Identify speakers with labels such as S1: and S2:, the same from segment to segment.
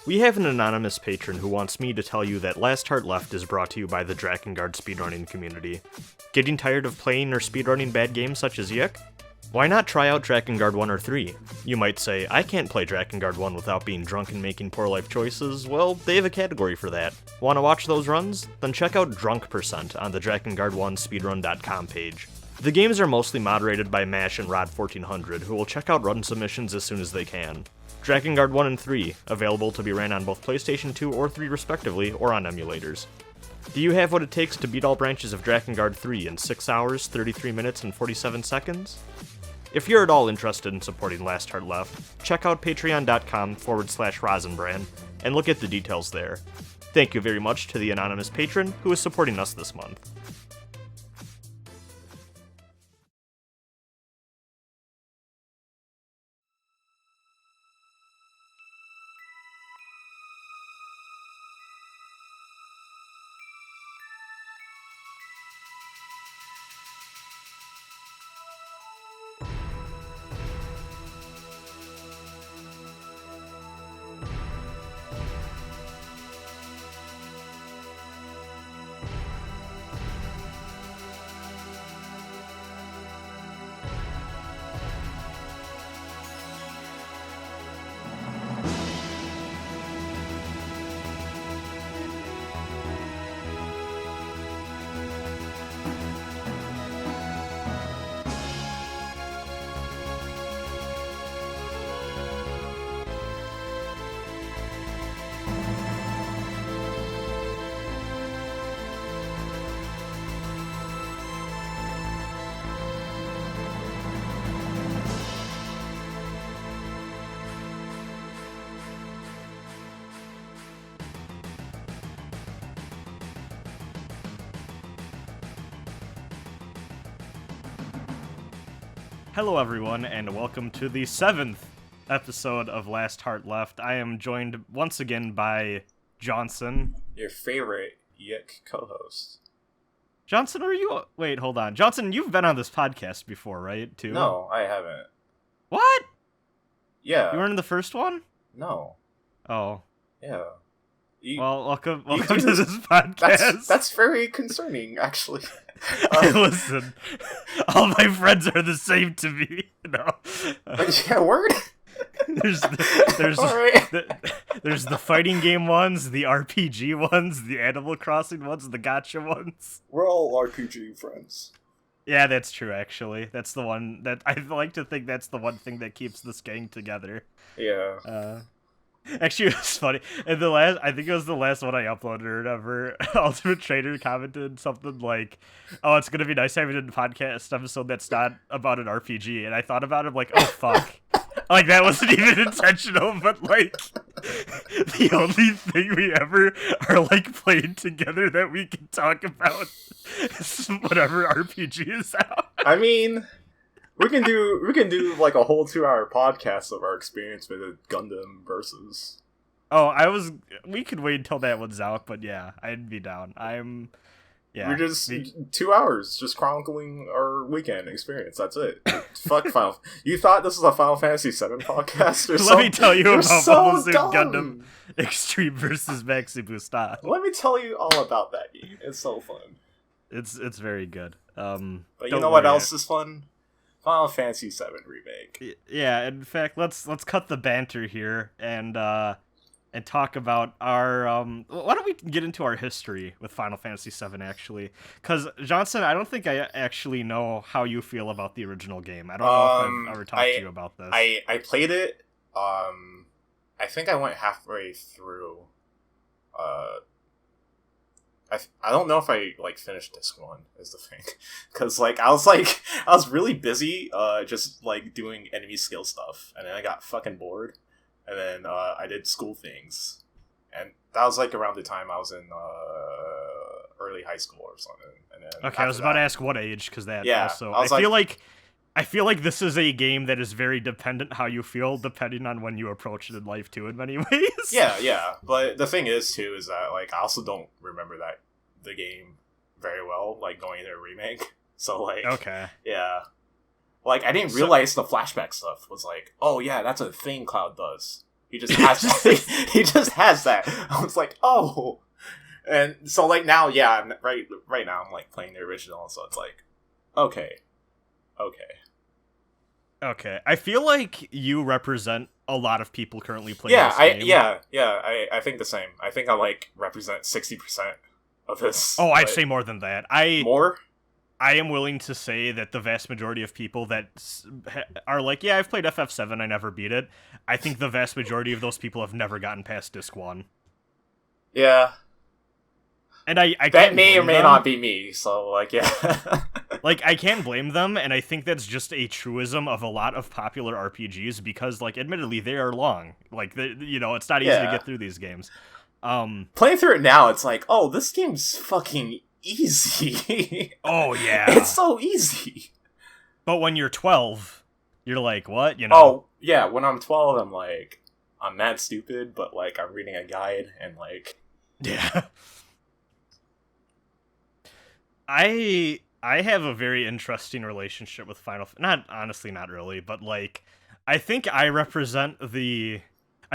S1: We have an anonymous patron who wants me to tell you that Last Heart Left is brought to you by the Drakengard speedrunning community. Getting tired of playing or speedrunning bad games such as Yick? Why not try out Drakengard 1 or 3? You might say, I can't play Drakengard 1 without being drunk and making poor life choices. Well, they have a category for that. Want to watch those runs? Then check out Drunk Percent on the Drakengard1speedrun.com page. The games are mostly moderated by Mash and Rod1400, who will check out run submissions as soon as they can. Drakengard 1 and 3, available to be ran on both PlayStation 2 or 3 respectively, or on emulators. Do you have what it takes to beat all branches of Drakengard 3 in 6 hours, 33 minutes, and 47 seconds? If you're at all interested in supporting Last Heart Left, check out patreon.com/Rosenbrand and look at the details there. Thank you very much to the anonymous patron who is supporting us this month. Hello everyone, and welcome to the 7th episode of Last Heart Left. I am joined once again by Jawnsunn.
S2: Your favorite Yick co-host.
S1: Jawnsunn, are you... Wait, hold on. Jawnsunn, you've been on this podcast before, right, too?
S2: No, I haven't.
S1: What?
S2: Yeah.
S1: You weren't in the first one?
S2: No.
S1: Oh.
S2: Yeah.
S1: Welcome to this podcast.
S2: That's very concerning, actually.
S1: Listen, all my friends are the same to me.
S2: Yeah, word.
S1: There's
S2: right.
S1: there's the fighting game ones, the RPG ones, the Animal Crossing ones, the gacha ones.
S2: We're all RPG friends.
S1: Yeah, that's true. Actually, that's the one that I like to think. That's the one thing that keeps this gang together.
S2: Yeah.
S1: Actually, it was funny. And I think it was the last one I uploaded or whatever. Ultimate Trader commented something like, "Oh, it's gonna be nice having a podcast episode that's not about an RPG." And I thought about it, I'm like, "Oh fuck!" Like that wasn't even intentional, but like the only thing we ever are like playing together that we can talk about is whatever RPG is out.
S2: I mean, we can do like a whole 2-hour podcast of our experience with a Gundam versus.
S1: Oh, we could wait until that one's out, but yeah, I'd be down. Yeah.
S2: We're just 2 hours just chronicling our weekend experience. That's it. Fuck Final. You thought this was a Final Fantasy VII podcast?
S1: Let me tell you about
S2: so
S1: Gundam Extreme versus Maxi Bustan.
S2: Let me tell you all about that game. It's so fun.
S1: It's very good.
S2: But you know what else is fun? Final Fantasy VII Remake.
S1: Yeah, in fact, let's cut the banter here and talk about our why don't we get into our history with Final Fantasy VII actually? Because Jawnsunn, I don't think I actually know how you feel about the original game. I don't know if I've ever talked to you about this.
S2: I played it. I think I went halfway through. I don't know if I like finished disc 1 is the thing, because I was really busy just like doing enemy skill stuff, and then I got fucking bored, and then I did school things, and that was like around the time I was in early high school or something. And then
S1: okay, I was about to ask what age, because that also I feel like this is a game that is very dependent how you feel depending on when you approach it in life too, in many ways.
S2: Yeah. But the thing is too is that like I also don't remember the game very well, like going into a remake. So like
S1: okay.
S2: Yeah. Like I didn't realize the flashback stuff was like, oh yeah, that's a thing Cloud does. He just has he just has that. I was like, oh. And so like now, yeah, right now I'm like playing the original, so it's like, okay.
S1: I feel like you represent a lot of people currently playing this game.
S2: I think the same. I think I like represent 60% of this.
S1: Oh, I'd say more than that.
S2: More?
S1: I am willing to say that the vast majority of people that are like, yeah, I've played FF7, I never beat it. I think the vast majority of those people have never gotten past Disc 1.
S2: Yeah.
S1: And I
S2: that
S1: can't
S2: may or
S1: blame
S2: may
S1: them.
S2: not be me, so like, yeah.
S1: Like, I can't blame them, and I think that's just a truism of a lot of popular RPGs, because, like, admittedly, they are long. Like, it's not easy to get through these games.
S2: Playing through it now, it's like, oh, this game's fucking easy.
S1: Oh, yeah.
S2: It's so easy.
S1: But when you're 12, you're like, what?
S2: Oh, yeah, when I'm 12, I'm like, I'm mad stupid, but, like, I'm reading a guide, and, like...
S1: Yeah. I have a very interesting relationship with Final Fantasy. Not really, but, like, I think I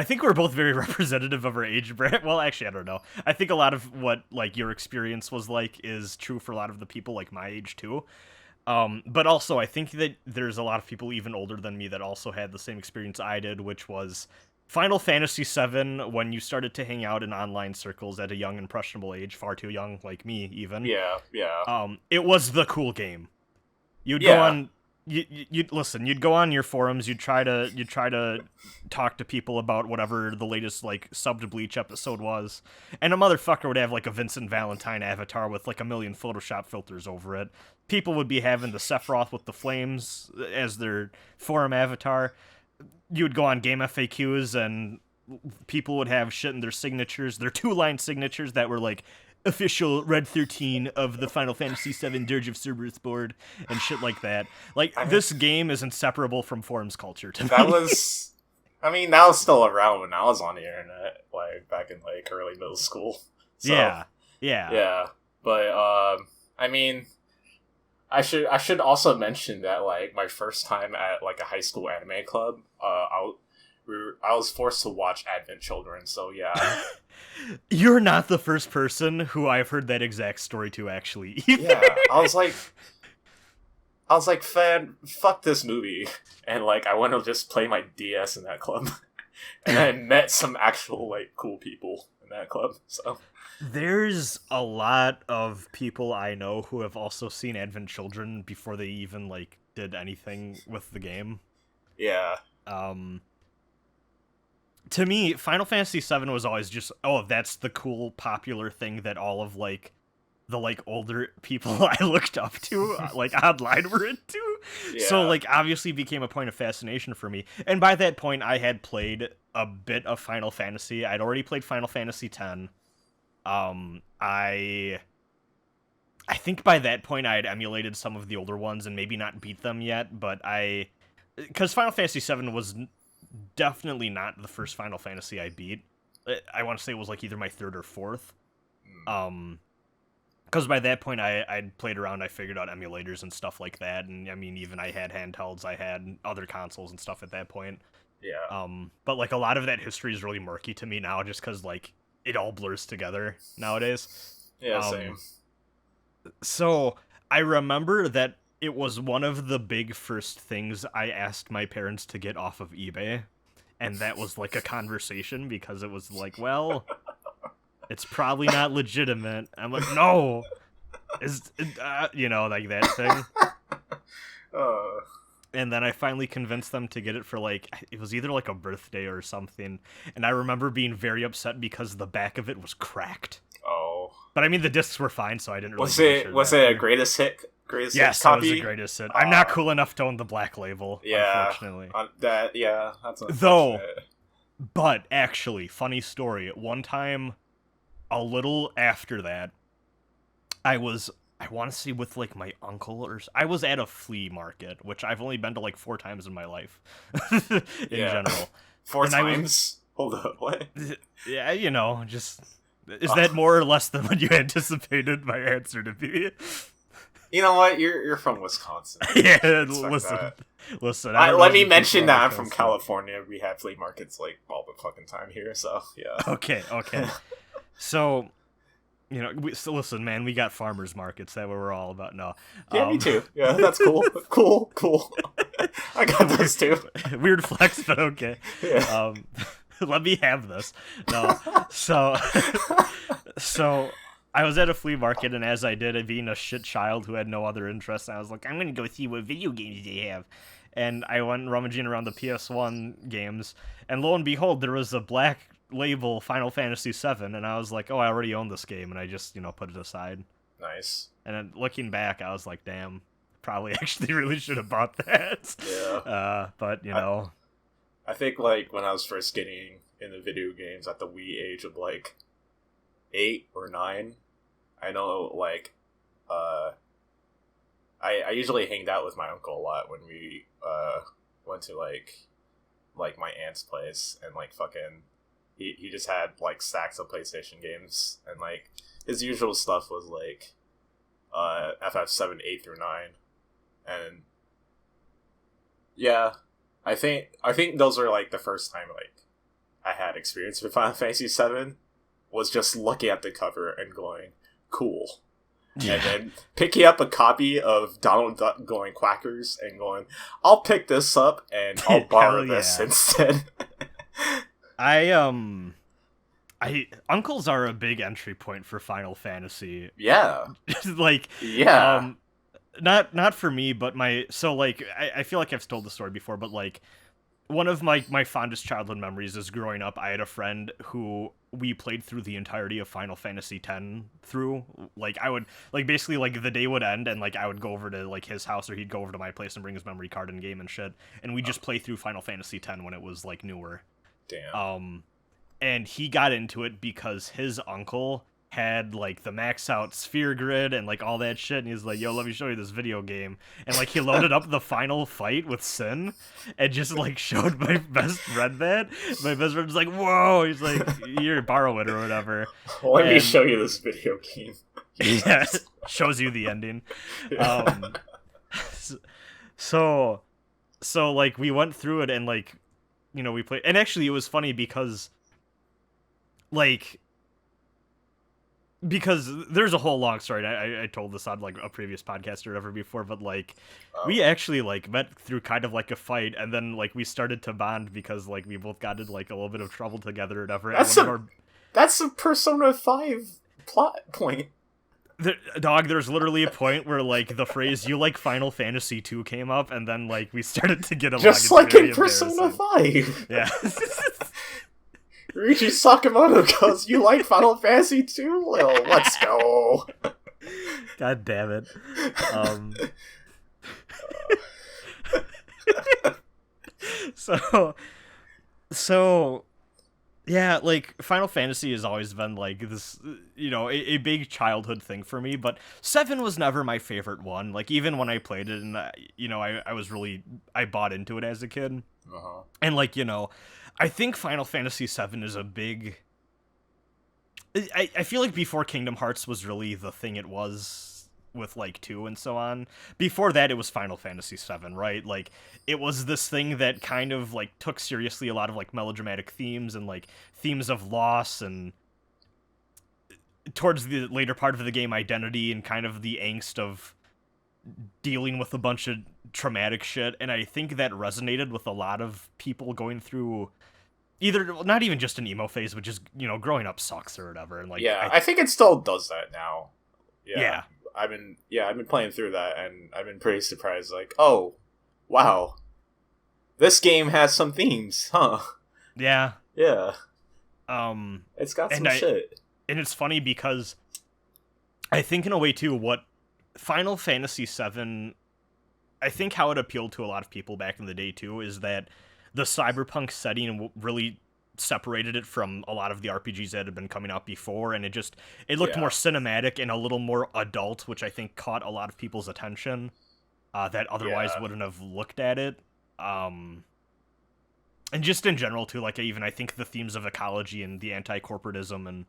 S1: think we're both very representative of our age bracket. Well, actually, I don't know. I think a lot of what, like, your experience was like is true for a lot of the people, like, my age, too. But also, I think that there's a lot of people even older than me that also had the same experience I did, which was Final Fantasy VII, when you started to hang out in online circles at a young, impressionable age, far too young, like me, even.
S2: Yeah.
S1: It was the cool game. You'd go on... You'd go on your forums, you'd try to talk to people about whatever the latest, like, subbed Bleach episode was, and a motherfucker would have, like, a Vincent Valentine avatar with, like, a million Photoshop filters over it. People would be having the Sephiroth with the flames as their forum avatar. You would go on Game FAQs, and people would have shit in their signatures, their 2-line signatures that were, like, official Red 13 of the Final Fantasy VII Dirge of Cerberus board, and shit like that. Like, this game is inseparable from forums culture to me.
S2: That was still around when I was on the internet, like, back in, like, early middle school. So,
S1: Yeah.
S2: But, I mean, I should also mention that, like, my first time at, like, a high school anime club, I was forced to watch Advent Children, so yeah.
S1: You're not the first person who I've heard that exact story to, actually.
S2: Yeah, I was like, fan, fuck this movie. And, like, I went to just play my DS in that club. And I met some actual, like, cool people in that club, so...
S1: There's a lot of people I know who have also seen Advent Children before they even, like, did anything with the game.
S2: Yeah.
S1: To me, Final Fantasy VII was always just, oh, that's the cool, popular thing that all of, like, the, like, older people I looked up to, like, online were into. Yeah. So, like, obviously became a point of fascination for me. And by that point, I had played a bit of Final Fantasy. I'd already played Final Fantasy X. I think by that point I had emulated some of the older ones and maybe not beat them yet, but because Final Fantasy VII was definitely not the first Final Fantasy I beat. I want to say it was, like, either my third or fourth. Because by that point I'd played around, I figured out emulators and stuff like that, and I mean, even I had handhelds, I had other consoles and stuff at that point.
S2: Yeah.
S1: But, like, a lot of that history is really murky to me now, just because, like, it all blurs together nowadays.
S2: Yeah, same.
S1: So I remember that it was one of the big first things I asked my parents to get off of eBay, and that was, like, a conversation, because it was like, well, it's probably not legitimate. I'm like, no, like that thing. And then I finally convinced them to get it for, like, it was either, like, a birthday or something, and I remember being very upset because the back of it was cracked.
S2: Oh.
S1: But I mean, the discs were fine, so I didn't really...
S2: Was it a greatest hit?
S1: Yes,
S2: copy?
S1: It was a greatest hit. I'm not cool enough to own the black label, unfortunately.
S2: That's unfortunate.
S1: Though, but actually, funny story, one time, a little after that, I want to say with, like, my uncle, I was at a flea market, which I've only been to, like, 4 times in my life, in general.
S2: 4 times? Hold up, what?
S1: Yeah, just... Is that more or less than what you anticipated my answer to be?
S2: You know what? You're from Wisconsin.
S1: Yeah, listen.
S2: Let me mention that I'm from California. We have flea markets like all the fucking time here. So yeah.
S1: Okay. So, so listen, man, we got farmers markets. That what we're all about. No.
S2: Yeah, me too. Yeah, that's cool. cool. I got those too.
S1: Weird flex, but okay.
S2: Yeah.
S1: Let me have this. No. So I was at a flea market, and as I did, being a shit child who had no other interests, I was like, I'm gonna go see what video games they have. And I went rummaging around the PS1 games, and lo and behold, there was a black label Final Fantasy VII, and I was like, oh, I already own this game, and I just, put it aside.
S2: Nice.
S1: And then looking back, I was like, damn, probably actually really should have bought that.
S2: Yeah.
S1: But,
S2: I think, like, when I was first getting into video games at the wee age of, like, 8 or 9, I know, like, I usually hanged out with my uncle a lot when we, went to, like my aunt's place, and, like, fucking, he just had, like, stacks of PlayStation games, and, like, his usual stuff was, like, FF7, 8 through 9, and, yeah, I think those are, like, the first time, like, I had experience with Final Fantasy VII, was just looking at the cover and going, cool. Yeah. And then picking up a copy of Donald Duck going Quackers and going, I'll pick this up and I'll borrow this instead.
S1: Uncles are a big entry point for Final Fantasy.
S2: Yeah.
S1: Like,
S2: yeah.
S1: Not for me, but I feel like I've told the story before, but like, one of my fondest childhood memories is growing up. I had a friend who we played through the entirety of Final Fantasy X through. Like, I would, like, basically, like, the day would end, and, like, I would go over to, like, his house, or he'd go over to my place and bring his memory card and game and shit, and we'd just play through Final Fantasy X when it was, like, newer.
S2: Damn.
S1: And he got into it because his uncle had, like, the max out sphere grid and, like, all that shit, and he's like, yo, let me show you this video game. And, like, he loaded up the final fight with Sin and just, like, showed my best friend that. My best friend's like, whoa! He's like, here, borrow it or whatever.
S2: Let me show you this video game.
S1: Yeah, shows you the ending. So, like, we went through it, and, like, we played, and actually it was funny because there's a whole long story. I told this on, like, a previous podcast or whatever before, but, like, we actually, like, met through kind of, like, a fight, and then, like, we started to bond because, like, we both got into, like, a little bit of trouble together or whatever.
S2: That's a Persona 5 plot point.
S1: There's literally a point where, like, the phrase, you like Final Fantasy II came up, and then, like, we started to get along.
S2: Just like in Persona 5!
S1: Yeah.
S2: Ryuichi Sakamoto goes, you like Final Fantasy 2? Well, let's go.
S1: God damn it. So, yeah, like, Final Fantasy has always been, like, this, a big childhood thing for me, but 7 was never my favorite one. Like, even when I played it, and, I bought into it as a kid.
S2: Uh-huh.
S1: And, like, I think Final Fantasy VII is a big... I feel like before Kingdom Hearts was really the thing it was with, like, 2 and so on, before that it was Final Fantasy VII, right? Like, it was this thing that kind of, like, took seriously a lot of, like, melodramatic themes and, like, themes of loss, and towards the later part of the game, identity and kind of the angst of dealing with a bunch of traumatic shit. And I think that resonated with a lot of people going through either, not even just an emo phase, but just, growing up sucks or whatever. And, like,
S2: yeah, I think it still does that now.
S1: Yeah.
S2: I've been playing through that, and I've been pretty surprised, like, oh, wow, this game has some themes, huh?
S1: Yeah.
S2: Yeah. It's got some shit.
S1: And it's funny because I think, in a way, too, what Final Fantasy VII, I think how it appealed to a lot of people back in the day, too, is that the cyberpunk setting really separated it from a lot of the RPGs that had been coming out before, and it looked more cinematic and a little more adult, which I think caught a lot of people's attention that otherwise wouldn't have looked at it. And just in general, too, like, I think the themes of ecology and the anti-corporatism and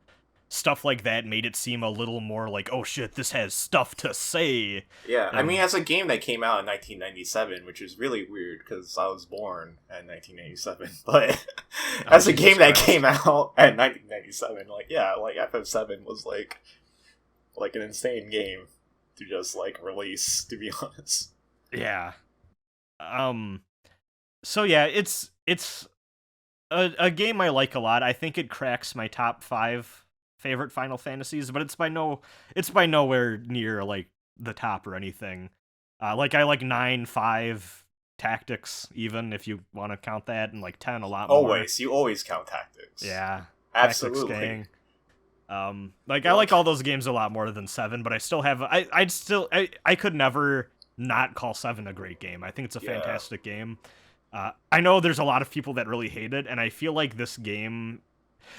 S1: stuff like that made it seem a little more like, oh shit, this has stuff to say.
S2: Yeah, I mean, as a game that came out in 1997, which is really weird because I was born in 1987, but as a game that came out in 1997, like, yeah, like FF7 was like an insane game to just like release, to be honest.
S1: Yeah. So yeah, it's a game I like a lot. I think it cracks my top 5 favorite Final Fantasies, but it's by nowhere near like the top or anything. Like I like 9, 5 Tactics, even if you want to count that, and like 10 a lot more.
S2: You always count Tactics.
S1: Yeah,
S2: absolutely.
S1: Tactics Gang. Like I like all those games a lot more than 7, but I still have I could never not call 7 a great game. I think it's a fantastic game. I know there's a lot of people that really hate it, and I feel like this game,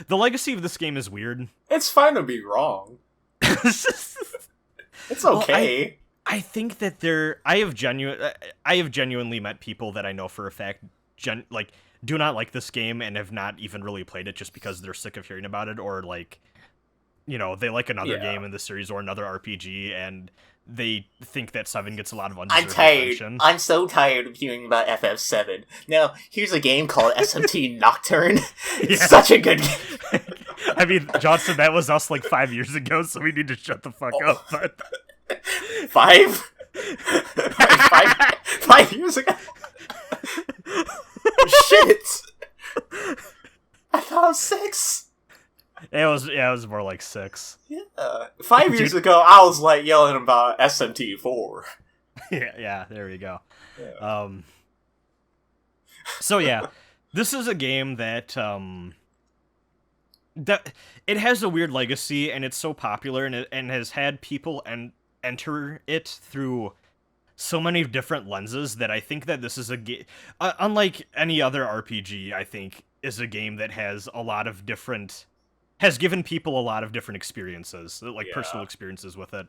S1: the legacy of this game is weird.
S2: It's fine to be wrong. It's okay.
S1: Well, I think that I have genuinely met people that I know for a fact do not like this game and have not even really played it just because they're sick of hearing about it, or like, you know, they like another game in the series or another RPG and they think that 7 gets a lot of undeserved attention.
S2: I'm so tired of hearing about FF7. Now, here's a game called SMT Nocturne. It's such a good game.
S1: I mean, Jawnsunn, that was us like 5 years ago, so we need to shut the fuck up. But
S2: 5? 5 years ago? Shit! I thought it was 6.
S1: It was more like 6.
S2: Yeah. 5 years ago, I was like yelling about SMT4.
S1: Yeah, there we go.
S2: Yeah.
S1: So yeah, this is a game that it has a weird legacy, and it's so popular, and has had people enter it through so many different lenses that I think that this is a game, unlike any other RPG, I think, is a game that has given people a lot of different experiences, like personal experiences with it.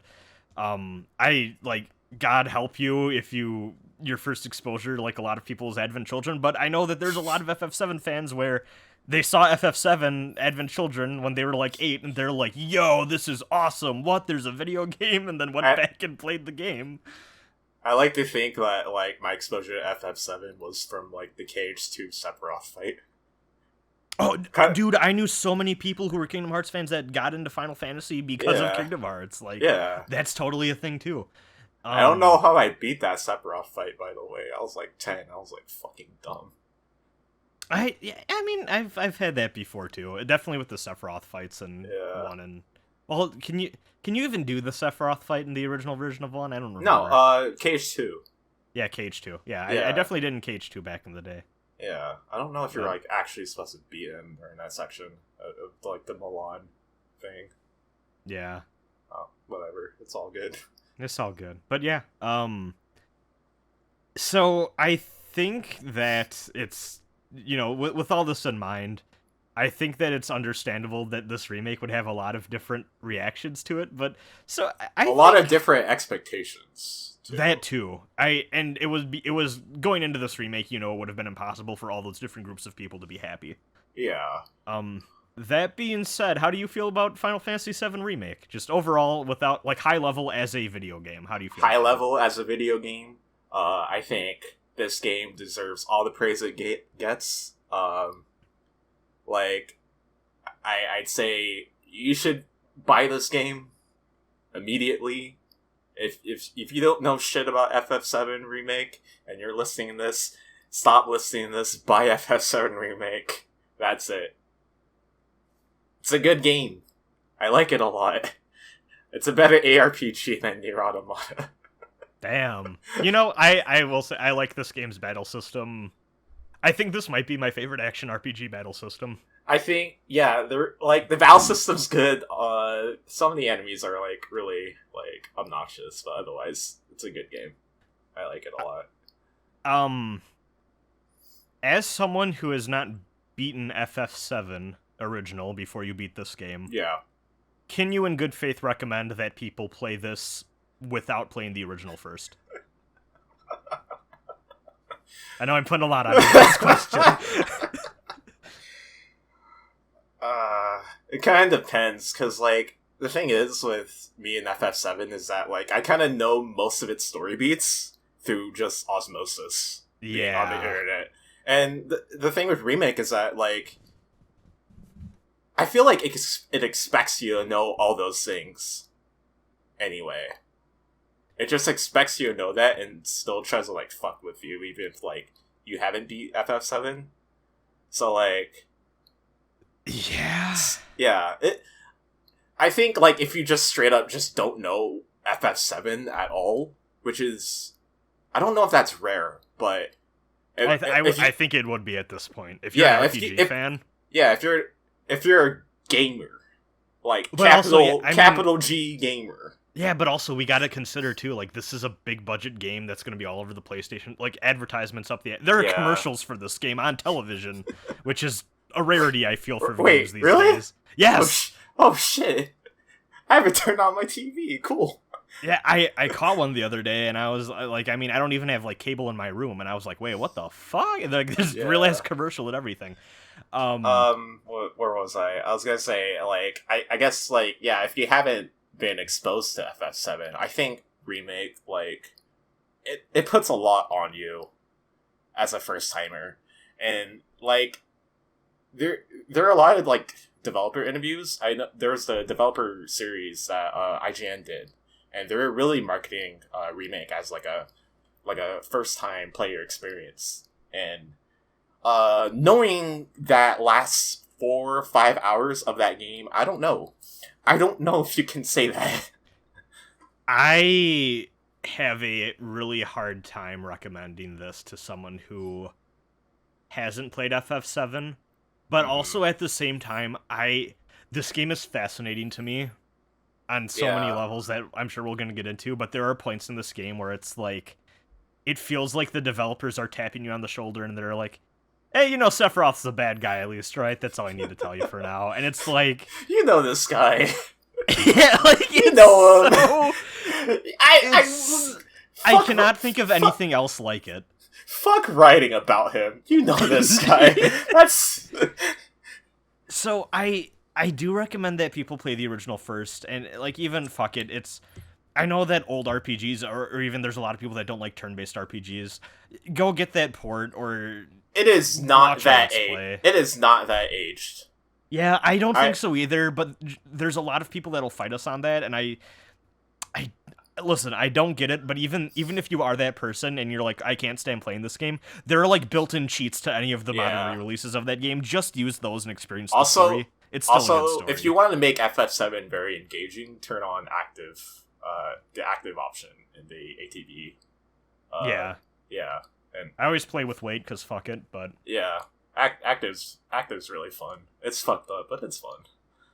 S1: I like, God help you if your first exposure to like a lot of people is Advent Children, but I know that there's a lot of FF7 fans where they saw FF7 Advent Children when they were like 8, and they're like, yo, this is awesome, what, there's a video game, and then went back and played the game.
S2: I like to think that like my exposure to FF7 was from like the KH2 Sephiroth fight.
S1: Oh, dude, I knew so many people who were Kingdom Hearts fans that got into Final Fantasy because of Kingdom Hearts. Like, that's totally a thing, too.
S2: I don't know how I beat that Sephiroth fight, by the way. I was like 10. I was like fucking dumb.
S1: I mean, I've had that before, too. Definitely with the Sephiroth fights in 1 and... Well, can you even do the Sephiroth fight in the original version of 1? I don't remember.
S2: No, KH2.
S1: Yeah, KH2 Yeah, I definitely did in KH2 back in the day.
S2: Yeah, I don't know if you're like actually supposed to beat him during that section of like the Milan thing.
S1: Yeah.
S2: Oh, whatever. It's all good.
S1: It's all good. But yeah, so I think that it's, you know, with all this in mind, I think that it's understandable that this remake would have a lot of different reactions to it, but so a lot
S2: of different expectations. Too.
S1: That too. It was going into this remake, you know, it would have been impossible for all those different groups of people to be happy.
S2: Yeah.
S1: That being said, how do you feel about Final Fantasy VII Remake? Just overall, without, like, high level as a video game, how do you feel?
S2: High level as a video game? I think this game deserves all the praise it gets. Like, I'd say you should buy this game immediately. If you don't know shit about FF7 Remake and you're listening to this, stop listening to this, buy FF7 Remake. That's it. It's a good game. I like it a lot. It's a better ARPG than Nier Automata.
S1: Damn. You know, I will say I like this game's battle system. I think this might be my favorite action RPG battle system.
S2: I think, they're like the battle system's good. Some of the enemies are like really like obnoxious, but otherwise, it's a good game. I like it a lot.
S1: As someone who has not beaten FF7 original before you beat this game, can you in good faith recommend that people play this without playing the original first? I know I'm putting a lot on this question.
S2: kind of depends, because, like, the thing is with me and FF7 is that, like, I kind of know most of its story beats through just osmosis being on the internet. And the thing with Remake is that, like, I feel like it expects you to know all those things anyway. It just expects you to know that and still tries to, like, fuck with you, even if, like, you haven't beat FF7. So, like...
S3: Yeah.
S2: Yeah. I think, like, if you just straight up just don't know FF7 at all, which is... I don't know if that's rare, but...
S3: I think it would be at this point. If you're an RPG fan.
S2: Yeah, if you're a gamer. Like, capital G gamer.
S3: Yeah, but also we gotta consider, too, like, this is a big-budget game that's gonna be all over the PlayStation. Like, advertisements up the... There are commercials for this game on television, which is a rarity, I feel, for games these days. Yes!
S2: Oh, shit. I haven't turned on my TV. Cool.
S3: Yeah, I caught one the other day, and I was like, I mean, I don't even have, like, cable in my room, and I was like, wait, what the fuck? And, like, there's real-ass commercial and everything.
S2: Where was I? I was gonna say, like, I guess, like, yeah, if you haven't been exposed to FF7, I think Remake, like, it puts a lot on you as a first-timer. And, like, there are a lot of, like, developer interviews. I know there's the developer series that IGN did, and they're really marketing Remake as like a first time player experience. And knowing that last 4 or 5 hours of that game, I don't know if you can say that.
S3: I have a really hard time recommending this to someone who hasn't played FF7. But also at the same time, this game is fascinating to me on so many levels that I'm sure we're going to get into, but there are points in this game where it's like, it feels like the developers are tapping you on the shoulder and they're like, hey, you know, Sephiroth's the bad guy at least, right? That's all I need to tell you for now. And it's like...
S2: You know this guy.
S3: Yeah, like,
S2: you know him.
S3: I cannot think of anything else like it.
S2: Fuck writing about him. You know this guy. That's...
S3: So, I do recommend that people play the original first, and, like, even, fuck it, it's... I know that old RPGs, or even there's a lot of people that don't like turn-based RPGs. Go get that port, or...
S2: It is not that aged. It is not that aged.
S3: Yeah, I don't think so either, but there's a lot of people that'll fight us on that, and I listen, I don't get it, but even if you are that person and you're like, I can't stand playing this game, there are, like, built-in cheats to any of the modern re-releases of that game. Just use those and experience the story. It's still a good story.
S2: If you want to make FF7 very engaging, turn on the active option in the ATV. Yeah. And
S3: I always play with weight, because fuck it, but...
S2: Yeah. Active's really fun. It's fucked up, but it's fun.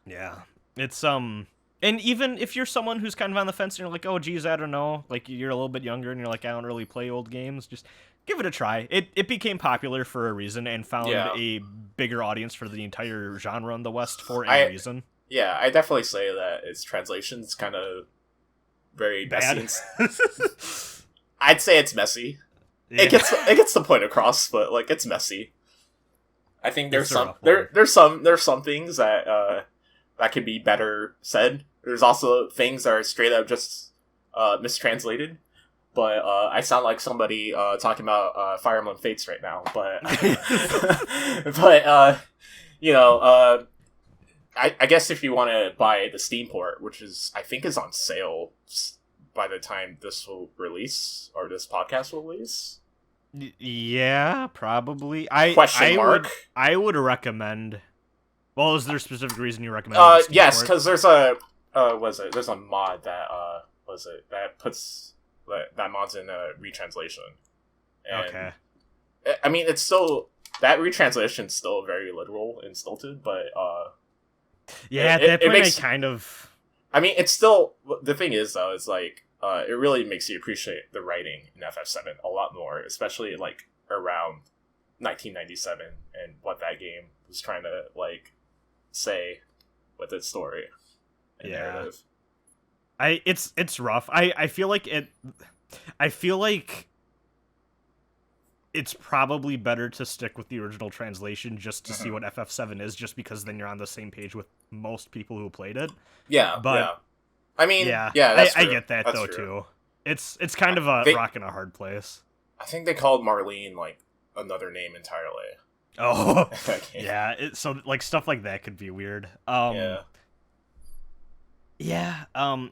S3: Yeah. It's, And even if you're someone who's kind of on the fence and you're like, oh, geez, I don't know, like, you're a little bit younger and you're like, I don't really play old games, just give it a try. It became popular for a reason and found a bigger audience for the entire genre in the West for a reason.
S2: Yeah, I definitely say that its translation's kind of very
S3: bad.
S2: Messy. I'd say it's messy. Yeah. It gets the point across, but, like, it's messy. I think there's some things that that could be better said. There's also things that are straight up just mistranslated. But I sound like somebody talking about Fire Emblem Fates right now. But you know, I guess if you want to buy the Steam port, which I think is on sale by the time this will release or this podcast will release.
S3: Yeah, probably. I would recommend. Well, is there a specific reason you recommend?
S2: Yes, because there's a there's a mod that that puts that mod's in a retranslation. And,
S3: okay.
S2: I mean, it's still that retranslation's still very literal and stilted, but
S3: yeah, at that point, I kind of.
S2: I mean, it's still the thing is though, is like it really makes you appreciate the writing in FF7 a lot more, especially like around 1997 and what that game was trying to like say with its story and narrative.
S3: It's rough. I feel like it's probably better to stick with the original translation just to see what FF7 is, just because then you're on the same page with most people who played it.
S2: Yeah,
S3: But
S2: yeah. I mean,
S3: yeah,
S2: that's
S3: I
S2: true.
S3: get that
S2: That's
S3: though
S2: true.
S3: too. It's kind of a rock and a hard place.
S2: I think they called Marlene like another name entirely.
S3: Oh,
S2: Okay.
S3: yeah. So like stuff like that could be weird. Yeah.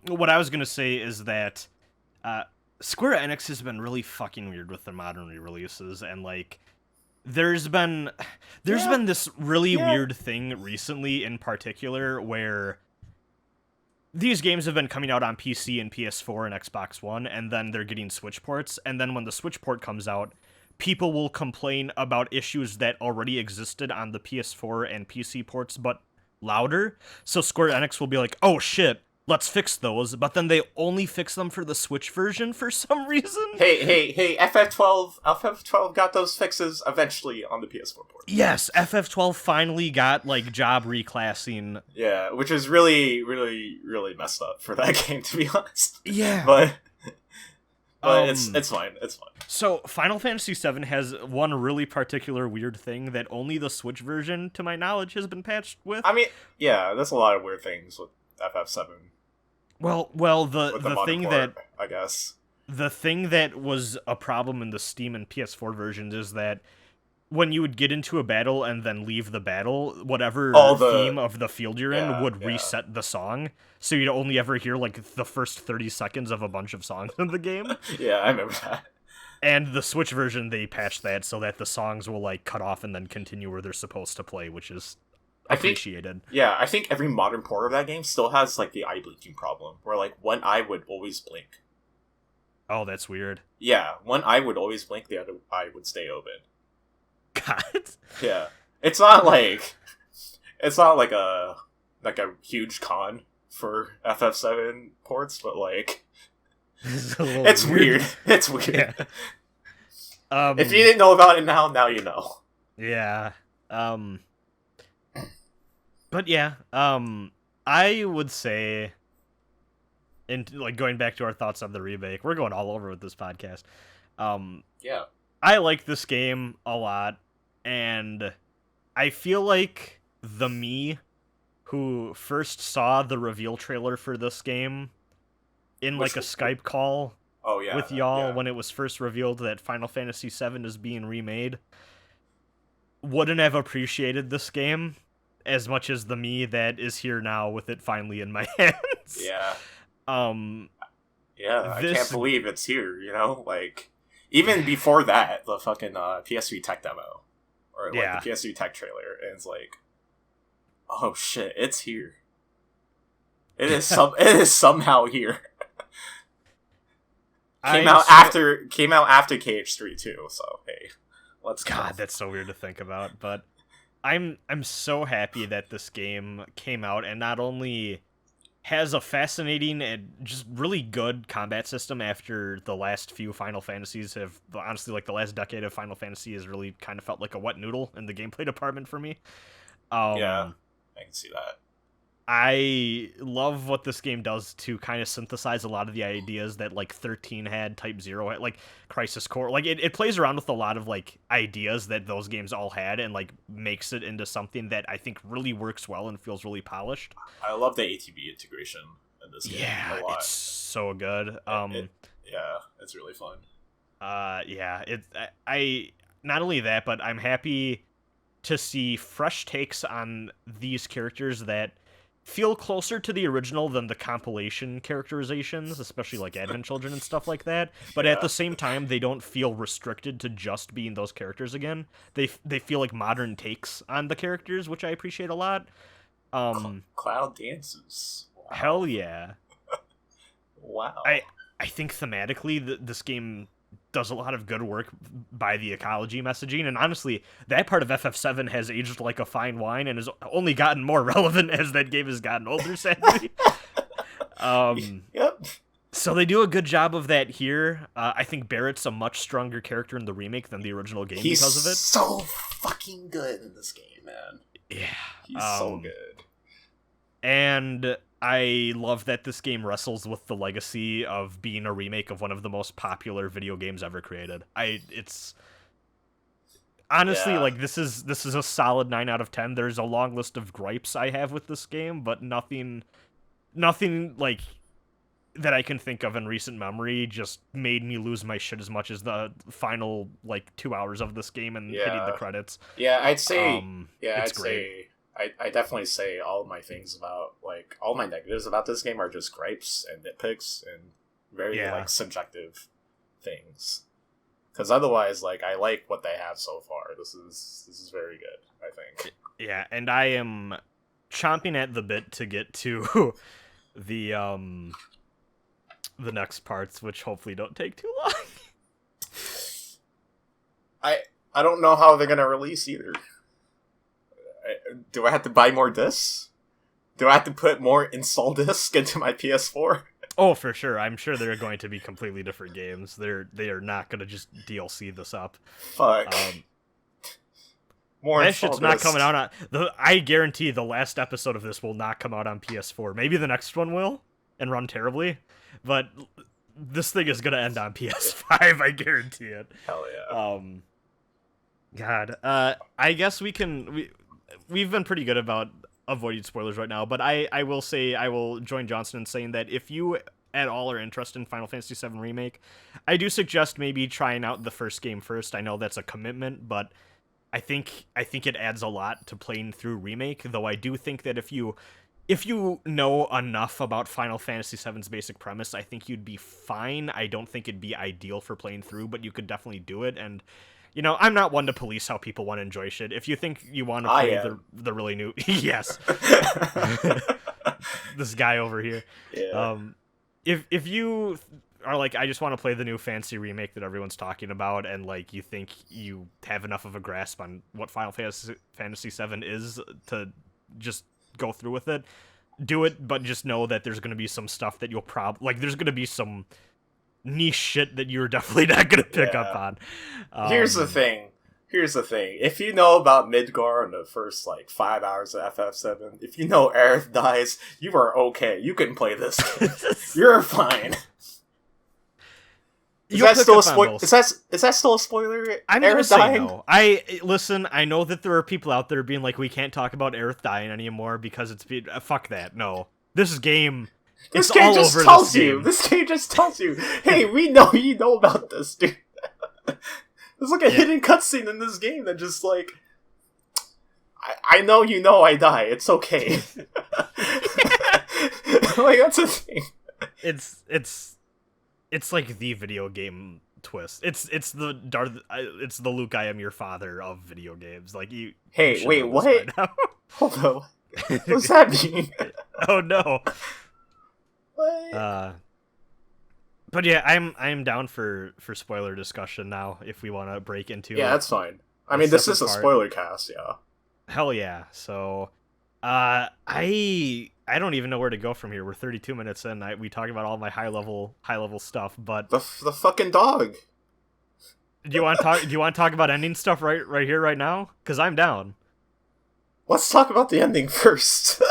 S3: What I was gonna say is that Square Enix has been really fucking weird with their modern re-releases, and like there's been this really weird thing recently in particular where these games have been coming out on PC and PS4 and Xbox One, and then they're getting Switch ports, and then when the Switch port comes out, people will complain about issues that already existed on the PS4 and PC ports, but louder. So Square Enix will be like, oh shit, let's fix those, but then they only fix them for the Switch version for some reason.
S2: Hey, FF12 got those fixes eventually on the PS4 port.
S3: Yes, FF12 finally got, like, job reclassing.
S2: Yeah, which is really, really, really messed up for that game, to be honest.
S3: Yeah.
S2: But it's fine. It's fine.
S3: So, Final Fantasy VII has one really particular weird thing that only the Switch version, to my knowledge, has been patched with.
S2: I mean, yeah, there's a lot of weird things with FF7.
S3: Well, the thing
S2: port,
S3: that
S2: I guess
S3: the thing that was a problem in the Steam and PS4 versions is that when you would get into a battle and then leave the battle, whatever theme of the field you're in would reset the song, so you'd only ever hear like the first 30 seconds of a bunch of songs in the game.
S2: Yeah, I remember that.
S3: And the Switch version, they patched that so that the songs will like cut off and then continue where they're supposed to play, which is appreciated.
S2: I think every modern port of that game still has like the eye blinking problem, where like one eye would always blink.
S3: Oh, that's weird.
S2: Yeah, one eye would always blink, the other eye would stay open.
S3: God.
S2: Yeah, it's not like a huge con for FF7 ports, but like it's weird. It's weird.
S3: Yeah.
S2: If you didn't know about it now you know.
S3: Yeah. But yeah, I would say, and like going back to our thoughts on the remake, we're going all over with this podcast.
S2: Yeah.
S3: I like this game a lot, and I feel like the me who first saw the reveal trailer for this game in like a Skype call with y'all when it was first revealed that Final Fantasy VII is being remade wouldn't have appreciated this game as much as the me that is here now with it finally in my hands.
S2: Yeah. I can't believe it's here, you know? Like, even before that, the fucking PS3 Tech demo, or like the PS3 Tech trailer, and it's like, oh shit, it's here. It is somehow here. Came out after KH3 too, so hey, let's go.
S3: God, that's so weird to think about, but I'm so happy that this game came out and not only has a fascinating and just really good combat system after the last few Final Fantasies have, honestly, like the last decade of Final Fantasy has really kind of felt like a wet noodle in the gameplay department for me.
S2: Yeah, I can see that.
S3: I love what this game does to kind of synthesize a lot of the ideas that like 13 had, Type 0 had, like Crisis Core. Like it plays around with a lot of like ideas that those games all had and like makes it into something that I think really works well and feels really polished.
S2: I love the ATB integration in this game a lot.
S3: It's so good.
S2: It's really fun.
S3: I not only that, but I'm happy to see fresh takes on these characters that feel closer to the original than the compilation characterizations, especially like Advent Children and stuff like that. But at the same time, they don't feel restricted to just being those characters again. They feel like modern takes on the characters, which I appreciate a lot.
S2: Cloud dances. Wow.
S3: Hell yeah.
S2: Wow.
S3: I think thematically this game does a lot of good work by the ecology messaging, and honestly, that part of FF7 has aged like a fine wine and has only gotten more relevant as that game has gotten older, sadly.
S2: Yep.
S3: So they do a good job of that here. I think Barrett's a much stronger character in the remake than the original game because of it.
S2: He's so fucking good in this game, man.
S3: Yeah.
S2: He's so good.
S3: And I love that this game wrestles with the legacy of being a remake of one of the most popular video games ever created. It's honestly,
S2: Yeah.
S3: like, this is a solid 9 out of 10. There's a long list of gripes I have with this game, but nothing like that I can think of in recent memory just made me lose my shit as much as the final like 2 hours of this game and hitting the credits.
S2: Yeah, I'd say.
S3: It's great.
S2: I definitely say all my things about like all my negatives about this game are just gripes and nitpicks and very like subjective things. Because otherwise, like I like what they have so far. This is very good, I think.
S3: Yeah, and I am chomping at the bit to get to the next parts, which hopefully don't take too long.
S2: I don't know how they're gonna release either. Do I have to buy more discs? Do I have to put more install discs into my PS4?
S3: Oh, for sure. I'm sure they're going to be completely different games. They are not going to just DLC this up.
S2: Fuck. More
S3: that
S2: install
S3: shit's not
S2: discs.
S3: coming out on... I guarantee the last episode of this will not come out on PS4. Maybe the next one will, and run terribly. But this thing is going to end on PS5, I guarantee it.
S2: Hell yeah.
S3: God. I guess we've been pretty good about avoiding spoilers right now, but I will say, I will join Jawnsunn in saying that if you at all are interested in Final Fantasy VII Remake, I do suggest maybe trying out the first game first. I know that's a commitment, but I think it adds a lot to playing through Remake, though I do think that if you know enough about Final Fantasy VII's basic premise, I think you'd be fine. I don't think it'd be ideal for playing through, but you could definitely do it. And you know, I'm not one to police how people want to enjoy shit. If you think you want to play the really new... Yes. This guy over here.
S2: Yeah.
S3: If you are like, I just want to play the new fancy remake that everyone's talking about, and like you think you have enough of a grasp on what Final Fantasy VII is to just go through with it, do it, but just know that there's going to be some stuff that you'll there's going to be some niche shit that you're definitely not gonna pick up on.
S2: Here's the thing. If you know about Midgar in the first like 5 hours of FF7, if you know Aerith dies, you are okay. You can play this game. You're fine. Is that still a spoiler? Is that still a spoiler?
S3: I'm gonna say no. I know that there are people out there being like, we can't talk about Aerith dying anymore because it's fuck that. No, this game.
S2: This game just tells you. This game just tells you. Hey, we know you know about this, dude. There's like a hidden cutscene in this game that just like, I know you know I die. It's okay. Like that's a thing.
S3: It's like the video game twist. It's the Luke, I am your father of video games. Like you.
S2: Hey, wait, what? Hold on. What's that mean?
S3: Oh no. But yeah, I'm down for spoiler discussion now if we want to break into
S2: that's fine. I mean, this is a spoiler cast, yeah.
S3: Hell yeah. So I don't even know where to go from here. We're 32 minutes in. We talk about all my high level stuff, but
S2: the fucking dog.
S3: Do you want to talk about ending stuff right here right now? Cuz I'm down.
S2: Let's talk about the ending first.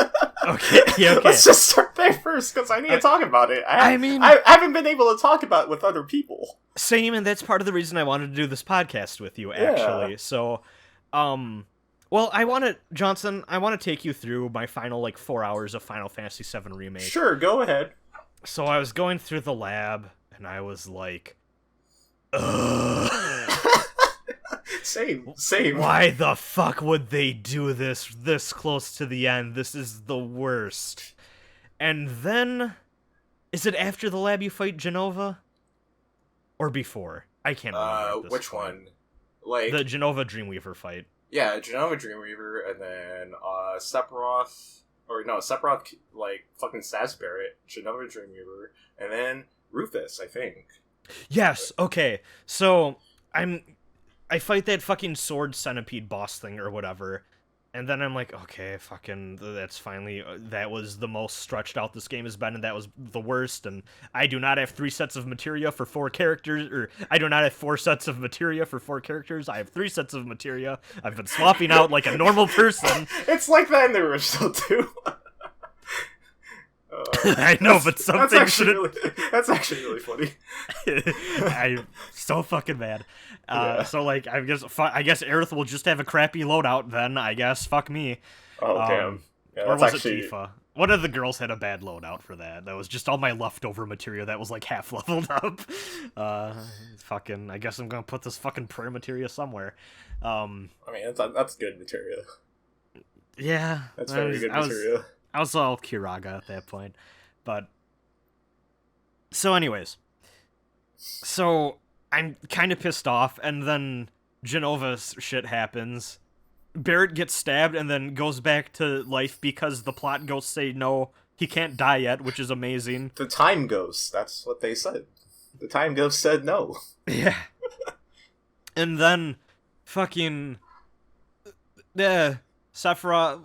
S3: Okay.
S2: Let's just start there first, because I need to talk about it. I haven't been able to talk about it with other people.
S3: Same, and that's part of the reason I wanted to do this podcast with you, actually. Yeah. So, well, Jawnsunn, I want to take you through my final, 4 hours of Final Fantasy VII Remake.
S2: Sure, go ahead.
S3: So I was going through the lab, and I was like, ugh.
S2: Same.
S3: Why the fuck would they do this close to the end? This is the worst. And then, is it after the lab you fight Genova? Or before? I can't remember.
S2: Which one?
S3: The Genova Dreamweaver fight.
S2: Yeah, Genova Dreamweaver, and then Sephiroth, fucking Saz Barrett, Genova Dreamweaver, and then Rufus, I think.
S3: Yes, okay. So, I fight that fucking sword centipede boss thing or whatever, and then I'm like, okay, fucking, that's finally, that was the most stretched out this game has been, and that was the worst, and I do not have 3 sets of materia for 4 characters, or I do not have 4 sets of materia for 4 characters, I have 3 sets of materia, I've been swapping out like a normal person.
S2: It's like that in the original, too.
S3: I know, but something
S2: that's actually really funny.
S3: I'm so fucking mad.
S2: Yeah.
S3: So like, I guess Aerith will just have a crappy loadout then. I guess fuck me.
S2: Oh damn. Yeah,
S3: Or
S2: that's
S3: was it Tifa? One of the girls had a bad loadout for that. That was just all my leftover material that was like half leveled up. Fucking. I guess I'm gonna put this fucking prayer material somewhere.
S2: I mean, that's good material.
S3: Yeah,
S2: That's very good material.
S3: I was all Kiraga at that point. But so anyways. So I'm kind of pissed off, and then Genova's shit happens. Barrett gets stabbed and then goes back to life because the plot ghosts say no, he can't die yet, which is amazing.
S2: The time ghost, that's what they said. The time ghost said no.
S3: Yeah. And then fucking Sephiroth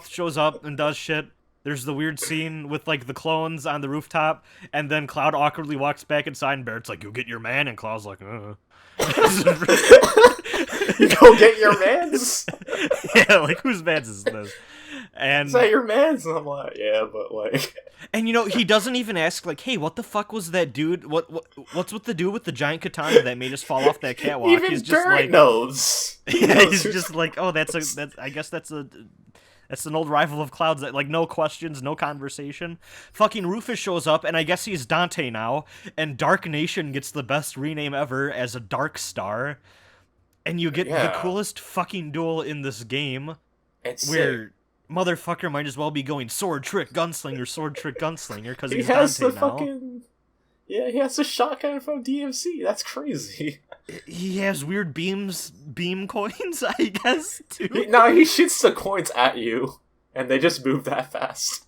S3: shows up and does shit. There's the weird scene with like the clones on the rooftop, and then Cloud awkwardly walks back inside, and Barrett's like, "You get your man," and Cloud's like,
S2: You go get your mans?
S3: Yeah, like, whose mans is this? And
S2: is that your mans? And I'm like, yeah, but like...
S3: And, you know, he doesn't even ask, like, hey, what the fuck was that dude? What's with the dude with the giant katana that made us fall off that catwalk?
S2: Even
S3: he's just
S2: Barrett
S3: like,
S2: knows.
S3: Yeah, he's just like, oh, I guess that's an old rival of Cloud's. That, like, no questions, no conversation. Fucking Rufus shows up, and I guess he's Dante now, and Dark Nation gets the best rename ever as a Dark Star, and you get the coolest fucking duel in this game, where motherfucker might as well be going sword trick gunslinger, because he's Dante now.
S2: Yeah, he has a shotgun from DMC. That's crazy.
S3: He has weird beam coins, I guess, too.
S2: He shoots the coins at you, and they just move that fast.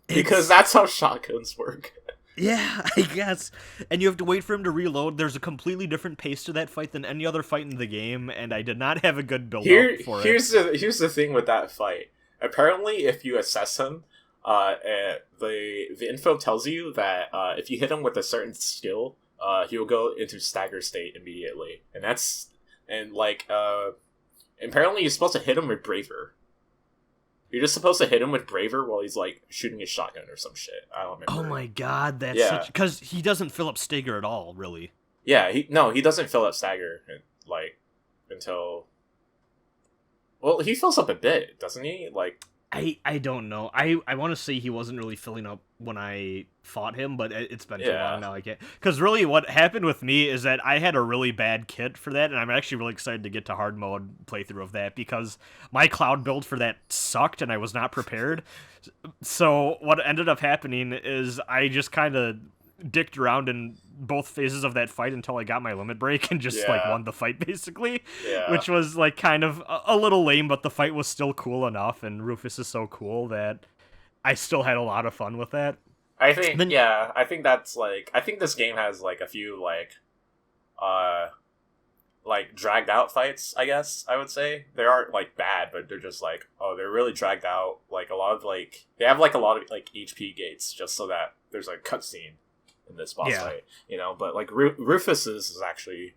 S2: Because that's how shotguns work.
S3: Yeah, I guess. And you have to wait for him to reload. There's a completely different pace to that fight than any other fight in the game, and I did not have a good build-up for it.
S2: Here's the thing with that fight. Apparently, if you assess him, the info tells you that if you hit him with a certain skill, he will go into stagger state immediately, apparently you're supposed to hit him with Braver. You're just supposed to hit him with Braver while he's like shooting his shotgun or some shit. I don't remember.
S3: Oh my god, that's such, because he doesn't fill up stagger at all, really.
S2: Yeah, he doesn't fill up stagger until. Well, he fills up a bit, doesn't he? Like,
S3: I don't know. I want to say he wasn't really filling up when I fought him, but it's been too long now. I can't. Because really, what happened with me is that I had a really bad kit for that, and I'm actually really excited to get to hard mode playthrough of that because my Cloud build for that sucked, and I was not prepared. So what ended up happening is I just kind of dicked around in both phases of that fight until I got my limit break and just like won the fight basically, which was like kind of a little lame, but the fight was still cool enough, and Rufus is so cool that I still had a lot of fun with that.
S2: I think that's like, I think this game has like a few like dragged out fights, I guess I would say. They aren't like bad, but they're just like, they're really dragged out. Like a lot of like, they have like a lot of like HP gates just so that there's a cutscene in this boss fight, you know, but like Rufus is actually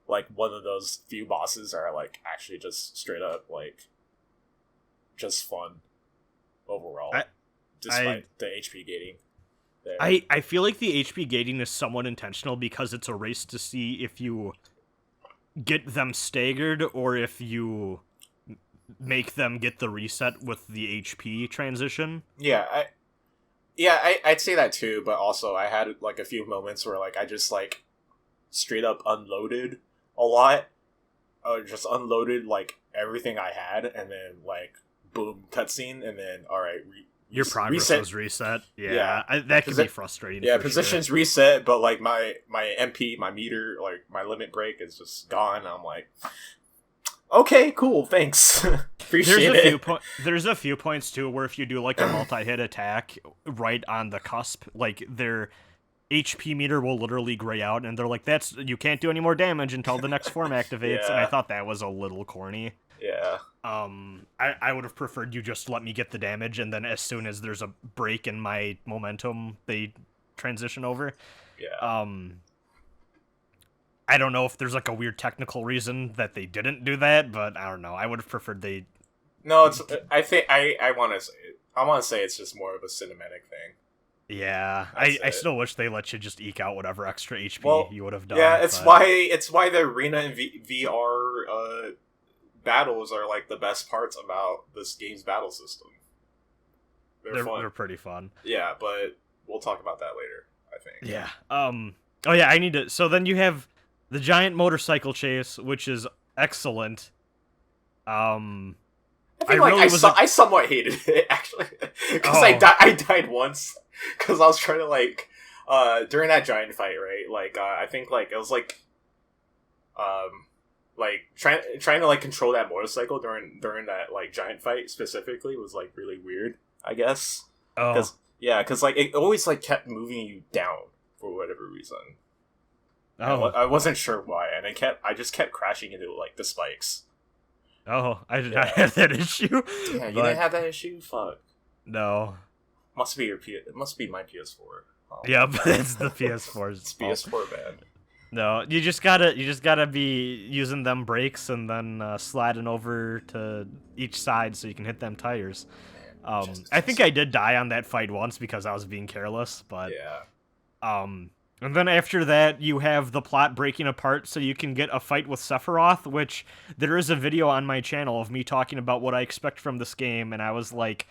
S2: like one of those few bosses that are like actually just straight up like just fun overall, despite the HP gating there.
S3: I feel like the HP gating is somewhat intentional because it's a race to see if you get them staggered or if you make them get the reset with the HP transition.
S2: I'd say that too, but also I had like a few moments where like I just like straight up unloaded a lot, just unloaded like everything I had, and then like boom, cutscene, and then all right,
S3: your progress was reset. That can be frustrating.
S2: Yeah, positions reset, but like my MP, my meter, like my limit break is just gone. And I'm like, okay, cool, thanks. Appreciate it.
S3: There's a few points too where if you do like a multi-hit attack right on the cusp, like their HP meter will literally gray out, and they're like, you can't do any more damage until the next form activates. And I thought that was a little corny.
S2: Yeah.
S3: I would have preferred you just let me get the damage, and then as soon as there's a break in my momentum, they transition over.
S2: Yeah.
S3: I don't know if there's like a weird technical reason that they didn't do that, but I don't know. I would have preferred they.
S2: No, it's. I think I want to say I want to say it's just more of a cinematic thing.
S3: Yeah,
S2: That's
S3: I
S2: it.
S3: still wish they let you just eke out whatever extra HP
S2: Well,
S3: you would have done.
S2: yeah, it's
S3: but-
S2: why the arena and VR battles are like the best parts about this game's battle system. They're fun.
S3: they're pretty fun.
S2: Yeah, but we'll talk about that later, I think.
S3: Yeah. Oh yeah, I need to. So then you have the giant motorcycle chase, which is excellent.
S2: I
S3: I
S2: think like
S3: really was a-
S2: I somewhat hated it actually because
S3: Oh.
S2: I died once because I was trying to like during that giant fight, right? Like I think like it was like trying to like control that motorcycle during that like giant fight specifically was like really weird, I guess.
S3: Oh,
S2: Because like it always like kept moving you down for whatever reason.
S3: oh,
S2: I wasn't sure why, and I just kept crashing into like the spikes.
S3: oh! I did
S2: Yeah.
S3: not have that issue.
S2: Yeah, you
S3: but
S2: didn't have that issue. Fuck.
S3: no.
S2: Must be it must be my PS4. Oh.
S3: Yep, it's the PS4's
S2: It's
S3: fault.
S2: PS4 man.
S3: No, you just gotta be using them brakes and then sliding over to each side so you can hit them tires. I think I did die on that fight once because I was being careless, but
S2: Yeah.
S3: and then after that you have the plot breaking apart so you can get a fight with Sephiroth, which there is a video on my channel of me talking about what I expect from this game, and I was like,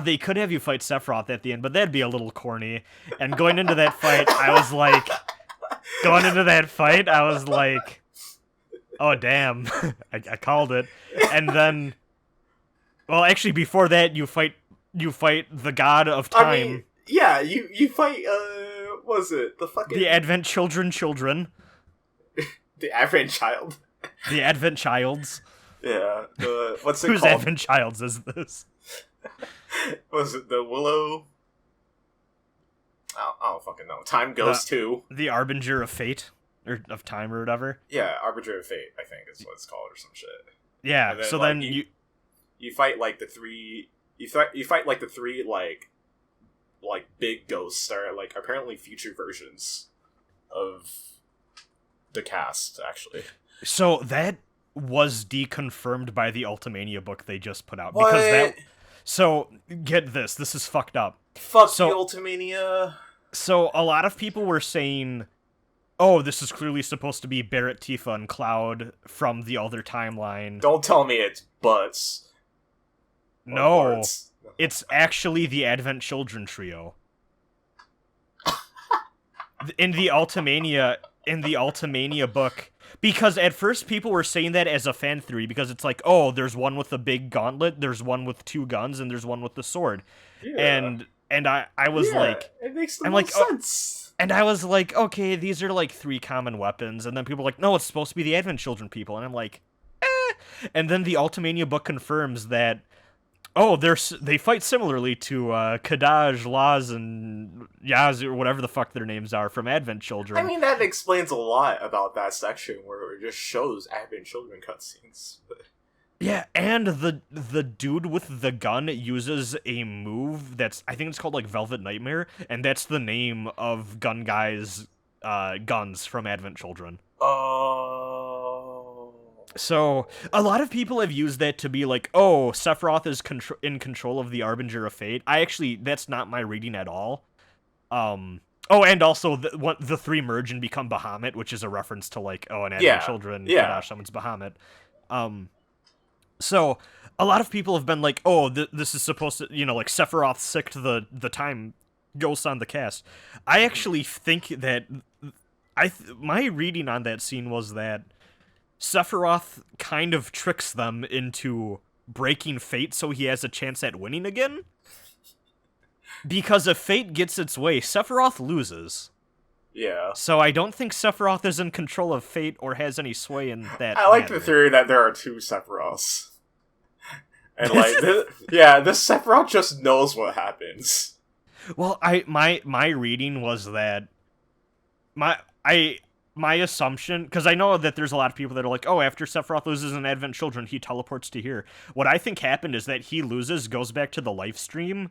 S3: they could have you fight Sephiroth at the end, but that'd be a little corny. And going into that fight, I was like, oh damn, I called it. And then, well, actually, before that, you fight the god of time,
S2: I mean, yeah, you fight what was it the fucking
S3: the Advent children,
S2: the Advent child?
S3: the Advent childs.
S2: Yeah. What's it
S3: Whose
S2: called?
S3: Advent childs is this?
S2: Was it the Willow? I don't fucking know. Time Goes to.
S3: The Arbinger of Fate or of Time or whatever.
S2: Yeah, Arbiter of Fate, I think is what it's called or some shit.
S3: Yeah.
S2: And then,
S3: So
S2: like,
S3: then
S2: you fight like the three. You fight like the three like big ghosts that are like apparently future versions of the cast actually.
S3: So that was deconfirmed by the Ultimania book they just put out
S2: What?
S3: because that. So get this. This is fucked up.
S2: Fuck
S3: So-
S2: the Ultimania.
S3: So a lot of people were saying, "Oh, this is clearly supposed to be Barrett, Tifa, and Cloud from the other timeline."
S2: Don't tell me it's butts. Or
S3: No,
S2: farts.
S3: it's actually the Advent Children trio. In the Ultimania book. Because at first people were saying that as a fan theory, because it's like, oh, there's one with a big gauntlet, there's one with two guns, and there's one with the sword.
S2: Yeah.
S3: And I was
S2: Yeah,
S3: like,
S2: it makes the
S3: I'm
S2: most
S3: like, oh,
S2: sense.
S3: and I was like, okay, these are like three common weapons, and then people were like, no, it's supposed to be the Advent Children people, and I'm like, eh. And then the Ultimania book confirms that, oh, they fight similarly to Kadaj, Laz, and Yaz, or whatever the fuck their names are from Advent Children.
S2: I mean, that explains a lot about that section where it just shows Advent Children cutscenes.
S3: Yeah, and the dude with the gun uses a move that's, I think it's called like Velvet Nightmare, and that's the name of Gun Guy's guns from Advent Children.
S2: Oh.
S3: So a lot of people have used that to be like, oh, Sephiroth is in control of the Arbinger of Fate. That's not my reading at all. Oh, and also the three merge and become Bahamut, which is a reference to like, oh, an Advent Children, Kadash summons Bahamut. So a lot of people have been like, oh, this is supposed to, like Sephiroth sicked the time ghost on the cast. I actually think that my reading on that scene was that Sephiroth kind of tricks them into breaking fate so he has a chance at winning again. Because if fate gets its way, Sephiroth loses.
S2: Yeah.
S3: So I don't think Sephiroth is in control of fate or has any sway in that.
S2: I like
S3: matter.
S2: the theory that there are two Sephiroths. And like, this Sephiroth just knows what happens.
S3: Well, my reading was that my assumption, because I know that there's a lot of people that are like, oh, after Sephiroth loses in Advent Children, he teleports to here. What I think happened is that he loses, goes back to the live stream,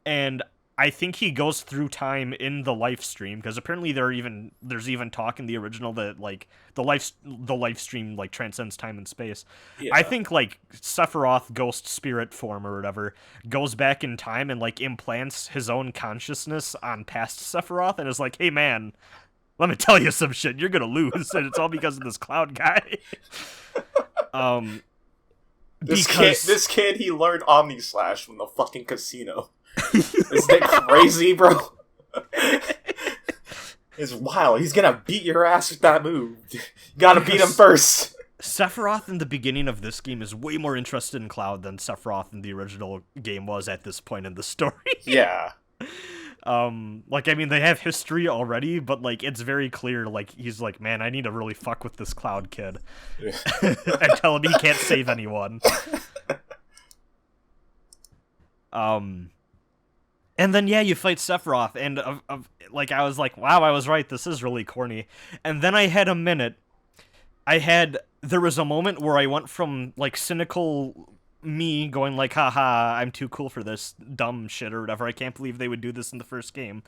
S3: and I think he goes through time in the life stream, because apparently there's even talk in the original that like the life stream like transcends time and space.
S2: Yeah.
S3: I think like Sephiroth ghost spirit form or whatever goes back in time and like implants his own consciousness on past Sephiroth and is like, hey man, let me tell you some shit, you're gonna lose, and it's all because of this cloud guy.
S2: This kid, he learned Omni Slash from the fucking casino. Isn't that crazy, bro? It's wild. He's gonna beat your ass with that move. You gotta beat him first.
S3: Sephiroth in the beginning of this game is way more interested in Cloud than Sephiroth in the original game was at this point in the story.
S2: Yeah.
S3: Like, I mean, they have history already, but, like, it's very clear, like, he's like, man, I need to really fuck with this Cloud kid. And tell him he can't save anyone. And then, yeah, you fight Sephiroth, and, like, I was like, wow, I was right, this is really corny. And then I had a minute. There was a moment where I went from, like, cynical me going like, haha, I'm too cool for this dumb shit or whatever, I can't believe they would do this in the first game.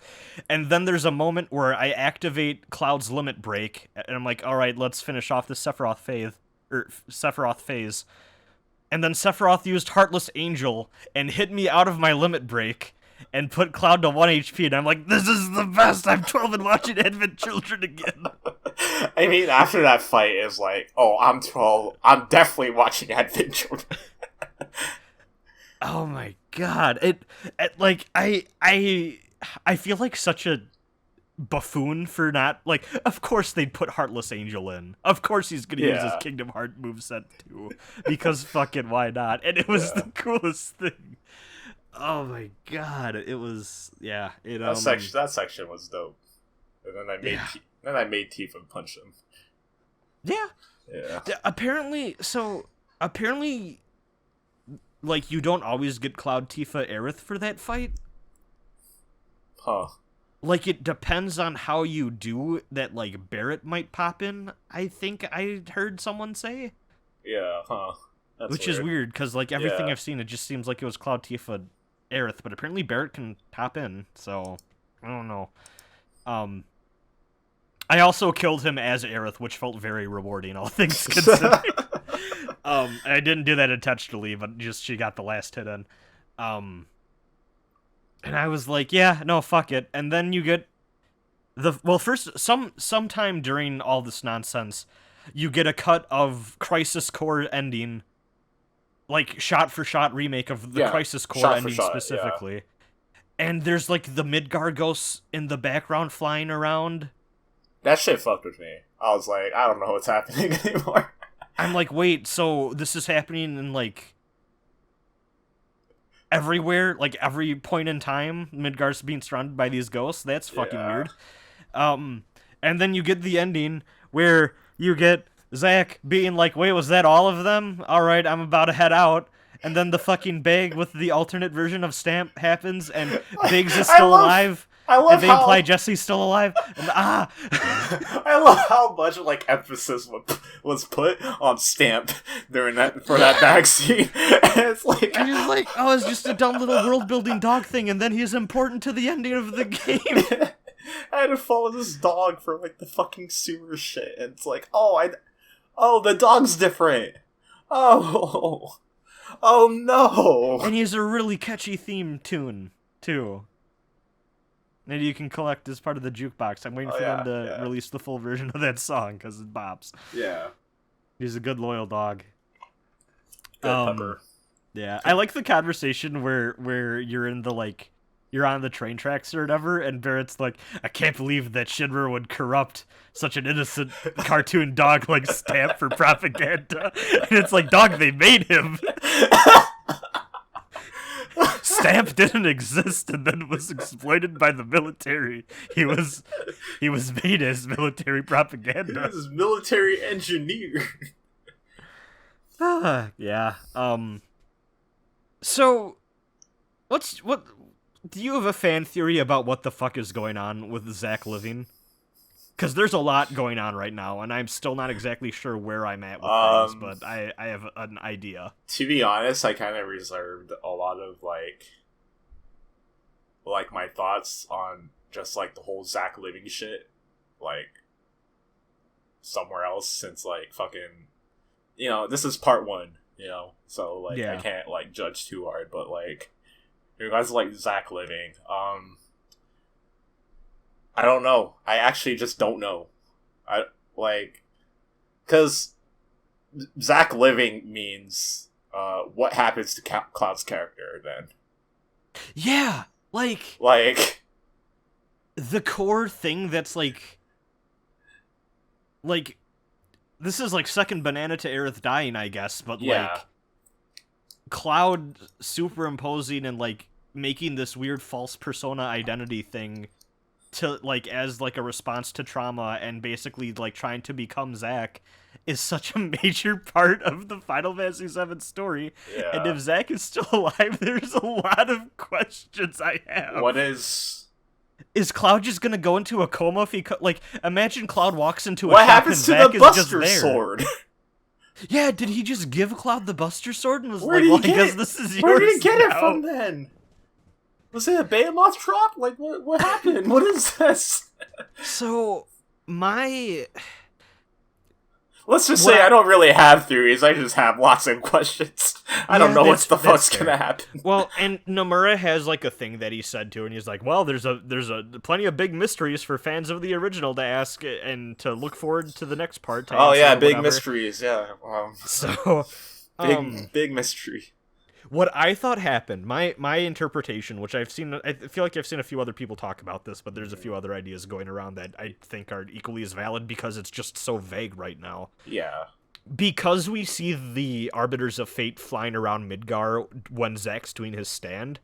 S3: And then there's a moment where I activate Cloud's limit break, and I'm like, alright, let's finish off this Sephiroth phase. And then Sephiroth used Heartless Angel and hit me out of my limit break and put Cloud to 1 HP, and I'm like, this is the best! I'm 12 and watching Advent Children again!
S2: I mean, after that fight, it's like, oh, I'm 12, I'm definitely watching Advent Children.
S3: Oh my god. It like, I feel like such a buffoon for not, like, of course they'd put Heartless Angel in. Of course he's gonna use his Kingdom Heart moveset too. Because fucking why not? And it was the coolest thing. Oh my god, it was, yeah.
S2: That section was dope. And then I made Tifa punch him.
S3: Yeah.
S2: Yeah.
S3: Apparently, like, you don't always get Cloud, Tifa, Aerith for that fight.
S2: Huh.
S3: Like, it depends on how you do that, like, Barret might pop in, I think I heard someone say.
S2: Yeah, huh.
S3: Which is weird, because, like, everything I've seen, it just seems like it was Cloud, Tifa, Aerith, but apparently Barret can hop in, so I don't know. I also killed him as Aerith, which felt very rewarding, all things considered. I didn't do that intentionally, but just she got the last hit in. And I was like, yeah, no, fuck it. And then you get first, sometime during all this nonsense, you get a cut of Crisis Core ending, like shot-for-shot remake of the Crisis Core ending specifically. Yeah. And there's, like, the Midgar ghosts in the background flying around.
S2: That shit fucked with me. I was like, I don't know what's happening anymore.
S3: I'm like, wait, so this is happening in, like, everywhere? Like, every point in time, Midgar's being surrounded by these ghosts? That's fucking weird. And then you get the ending where you get Zack being like, wait, was that all of them? Alright, I'm about to head out. And then the fucking bag with the alternate version of Stamp happens, and Biggs is still alive. And they imply Jesse's still alive. And,
S2: I love how much, like, emphasis was put on Stamp during that bag scene. And it's like,
S3: and he's like, oh, it's just a dumb little world-building dog thing, and then he's important to the ending of the game.
S2: I had to follow this dog for, like, the fucking sewer shit. And it's like, oh, the dog's different. Oh no!
S3: And he has a really catchy theme tune, too. Maybe you can collect as part of the jukebox. I'm waiting for them to release the full version of that song, because it bops.
S2: Yeah.
S3: He's a good, loyal dog.
S2: Pepper.
S3: Yeah, I like the conversation where you're in the, like, you're on the train tracks or whatever, and Barrett's like, I can't believe that Shinra would corrupt such an innocent cartoon dog like Stamp for propaganda. And it's like, dog, they made him. Stamp didn't exist and then was exploited by the military. He was made as military propaganda.
S2: He was military engineer.
S3: Yeah. So, what? Do you have a fan theory about what the fuck is going on with Zack living? Because there's a lot going on right now, and I'm still not exactly sure where I'm at with things, but I have an idea.
S2: To be honest, I kind of reserved a lot of, like my thoughts on just like the whole Zach living shit, like somewhere else, since like fucking, this is part one, so like I can't like judge too hard, but like in regards to like Zach living, I don't know. I actually just don't know. I like, because Zach living means what happens to Cloud's character then.
S3: Yeah, like the core thing that's like this is like second banana to Aerith dying, I guess, but like Cloud superimposing and like making this weird false persona identity thing to like as like a response to trauma and basically like trying to become Zack is such a major part of the Final Fantasy VII story.
S2: Yeah.
S3: And if Zack is still alive, there's a lot of questions I have.
S2: What is
S3: Cloud just gonna go into a coma if he like imagine Cloud walks into a
S2: what
S3: shop
S2: happens
S3: and
S2: to
S3: Zack
S2: the
S3: is
S2: Buster
S3: just there.
S2: Sword?
S3: Yeah, did he just give Cloud the Buster Sword and was
S2: Where
S3: like,
S2: did he
S3: well, I
S2: get
S3: guess
S2: it?
S3: this is yours
S2: Where did he get it
S3: now?
S2: from then? Was it a Behemoth drop? Like, what happened? What is this?
S3: So,
S2: Let's just say I don't really have theories, I just have lots of questions. I don't know what the fuck's gonna happen.
S3: Well, and Nomura has like a thing that he said too, and he's like, well, there's plenty of big mysteries for fans of the original to ask and to look forward to the next part.
S2: Oh yeah, big mysteries, yeah.
S3: So,
S2: big mystery.
S3: What I thought happened, my interpretation, which I feel like I've seen a few other people talk about this, but there's a few other ideas going around that I think are equally as valid because it's just so vague right now.
S2: Yeah.
S3: Because we see the Arbiters of Fate flying around Midgar when Zack's doing his stand,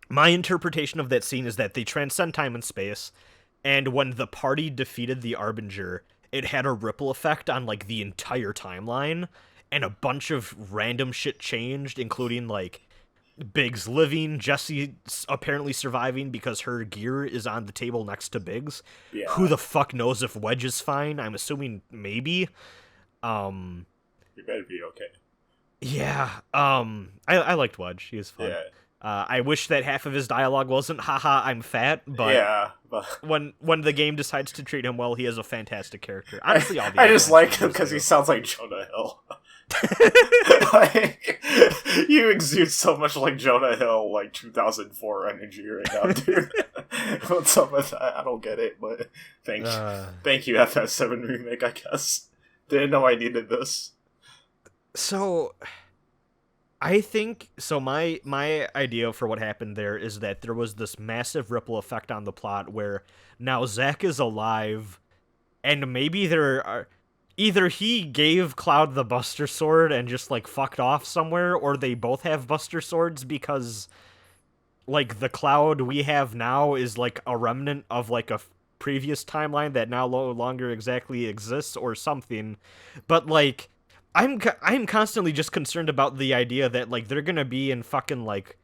S3: my interpretation of that scene is that they transcend time and space, and when the party defeated the Arbinger, it had a ripple effect on, like, the entire timeline, and a bunch of random shit changed, including, like, Biggs living, Jessie apparently surviving because her gear is on the table next to Biggs.
S2: Yeah.
S3: Who the fuck knows if Wedge is fine? I'm assuming maybe.
S2: You better be okay.
S3: Yeah. I liked Wedge. He was fun.
S2: Yeah.
S3: I wish that half of his dialogue wasn't "haha, I'm fat," but
S2: yeah, but
S3: when the game decides to treat him well, he is a fantastic character. Honestly,
S2: I just like him because he sounds like Jonah Hill. Like, you exude so much like Jonah Hill, like 2004 energy right now, dude. What's up with that? I don't get it, but thank you, FF7 Remake, I guess. Didn't know I needed this.
S3: So, I think, so my idea for what happened there is that there was this massive ripple effect on the plot where now Zack is alive, and maybe there are... Either he gave Cloud the Buster Sword and just, like, fucked off somewhere, or they both have Buster Swords because, like, the Cloud we have now is, like, a remnant of, like, a previous timeline that now no longer exactly exists or something. But, like, I'm constantly just concerned about the idea that, like, they're gonna be in fucking, like,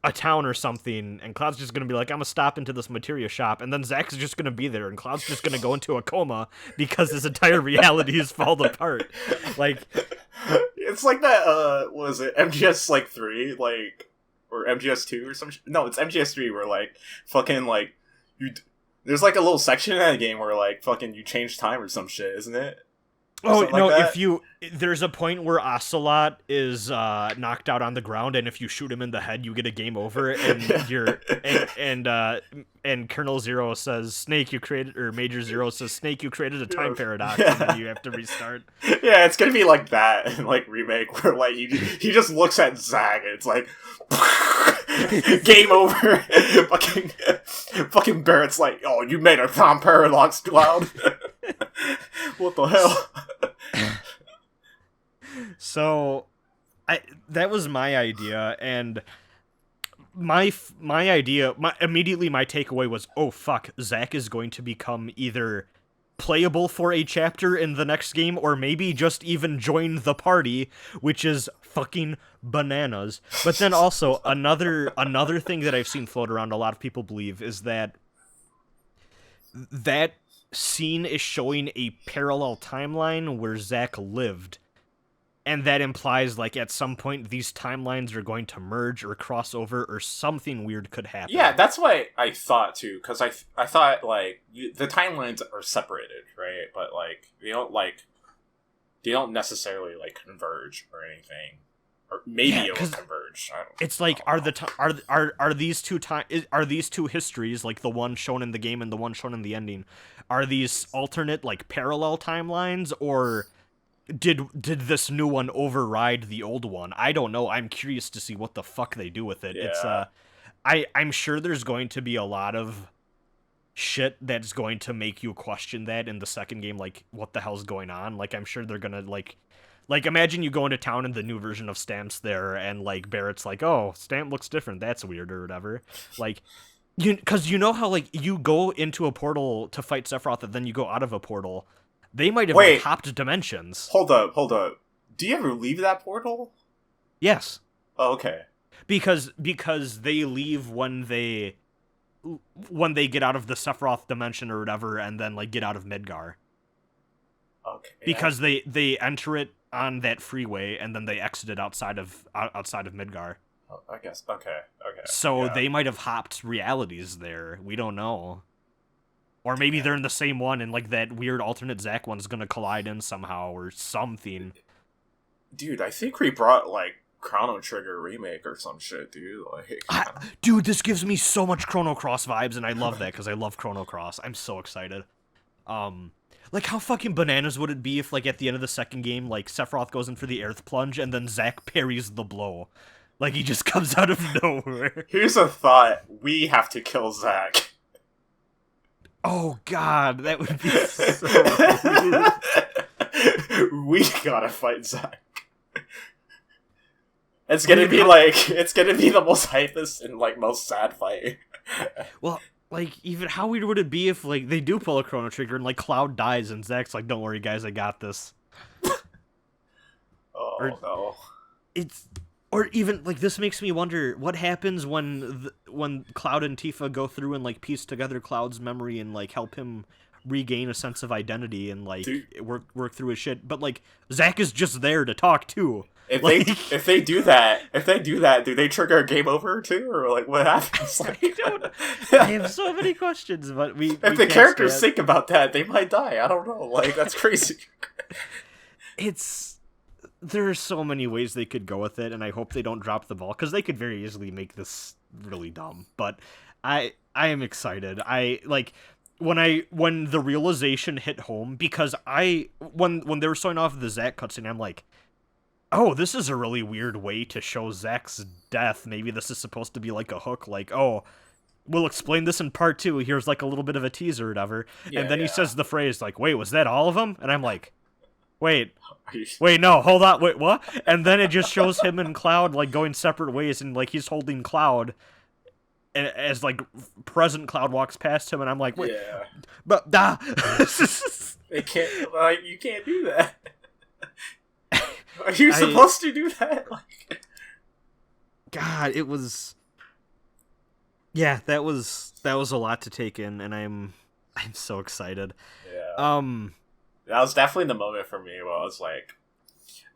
S3: a town or something, and Cloud's just gonna be like, I'm gonna stop into this materia shop, and then Zack's just gonna be there, and Cloud's just gonna go into a coma because his entire reality is fallen apart. Like,
S2: it's like that, what is it, MGS, like, 3, like, or MGS 2 or some shit? No, it's MGS 3 where, like, fucking, like, there's, like, a little section in that game where, like, fucking you change time or some shit, isn't it?
S3: Oh, no, there's a point where Ocelot is knocked out on the ground, and if you shoot him in the head, you get a game over, and and Colonel Zero says, Snake, you created, or Major Zero says, Snake, you created a time paradox, and then you have to restart.
S2: Yeah, it's gonna be like that in, like, Remake, where, like, he just looks at Zack, and it's like, game over. fucking Barrett's like, oh, you made a time paradox, Cloud. What the hell?
S3: So, that was my idea, and my takeaway was, oh fuck, Zack is going to become either playable for a chapter in the next game, or maybe just even join the party, which is fucking bananas. But then also, another thing that I've seen float around, a lot of people believe, is that scene is showing a parallel timeline where Zack lived. and that implies like at some point these timelines are going to merge or cross over or something weird could happen.
S2: Yeah, that's what I thought too, because I thought like the timelines are separated, right? But like they don't necessarily like converge or anything, or maybe it will converge.
S3: It's like are these two histories, like the one shown in the game and the one shown in the ending, are these alternate like parallel timelines, or did this new one override the old one? I don't know. I'm curious to see what the fuck they do with it.
S2: Yeah.
S3: It's I'm sure there's going to be a lot of shit that's going to make you question that in the second game, like what the hell's going on. Like I'm sure they're gonna like imagine you go into town and the new version of Stamp's there, and like Barrett's like, oh, Stamp looks different, that's weird, or whatever. Like because you know how like you go into a portal to fight Sephiroth and then you go out of a portal. They might have like, hopped dimensions.
S2: Hold up. Do you ever leave that portal?
S3: Yes.
S2: Oh, okay.
S3: Because they leave when they get out of the Sephiroth dimension or whatever, and then like get out of Midgar.
S2: Okay.
S3: Because they enter it on that freeway and then they exit it outside of Midgar.
S2: Oh, I guess. Okay.
S3: So they might have hopped realities there. We don't know. Or maybe they're in the same one, and like that weird alternate Zack one's gonna collide in somehow or something.
S2: Dude, I think we brought like Chrono Trigger remake or some shit, dude. Like,
S3: dude, this gives me so much Chrono Cross vibes, and I love that because I love Chrono Cross. I'm so excited. Like how fucking bananas would it be if like at the end of the second game, like Sephiroth goes in for the earth plunge and then Zack parries the blow, like he just comes out of nowhere.
S2: Here's a thought: we have to kill Zack.
S3: Oh god, that would be so weird.
S2: We gotta fight Zack. It's gonna be the most hypest and like most sad fight.
S3: Well, like even how weird would it be if like they do pull a Chrono Trigger and like Cloud dies and Zack's like, "Don't worry, guys, I got this."
S2: No.
S3: Or even like this makes me wonder what happens when Cloud and Tifa go through and like piece together Cloud's memory and like help him regain a sense of identity and like work through his shit. But like Zack is just there to talk too.
S2: If they do that, do they trigger a game over too, or like what happens? Like,
S3: I have so many questions, but if
S2: the characters think about that, they might die. I don't know. Like that's crazy.
S3: There are so many ways they could go with it, and I hope they don't drop the ball, because they could very easily make this really dumb. But I am excited. I like when the realization hit home, because when they were showing off the Zack cutscene, I'm like, oh, this is a really weird way to show Zack's death. Maybe this is supposed to be like a hook, like, oh, we'll explain this in part 2. Here's like a little bit of a teaser or whatever. And then he says the phrase like, wait, was that all of them? And I'm like, wait, no, hold on, wait, what? And then it just shows him and Cloud like going separate ways, and like he's holding Cloud as like present Cloud walks past him, and I'm like, wait, but
S2: They can't, like, you can't do that. Are you supposed to do that? Like,
S3: God, it was. Yeah, that was a lot to take in, and I'm so excited.
S2: Yeah. That was definitely the moment for me where I was like,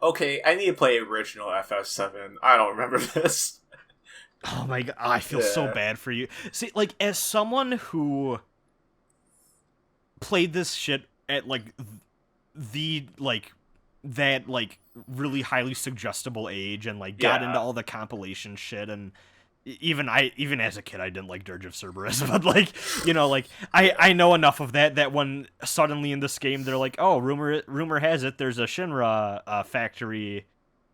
S2: okay, I need to play original FF7. I don't remember this.
S3: Oh my god, I feel so bad for you. See, like, as someone who played this shit at, like, the, like, that, like, really highly suggestible age and, like, got into all the compilation shit, and even as a kid, I didn't like Dirge of Cerberus, but, like, you know, like, I know enough of that when suddenly in this game they're like, oh, rumor has it there's a Shinra factory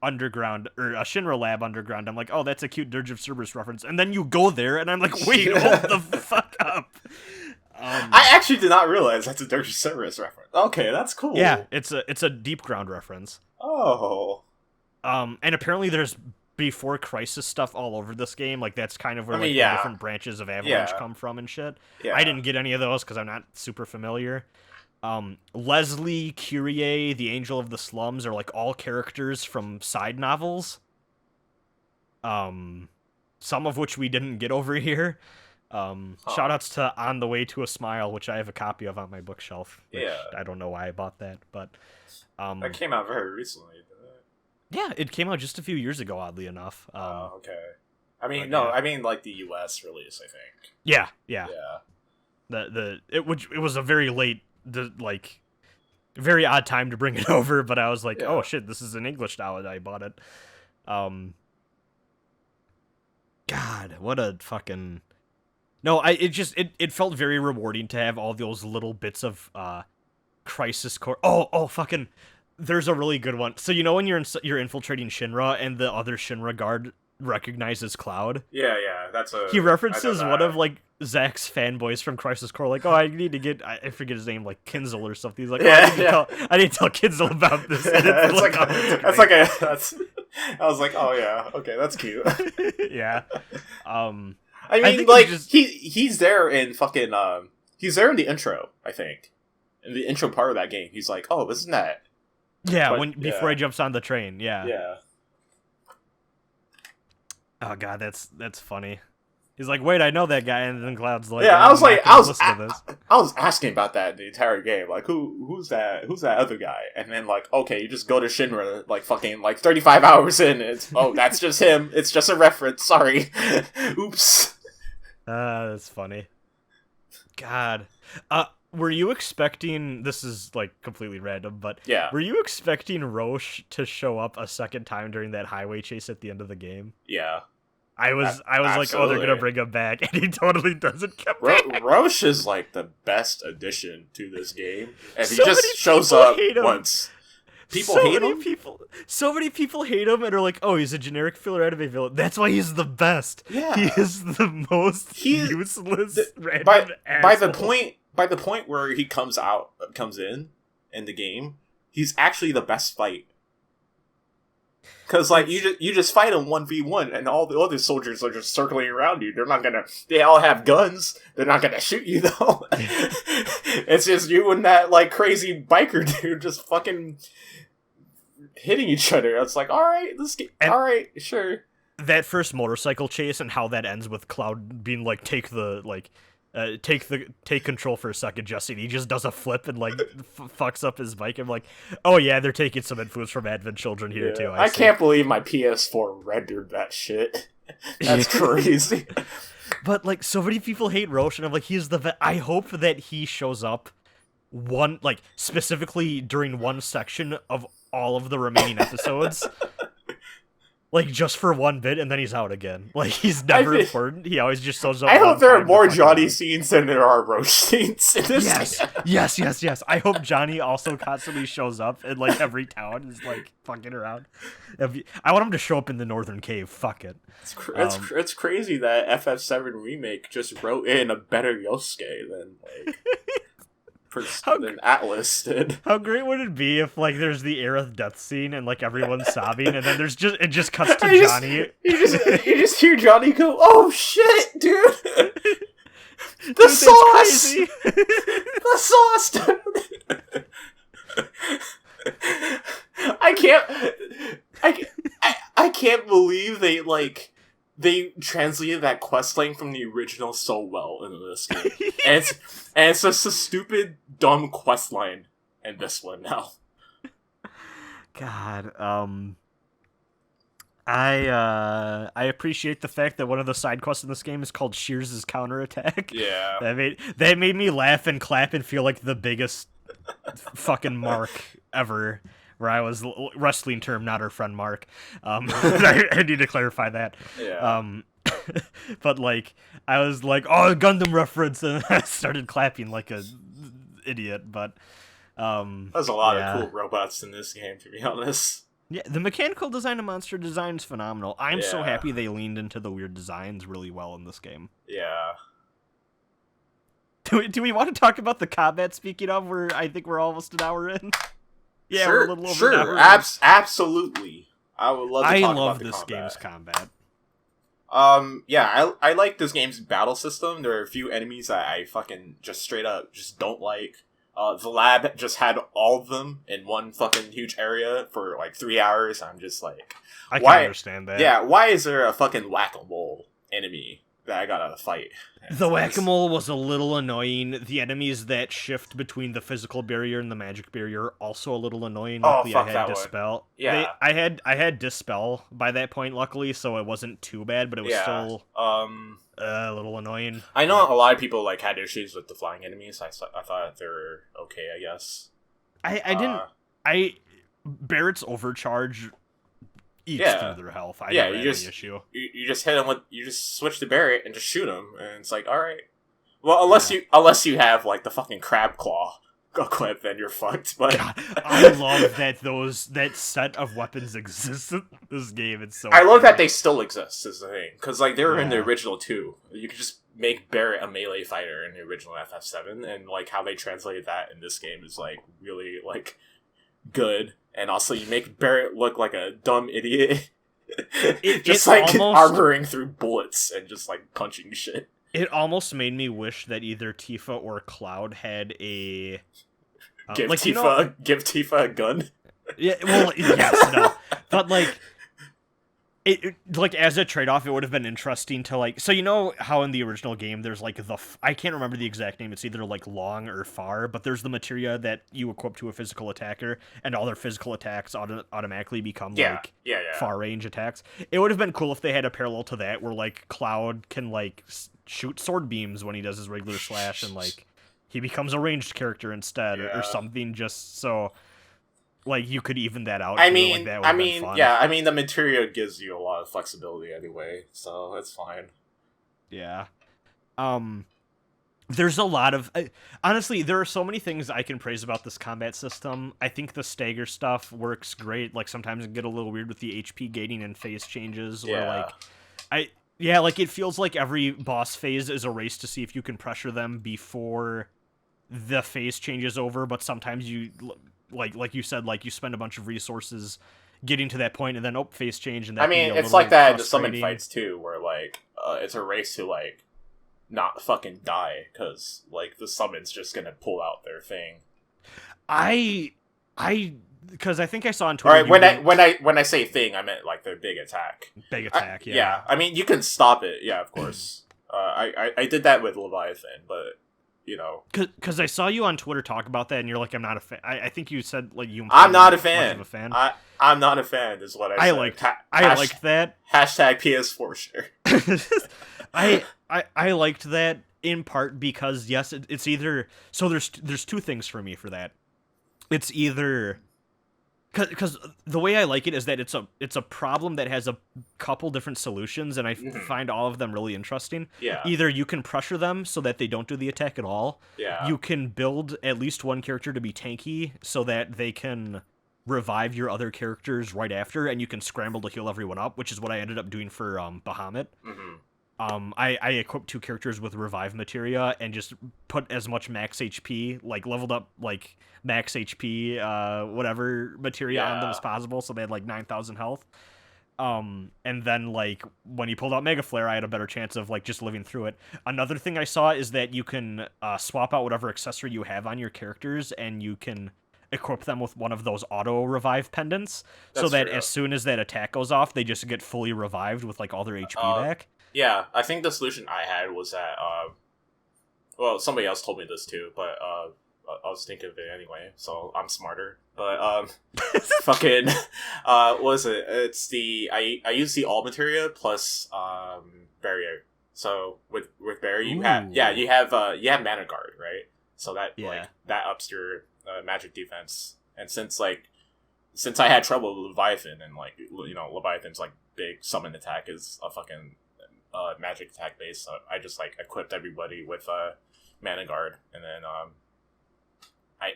S3: underground, or a Shinra lab underground. I'm like, oh, that's a cute Dirge of Cerberus reference, and then you go there and I'm like, wait, hold the fuck up.
S2: I actually did not realize that's a Dirge of Cerberus reference. Okay, that's cool.
S3: Yeah, it's a Deep Ground reference.
S2: Oh.
S3: And apparently there's Before Crisis stuff all over this game. Like, that's kind of where the different branches of Avalanche come from and shit. Yeah. I didn't get any of those because I'm not super familiar. Leslie, Kyrie, the Angel of the Slums are like all characters from side novels. Some of which we didn't get over here. Shoutouts to On the Way to a Smile, which I have a copy of on my bookshelf. Which I don't know why I bought that, but
S2: that came out very recently, didn't it?
S3: Yeah, it came out just a few years ago, oddly enough.
S2: Okay. I mean,
S3: but
S2: no,
S3: yeah.
S2: I mean like the U.S. release, I think.
S3: Yeah.
S2: Yeah.
S3: It was a very late, very odd time to bring it over, but I was like,
S2: Yeah.
S3: oh shit, this is in English now, and I bought it. God, what a fucking... No, it felt very rewarding to have all those little bits of Crisis Core. Fucking... There's a really good one. So you know when you're infiltrating Shinra and the other Shinra guard recognizes Cloud?
S2: Yeah, that's a...
S3: He references
S2: I know
S3: one
S2: that.
S3: of, like, Zack's fanboys from Crisis Core, like, oh, I need to get... I forget his name, like, Kinzel or something. He's like, I need to tell Kinzel about this. And
S2: I was like, oh yeah, okay, that's cute.
S3: Yeah.
S2: I
S3: I
S2: mean,
S3: think
S2: like,
S3: it's just-
S2: he's there in fucking, he's there in the intro, I think. In the intro part of that game, he's like, oh, isn't that...
S3: Yeah,
S2: But,
S3: before he jumps on the train, yeah.
S2: Yeah.
S3: Oh god, that's funny. He's like, wait, I know that guy, and then Cloud's like,
S2: Yeah,
S3: "I'm not gonna listen to this."
S2: I was asking about that the entire game. Like, who's that other guy? And then, like, okay, you just go to Shinra, like, fucking, like, 35 hours in, and it's, oh, that's just him. It's just a reference. Sorry. Oops.
S3: That's funny. God. Were you expecting... This is, like, completely random, but...
S2: Yeah.
S3: Were you expecting Roche to show up a second time during that highway chase at the end of the game?
S2: Yeah.
S3: I was like, oh, they're gonna bring him back, and he totally doesn't come back.
S2: Roche is, like, the best addition to this game. And
S3: So
S2: he just
S3: many
S2: shows
S3: people
S2: up
S3: hate him.
S2: once. People
S3: so
S2: hate
S3: many
S2: him?
S3: So many people hate him and are like, oh, he's a generic filler anime villain. That's why he's the best.
S2: Yeah.
S3: He is the most useless random
S2: by
S3: asshole.
S2: the point where he comes in the game, he's actually the best fight. Because, like, you just fight him 1v1, and all the other soldiers are just circling around you. They all have guns. They're not gonna shoot you, though. It's just you and that, like, crazy biker dude just fucking hitting each other. It's like, alright, alright, sure.
S3: That first motorcycle chase and how that ends with Cloud being like, take control for a second, Jesse. And he just does a flip and, like, fucks up his bike. I'm like, oh yeah, they're taking some influence from Advent Children here, too.
S2: I can't believe my PS4 rendered that shit. That's crazy.
S3: But, like, so many people hate Roche, and I'm like, he's the I hope that he shows up specifically during one section of all of the remaining episodes. Like, just for one bit, and then he's out again. Like, he's never important. He always just shows up.
S2: I hope there are more
S3: to
S2: Johnny scenes than there are Roche scenes in this game.
S3: Yes. I hope Johnny also constantly shows up in, like, every town is, like, fucking around. I want him to show up in the Northern Cave. Fuck it.
S2: It's crazy that FF7 Remake just wrote in a better Yosuke than, like... than Atlas did.
S3: How great would it be if, like, there's the Aerith death scene and, like, everyone's sobbing, and then it just cuts to Johnny.
S2: You just hear Johnny go, "Oh shit, dude! The
S3: Dude,
S2: sauce,
S3: crazy.
S2: the sauce, dude! I can't believe they translated that questline from the original so well into this game. and it's just a stupid, dumb questline in this one now.
S3: God, I appreciate the fact that one of the side quests in this game is called Shears' counterattack.
S2: Yeah.
S3: That made me laugh and clap and feel like the biggest fucking mark ever. Where I was wrestling term, not our friend Mark. I need to clarify that.
S2: Yeah.
S3: But, like, I was like, oh, a Gundam reference, and I started clapping like a idiot. But
S2: there's a lot of cool robots in this game, to be honest.
S3: Yeah, the mechanical design and monster design is phenomenal. I'm so
S2: Yeah.
S3: happy they leaned into the weird designs really well in this game.
S2: Yeah.
S3: Do we want to talk about the combat? Speaking of, I think we're almost an hour in. Yeah,
S2: sure,
S3: we're a little over an hour in.
S2: Absolutely. I would love to
S3: I
S2: talk
S3: love
S2: about the
S3: this
S2: combat.
S3: game's combat.
S2: Yeah, I like this game's battle system. There are a few enemies that I fucking just straight up just don't like. The lab just had all of them in one fucking huge area for like 3 hours. I'm just like,
S3: I can understand that.
S2: Yeah, why is there a fucking whack-a-mole enemy that I gotta fight.
S3: The whack-a-mole was a little annoying. The enemies that shift between the physical barrier and the magic barrier also a little annoying. Luckily,
S2: fuck
S3: I
S2: that
S3: had
S2: one.
S3: Dispel.
S2: Yeah.
S3: I had Dispel by that point, luckily, so it wasn't too bad, but it was still a little annoying.
S2: I know a lot of people like had issues with the flying enemies. I thought they were okay, I guess.
S3: Barrett's overcharge eats through their health. I never had any issue.
S2: You just hit them with, you just switch to Barrett and just shoot them, and it's like, all right. Well, unless you have like the fucking crab claw equipped, then you're fucked. But
S3: God, I love that set of weapons exists in this game. It's so.
S2: I love that they still exist. Is the thing, because like they were in the original too. You could just make Barrett a melee fighter in the original FF7, and like how they translated that in this game is like really like good. And also, you make Barrett look like a dumb idiot. Just like armoring through bullets and just like punching shit.
S3: It almost made me wish that either Tifa or Cloud had a
S2: give Tifa a gun.
S3: Yeah, well, yes, no, but like. It like as a trade-off, it would have been interesting to like. So you know how in the original game there's like I can't remember the exact name. It's either like long or far, but there's the materia that you equip to a physical attacker, and all their physical attacks automatically become far range attacks. It would have been cool if they had a parallel to that, where like Cloud can like shoot sword beams when he does his regular slash, and like he becomes a ranged character instead, or something. Just so. Like, you could even that out.
S2: I mean, the material gives you a lot of flexibility anyway, so it's fine.
S3: Yeah. There's a lot of... honestly, there are so many things I can praise about this combat system. I think the stagger stuff works great. Like, sometimes it get a little weird with the HP gating and phase changes, where, like... it feels like every boss phase is a race to see if you can pressure them before the phase changes over, but sometimes you... Like you said, like you spend a bunch of resources getting to that point, and then phase change, and that
S2: it's like that in the summon fights too, where like it's a race to like not fucking die because like the summon's just gonna pull out their thing.
S3: Because I think I saw on Twitter.
S2: All right, when I say thing, I meant like their big attack.
S3: Big attack,
S2: yeah. I mean, you can stop it, yeah, of course. I did that with Leviathan, but. You know,
S3: because I saw you on Twitter talk about that, and you're like, I'm not a fan. I think you said like you.
S2: I'm not a fan. Much of a fan. I'm not a fan. Is what I said.
S3: I liked that.
S2: Hashtag PS4 share.
S3: I liked that in part because yes, it's either so there's two things for me for that. It's either because the way I like it is that it's a problem that has a couple different solutions, and I find all of them really interesting.
S2: Yeah.
S3: Either you can pressure them so that they don't do the attack at all.
S2: Yeah.
S3: You can build at least one character to be tanky so that they can revive your other characters right after, and you can scramble to heal everyone up, which is what I ended up doing for Bahamut. I equipped two characters with revive materia and just put as much max HP, like leveled up like max HP, whatever materia on them as possible, so they had like 9,000 health. And then like when you pulled out Mega Flare, I had a better chance of like just living through it. Another thing I saw is that you can swap out whatever accessory you have on your characters, and you can equip them with one of those auto revive pendants, so that as soon as that attack goes off, they just get fully revived with like all their HP back.
S2: Yeah, I think the solution I had was that, well, somebody else told me this too, but I was thinking of it anyway, so I'm smarter. But, fucking, what is it? It's I use the all materia plus, barrier. So, with barrier, you have mana guard, right? So that, like, that ups your, magic defense. And since I had trouble with Leviathan, and, like, you know, Leviathan's, like, big summon attack is a fucking, magic attack base, so I just, like, equipped everybody with, mana guard, and then,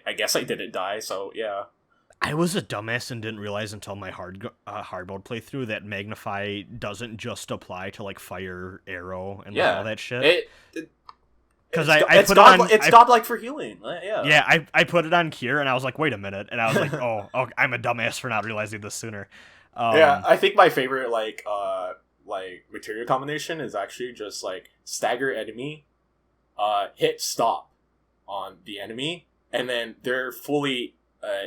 S2: I guess I didn't die, so yeah.
S3: I was a dumbass and didn't realize until my hard mode playthrough that Magnify doesn't just apply to like fire, arrow, and like, all that shit. Because
S2: it's godlike for healing.
S3: Yeah, I put it on Cure and I was like, wait a minute, and I was like, oh, I'm a dumbass for not realizing this sooner.
S2: I think my favorite like material combination is actually just like stagger enemy, hit stop on the enemy, and then they're fully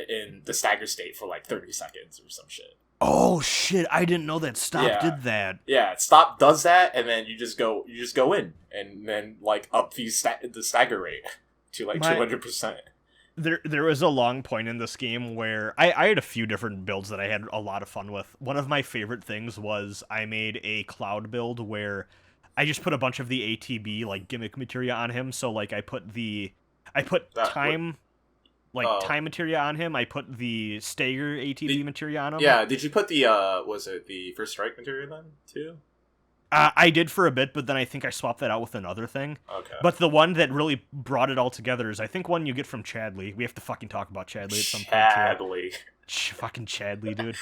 S2: in the stagger state for like 30 seconds or some shit.
S3: Oh shit! I didn't know that Stop
S2: Yeah.
S3: did that.
S2: Yeah, stop does that, and then you just go in, and then like up the stagger rate to like 200%.
S3: There was a long point in this game where I had a few different builds that I had a lot of fun with. One of my favorite things was I made a Cloud build where I just put a bunch of the ATB like gimmick materia on him. So like I put time materia on him. I put the stagger ATB materia on him.
S2: Yeah, did you put the was it the first strike materia then too?
S3: I did for a bit, but then I think I swapped that out with another thing.
S2: Okay.
S3: But the one that really brought it all together is I think one you get from Chadley. We have to fucking talk about Chadley at some point. Chadley. Fucking Chadley, dude.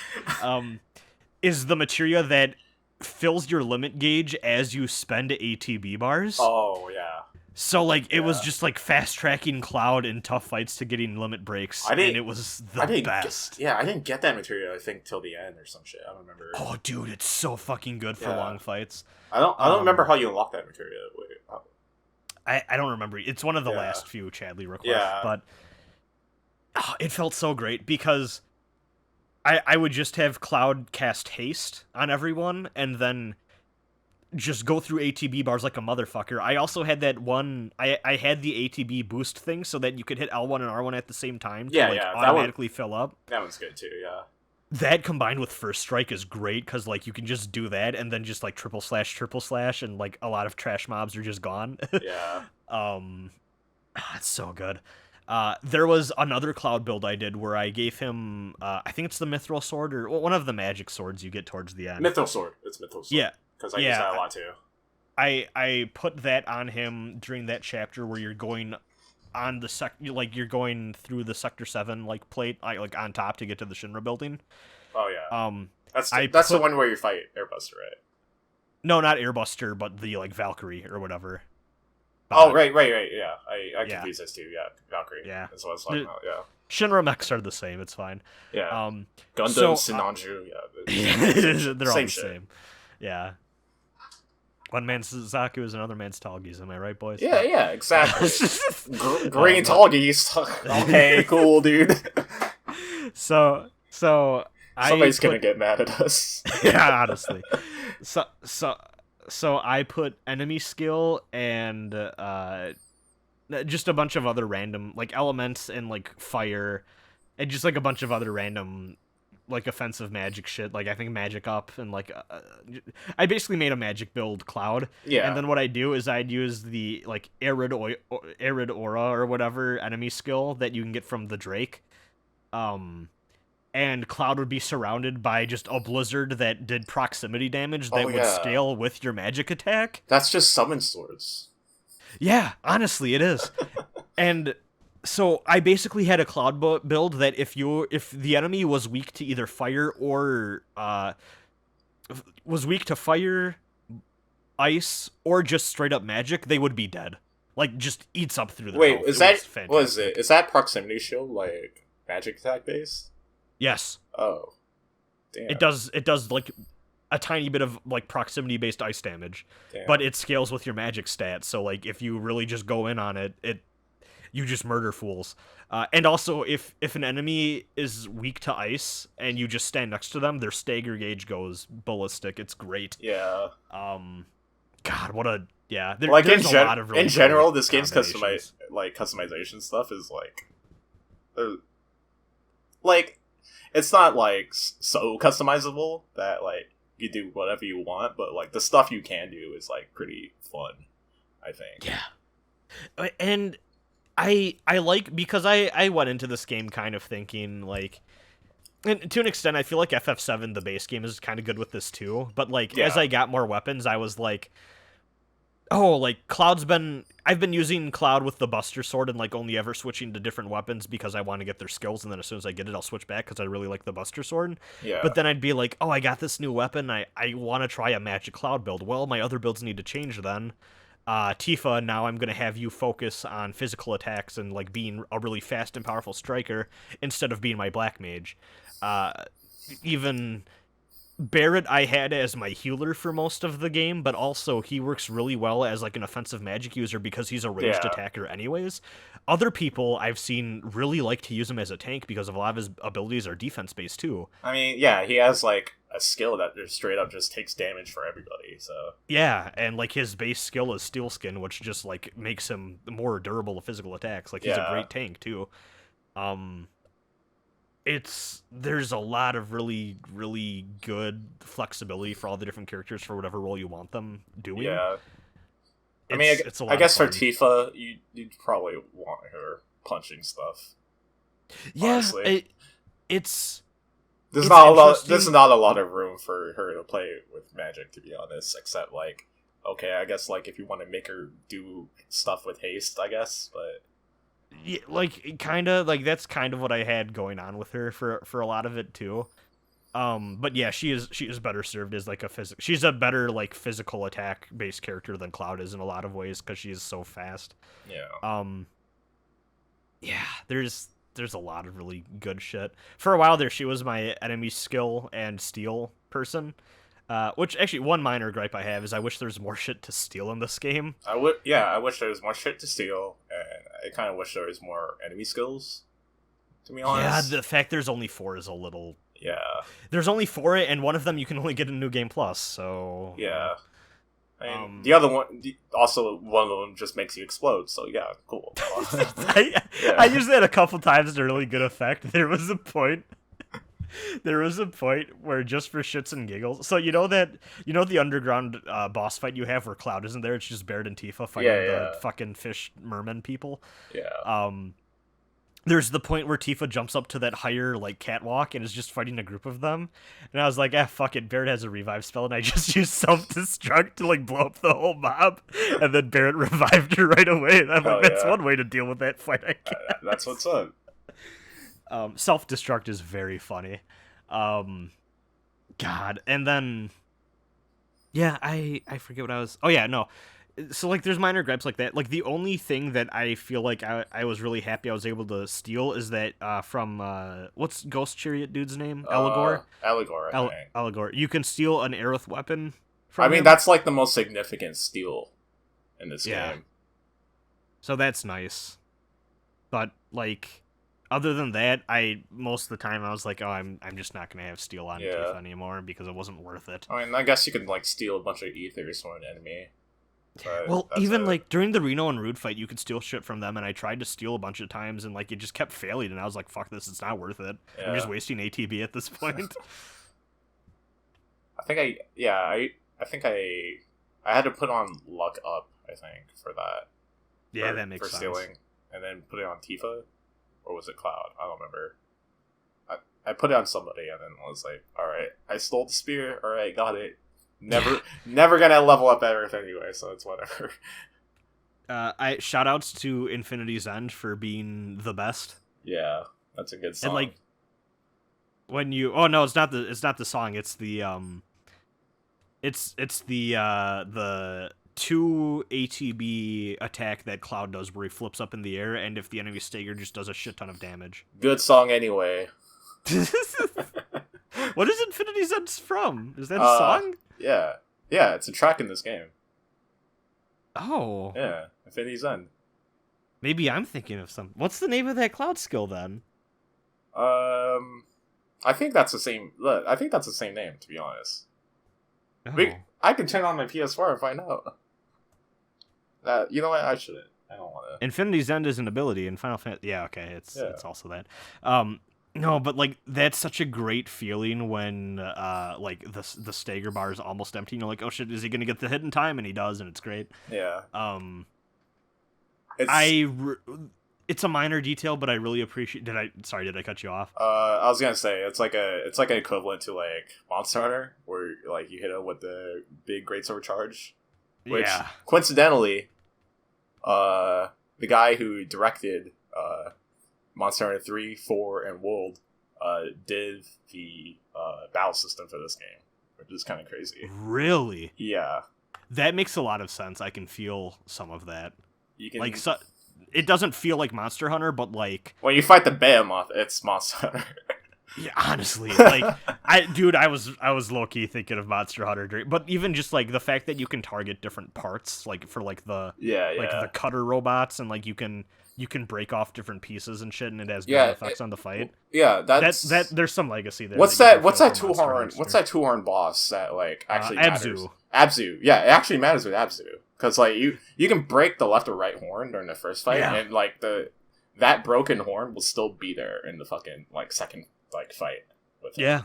S3: Is the materia that fills your limit gauge as you spend ATB bars.
S2: Oh, yeah.
S3: So, like, it was just, like, fast-tracking Cloud in tough fights to getting limit breaks, and it was the best.
S2: I didn't get that material, I think, till the end or some shit. I don't remember.
S3: Oh, dude, it's so fucking good for long fights.
S2: I don't remember how you unlock that material. Wait,
S3: I don't remember. It's one of the last few Chadley requests, but it felt so great, because I would just have Cloud cast haste on everyone, and then just go through ATB bars like a motherfucker. I also had that one... I had the ATB boost thing so that you could hit L1 and R1 at the same time to automatically fill up.
S2: That one's good too, yeah.
S3: That combined with First Strike is great, because like you can just do that and then just like triple slash, and like a lot of trash mobs are just gone.
S2: Yeah.
S3: It's so good. There was another Cloud build I did where I gave him... I think it's the Mithril Sword, or one of the magic swords you get towards the end.
S2: Mithril Sword. It's Mithril Sword.
S3: Yeah.
S2: Because I use that a lot too.
S3: I put that on him during that chapter where you're going on the you're going through the Sector 7 like plate like on top to get to the Shinra building.
S2: Oh yeah. That's the one where you fight Airbuster, right?
S3: No, not Airbuster, but the like Valkyrie or whatever.
S2: Oh right, yeah. I confused this too. Yeah, Valkyrie.
S3: Yeah,
S2: that's what I was talking about. Yeah.
S3: Shinra mechs are the same. It's fine.
S2: Yeah. Gundam, Sinanju.
S3: Yeah, they're all the
S2: shit.
S3: same. Yeah. One man's Zaku is another man's Talgies. Am I right, boys?
S2: Yeah, exactly. Green Talgies. Okay, cool, dude.
S3: So
S2: somebody's gonna get mad at us.
S3: Yeah, honestly. So I put enemy skill and just a bunch of other random like elements and like fire and just like a bunch of other random like offensive magic shit. Like I think magic up and like I basically made a magic build Cloud.
S2: Yeah.
S3: And then what I do is I'd use the like arid aura or whatever enemy skill that you can get from the Drake. And Cloud would be surrounded by just a blizzard that did proximity damage that would scale with your magic attack.
S2: That's just summon swords.
S3: Yeah, honestly, it is. And so I basically had a Cloud build that if the enemy was weak to either fire or was weak to fire, ice, or just straight up magic, they would be dead. Like just eats up through the
S2: Wait,
S3: health.
S2: is that what is it? Is that proximity shield like magic attack based?
S3: Yes.
S2: Oh. Damn.
S3: It does like a tiny bit of like proximity based ice damage.
S2: Damn.
S3: But it scales with your magic stats. So like if you really just go in on it, you just murder fools. And also if an enemy is weak to ice and you just stand next to them, their stagger gauge goes ballistic. It's great.
S2: Yeah.
S3: God, what a
S2: like
S3: there's a lot of really
S2: in general,
S3: cool
S2: this game's customization stuff is like it's not like so customizable that like you do whatever you want, but like the stuff you can do is like pretty fun, I think.
S3: Yeah. And I like, because I went into this game kind of thinking like, and to an extent I feel like FF7 the base game is kind of good with this too, but like as I got more weapons I was like, oh, like I've been using Cloud with the Buster Sword and like only ever switching to different weapons because I want to get their skills, and then as soon as I get it I'll switch back because I really like the Buster Sword.
S2: Yeah.
S3: But then I'd be like, oh, I got this new weapon, I want to try a magic Cloud build. Well, my other builds need to change then. Tifa, now I'm going to have you focus on physical attacks and like being a really fast and powerful striker instead of being my black mage. Even Barrett I had as my healer for most of the game, but also he works really well as like an offensive magic user because he's a ranged
S2: Yeah.
S3: attacker anyways. Other people I've seen really like to use him as a tank because of a lot of his abilities are defense based too.
S2: I mean, yeah, he has like a skill that just straight up just takes damage for everybody. So
S3: Yeah, and like his base skill is Steel Skin, which just like makes him more durable to physical attacks. Like he's a
S2: Yeah.
S3: great tank too. There's a lot of really good flexibility for all the different characters for whatever role you want them doing.
S2: yeah, I mean,
S3: It's a lot
S2: I guess
S3: of
S2: for
S3: fun.
S2: Tifa, you'd probably want her punching stuff.
S3: Yeah,
S2: Honestly.
S3: it's
S2: There's
S3: It's
S2: not a lot.
S3: interesting.
S2: There's not a lot of room for her to play with magic, to be honest. Except like, okay, I guess like if you want to make her do stuff with haste, I guess. But
S3: yeah, like kind of like that's kind of what I had going on with her for a lot of it too. But yeah, she is better served as like a she's a better like physical attack based character than Cloud is in a lot of ways because she is so fast.
S2: yeah,
S3: Yeah, there's a lot of really good shit. For a while there, she was my enemy skill and steal person. Which actually one minor gripe I have is I wish there was more shit to steal in this game.
S2: I would. Yeah, I wish there was more shit to steal, and I kind of wish there was more enemy skills. To be
S3: Yeah,
S2: honest,
S3: the fact there's only 4 is a little.
S2: yeah,
S3: There's only 4, and one of them you can only get in New Game Plus. So
S2: yeah. I mean,
S3: Um,
S2: the other one, also one of them just makes you explode. So yeah, cool.
S3: I
S2: Yeah.
S3: used that a couple times to really good effect. There was a point where just for shits and giggles. So you know the underground boss fight you have where Cloud isn't there. It's just Barrett and Tifa fighting
S2: Yeah.
S3: the fucking fish merman people.
S2: Yeah,
S3: There's the point where Tifa jumps up to that higher like catwalk and is just fighting a group of them, and I was like, fuck it, Barrett has a revive spell, and I just used self-destruct to like blow up the whole mob, and then Barrett revived her right away. And I'm
S2: Hell
S3: like, that's
S2: yeah.
S3: one way to deal with that fight. I guess.
S2: that's what's up.
S3: Self-destruct is very funny. God, and then yeah, I forget what I was. Oh yeah, no. So like, there's minor gripes like that. Like the only thing that I feel like I was really happy I was able to steal is that from what's Ghost Chariot dude's name? Eligor.
S2: Eligor, I think.
S3: Eligor. You can steal an Aerith weapon.
S2: I mean,
S3: him.
S2: that's like the most significant steal in this
S3: Yeah.
S2: game.
S3: So that's nice. But like, other than that, most of the time I was like, oh, I'm just not gonna have steal on
S2: Yeah.
S3: Tifa anymore because it wasn't worth it.
S2: I mean, I guess you could like steal a bunch of ethers from an enemy. But
S3: Well,
S2: that's
S3: even
S2: it.
S3: like during the Reno and Rude fight, you could steal shit from them, and I tried to steal a bunch of times, and like it just kept failing, and I was like, "Fuck this! It's not worth it. I'm just
S2: Yeah.
S3: wasting ATB at this point."
S2: I think I had to put on luck up. I think for that.
S3: Yeah,
S2: for,
S3: that makes
S2: for
S3: sense.
S2: stealing, and then put it on Tifa, or was it Cloud? I don't remember. I put it on somebody, and then was like, "All right, I stole the spear. All right, got it. Never gonna level up Aerith anyway, so it's whatever."
S3: I shout outs to Infinity's End for being the best.
S2: Yeah, that's a good song.
S3: And like when you it's not the song, it's the it's the 2 ATB attack that Cloud does where he flips up in the air, and if the enemy stagger just does a shit ton of damage.
S2: Good song anyway.
S3: What is Infinity's End from? Is that a song?
S2: Yeah, it's a track in this game.
S3: Oh.
S2: Yeah, Infinity's End.
S3: Maybe I'm thinking of something. What's the name of that Cloud skill then?
S2: I think that's the same. Look, I think that's the same name, to be honest.
S3: Oh.
S2: I can turn on my PS4 and find out. You know what? I shouldn't. I don't want to.
S3: Infinity's End is an ability in Final Fantasy. Yeah, okay, it's also that. No, but like that's such a great feeling when like the stagger bar is almost empty. You're like, oh shit, is he gonna get the hit in time? And he does, and it's great.
S2: Yeah.
S3: It's a minor detail, but I really appreciate. Did I cut you off?
S2: I was gonna say it's like an equivalent to like Monster Hunter, where like you hit it with the big greatsword charge. Which,
S3: yeah.
S2: coincidentally, the guy who directed Monster Hunter 3, 4, and World did the battle system for this game, which is kind of crazy.
S3: Really?
S2: Yeah.
S3: That makes a lot of sense. I can feel some of that.
S2: You can
S3: Like, it doesn't feel like Monster Hunter, but like
S2: when you fight the Behemoth, it's Monster Hunter.
S3: Yeah, honestly, like I was low key thinking of Monster Hunter Dream, but even just like the fact that you can target different parts, like for like the
S2: Yeah.
S3: cutter robots, and like you can break off different pieces and shit, and it has different
S2: Yeah.
S3: effects on the fight.
S2: Yeah,
S3: That there's some legacy there.
S2: What's
S3: that? You
S2: that?
S3: can
S2: What's
S3: feel
S2: that
S3: for
S2: two
S3: Monster
S2: horn?
S3: Hunter.
S2: What's that two horn boss that like actually matters?
S3: Abzu.
S2: Abzu. Yeah, it actually matters with Abzu because like you can break the left or right horn during the first fight,
S3: Yeah.
S2: and like that broken horn will still be there in the fucking like second like fight with him.
S3: Yeah.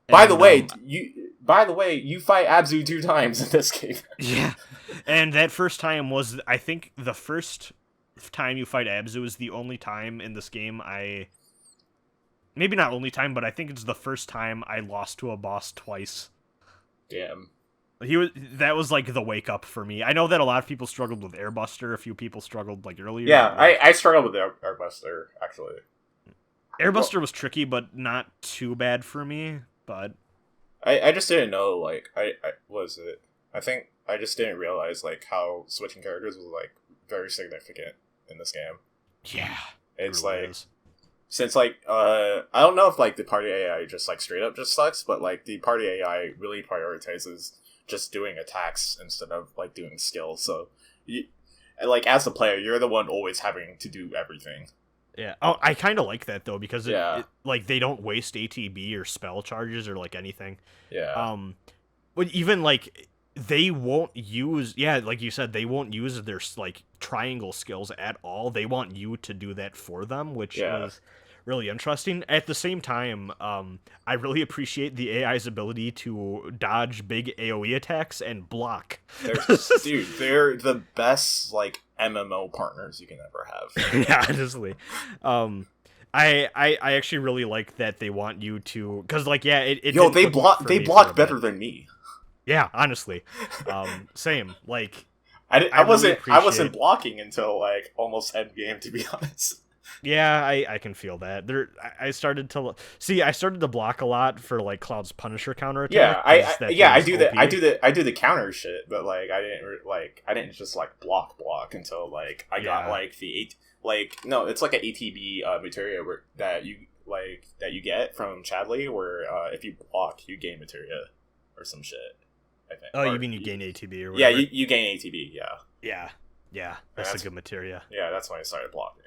S2: By the way, you fight Abzu 2 times in this game.
S3: Yeah. And that first time was, I think, the first time you fight Abzu is the only time in this game maybe not only time, but I think it's the first time I lost to a boss twice.
S2: Damn.
S3: That was like the wake up for me. I know that a lot of people struggled with Airbuster, a few people struggled like earlier.
S2: Yeah, I struggled with Airbuster actually.
S3: Airbuster was tricky, but not too bad for me. But
S2: I just didn't know like I was it. I think I just didn't realize like how switching characters was like very significant in this game.
S3: Yeah,
S2: it's
S3: really
S2: like
S3: is.
S2: Since like I don't know if like the party AI just like straight up just sucks, but like the party AI really prioritizes just doing attacks instead of like doing skills. So you, like as a player, you're the one always having to do everything.
S3: Yeah. Oh, I kind of like that though because
S2: Yeah.
S3: it like they don't waste ATB or spell charges or like anything.
S2: Yeah.
S3: But even like they won't use, yeah, like you said, they won't use their like triangle skills at all. They want you to do that for them, which is really interesting. At the same time, I really appreciate the AI's ability to dodge big AoE attacks and block.
S2: Dude, they're the best like MMO partners you can ever have.
S3: Yeah, honestly. I actually really like that they want you to, because like
S2: they block better than me.
S3: Yeah, honestly. Same. Like
S2: I wasn't blocking until like almost end game, to be honest.
S3: Yeah, I can feel that. I started to block a lot for like Cloud's Punisher counterattack.
S2: Yeah, I do the counter shit, but like I didn't just like block until like I got like it's like an ATB materia that you get from Chadley where if you block you gain materia or some shit. I think.
S3: Oh, you mean you gain ATB or whatever?
S2: Yeah, you gain ATB.
S3: Yeah. That's a good materia.
S2: Yeah, that's when I started blocking.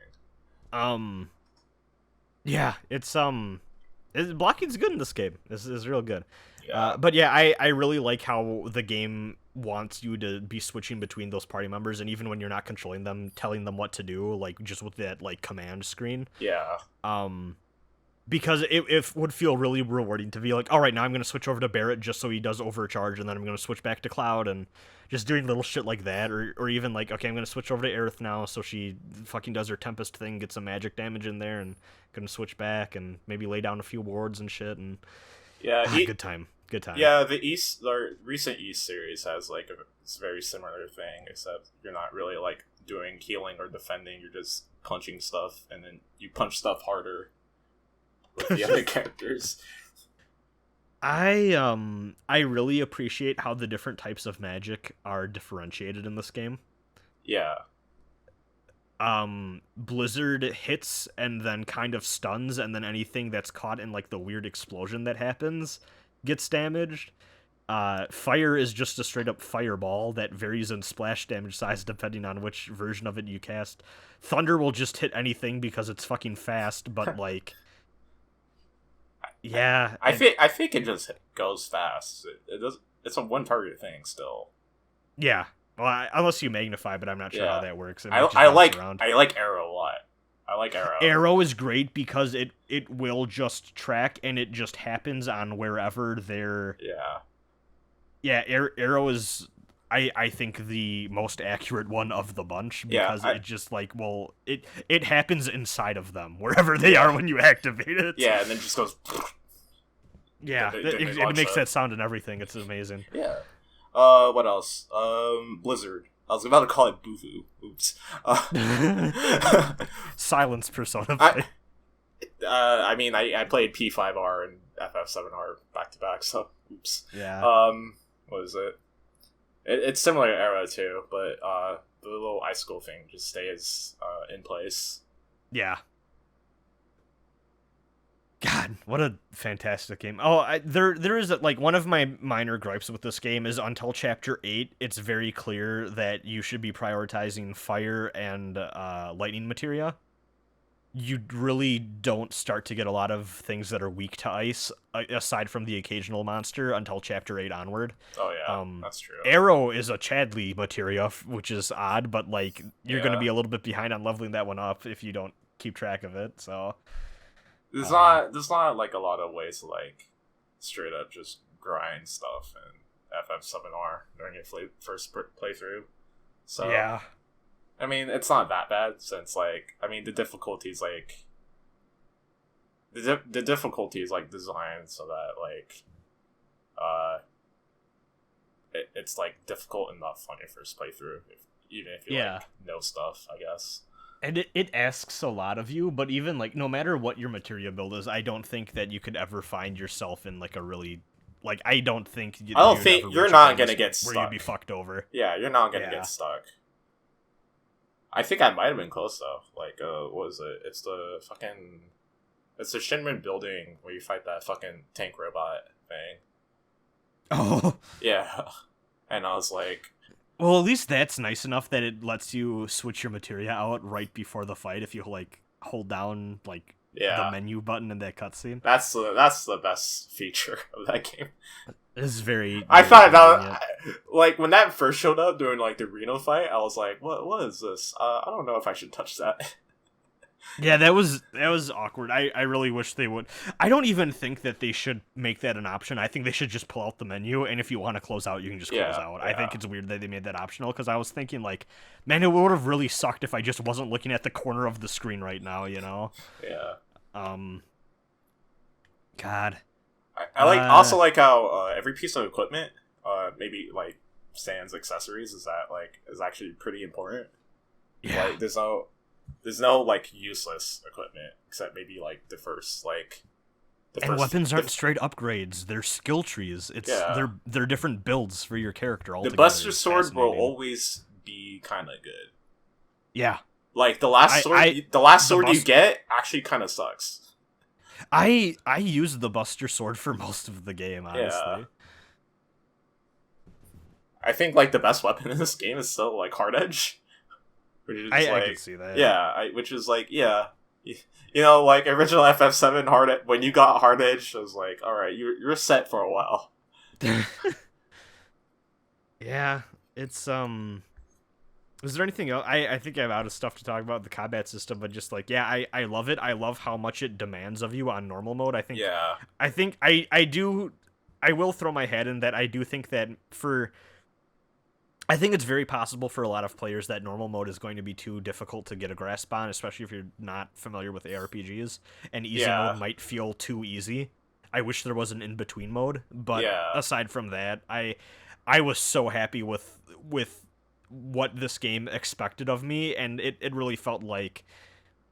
S3: Yeah, it's blocking's good in this game. This is real good.
S2: Yeah.
S3: But yeah, I really like how the game wants you to be switching between those party members, and even when you're not controlling them, telling them what to do, like just with that like command screen.
S2: Yeah.
S3: Because it would feel really rewarding to be like, all right, now I'm going to switch over to Barrett just so he does overcharge, and then I'm going to switch back to Cloud, and just doing little shit like that, or even like, okay, I'm going to switch over to Aerith now so she fucking does her Tempest thing, gets some magic damage in there, and going to switch back and maybe lay down a few wards and shit, and good time.
S2: Yeah, the recent East series has like a very similar thing, except you're not really like doing healing or defending, you're just punching stuff, and then you punch stuff harder with the other characters.
S3: I really appreciate how the different types of magic are differentiated in this game.
S2: Yeah.
S3: Blizzard hits and then kind of stuns, and then anything that's caught in like the weird explosion that happens gets damaged. Fire is just a straight up fireball that varies in splash damage size depending on which version of it you cast. Thunder will just hit anything because it's fucking fast, but like yeah,
S2: I think it just goes fast. It does. It's a one target thing still.
S3: Yeah, well, unless you magnify, but I'm not sure how that works.
S2: I like Arrow a lot. I like Arrow.
S3: Arrow is great because it will just track and it just happens on wherever they're. Yeah. Arrow is. I think the most accurate one of the bunch because it just like it happens inside of them wherever they are when you activate it.
S2: Yeah, and then just goes.
S3: Yeah, it makes that sound and everything. It's amazing.
S2: Yeah. What else? Blizzard. I was about to call it Boo-Foo. Oops.
S3: Silence Persona.
S2: I mean, I played P5R and FF7R back to back, so oops.
S3: Yeah.
S2: What is it? It's similar to Arrow too, but the little icicle thing just stays in place.
S3: Yeah. God, God, what a fantastic game. Oh, there is like one of my minor gripes with this game is until chapter 8, it's very clear that you should be prioritizing fire and lightning materia. You really don't start to get a lot of things that are weak to ice, aside from the occasional monster, until chapter 8 onward.
S2: Oh yeah, that's true.
S3: Arrow is a Chadley materia, which is odd, but like you're going to be a little bit behind on leveling that one up if you don't keep track of it. So
S2: there's not like a lot of ways to like straight up just grind stuff in FF7R during your first playthrough. So
S3: yeah.
S2: I mean, it's not that bad since, like, I mean, the difficulty's, like, the difficulty is, like, designed so that, like, it's, like, difficult enough on your first playthrough, even if you, like, know stuff, I guess.
S3: And it asks a lot of you, but even, like, no matter what your materia build is, I don't think that you could ever find yourself in, like, a really... Like, I don't think...
S2: you're not gonna get stuck.
S3: Where you'd be fucked over.
S2: Yeah, you're not gonna get stuck. I think I might have been close though. Like, what was it? It's the Shinran building where you fight that fucking tank robot thing.
S3: Oh.
S2: Yeah. And I was like...
S3: Well, at least that's nice enough that it lets you switch your materia out right before the fight if you, like, hold down, like, the menu button in that cutscene.
S2: That's the best feature of that game.
S3: It is very...
S2: I thought that, like, when that first showed up during, like, the Reno fight, I was like, what is this? I don't know if I should touch that.
S3: Yeah, that was awkward. I really wish they would. I don't even think that they should make that an option. I think they should just pull out the menu, and if you want to close out, you can just close out. Yeah. I think it's weird that they made that optional, because I was thinking, like, man, it would have really sucked if I just wasn't looking at the corner of the screen right now, you know?
S2: Yeah.
S3: God.
S2: I like also like how every piece of equipment, maybe like sans accessories, is actually pretty important.
S3: Yeah.
S2: Like, there's no like useless equipment except maybe like the first.
S3: Weapons aren't straight upgrades; they're skill trees. They're different builds for your character.
S2: The Buster Sword will always be kind of good.
S3: Yeah.
S2: Like the last sword you get actually kind of sucks.
S3: I used the Buster Sword for most of the game, honestly. Yeah.
S2: I think like the best weapon in this game is still like Hard Edge.
S3: I can see that.
S2: Yeah, which is like, yeah, you know, like original FF7 when you got Hard Edge, I was like, all right, you're set for a while.
S3: Yeah, it's is there anything else? I think I'm out of stuff to talk about the combat system, but just like, yeah, I love it. I love how much it demands of you on normal mode. I think I will throw my head in that I do think that I think it's very possible for a lot of players that normal mode is going to be too difficult to get a grasp on, especially if you're not familiar with ARPGs, and easy mode might feel too easy. I wish there was an in-between mode, but aside from that, I was so happy with what this game expected of me, and it really felt like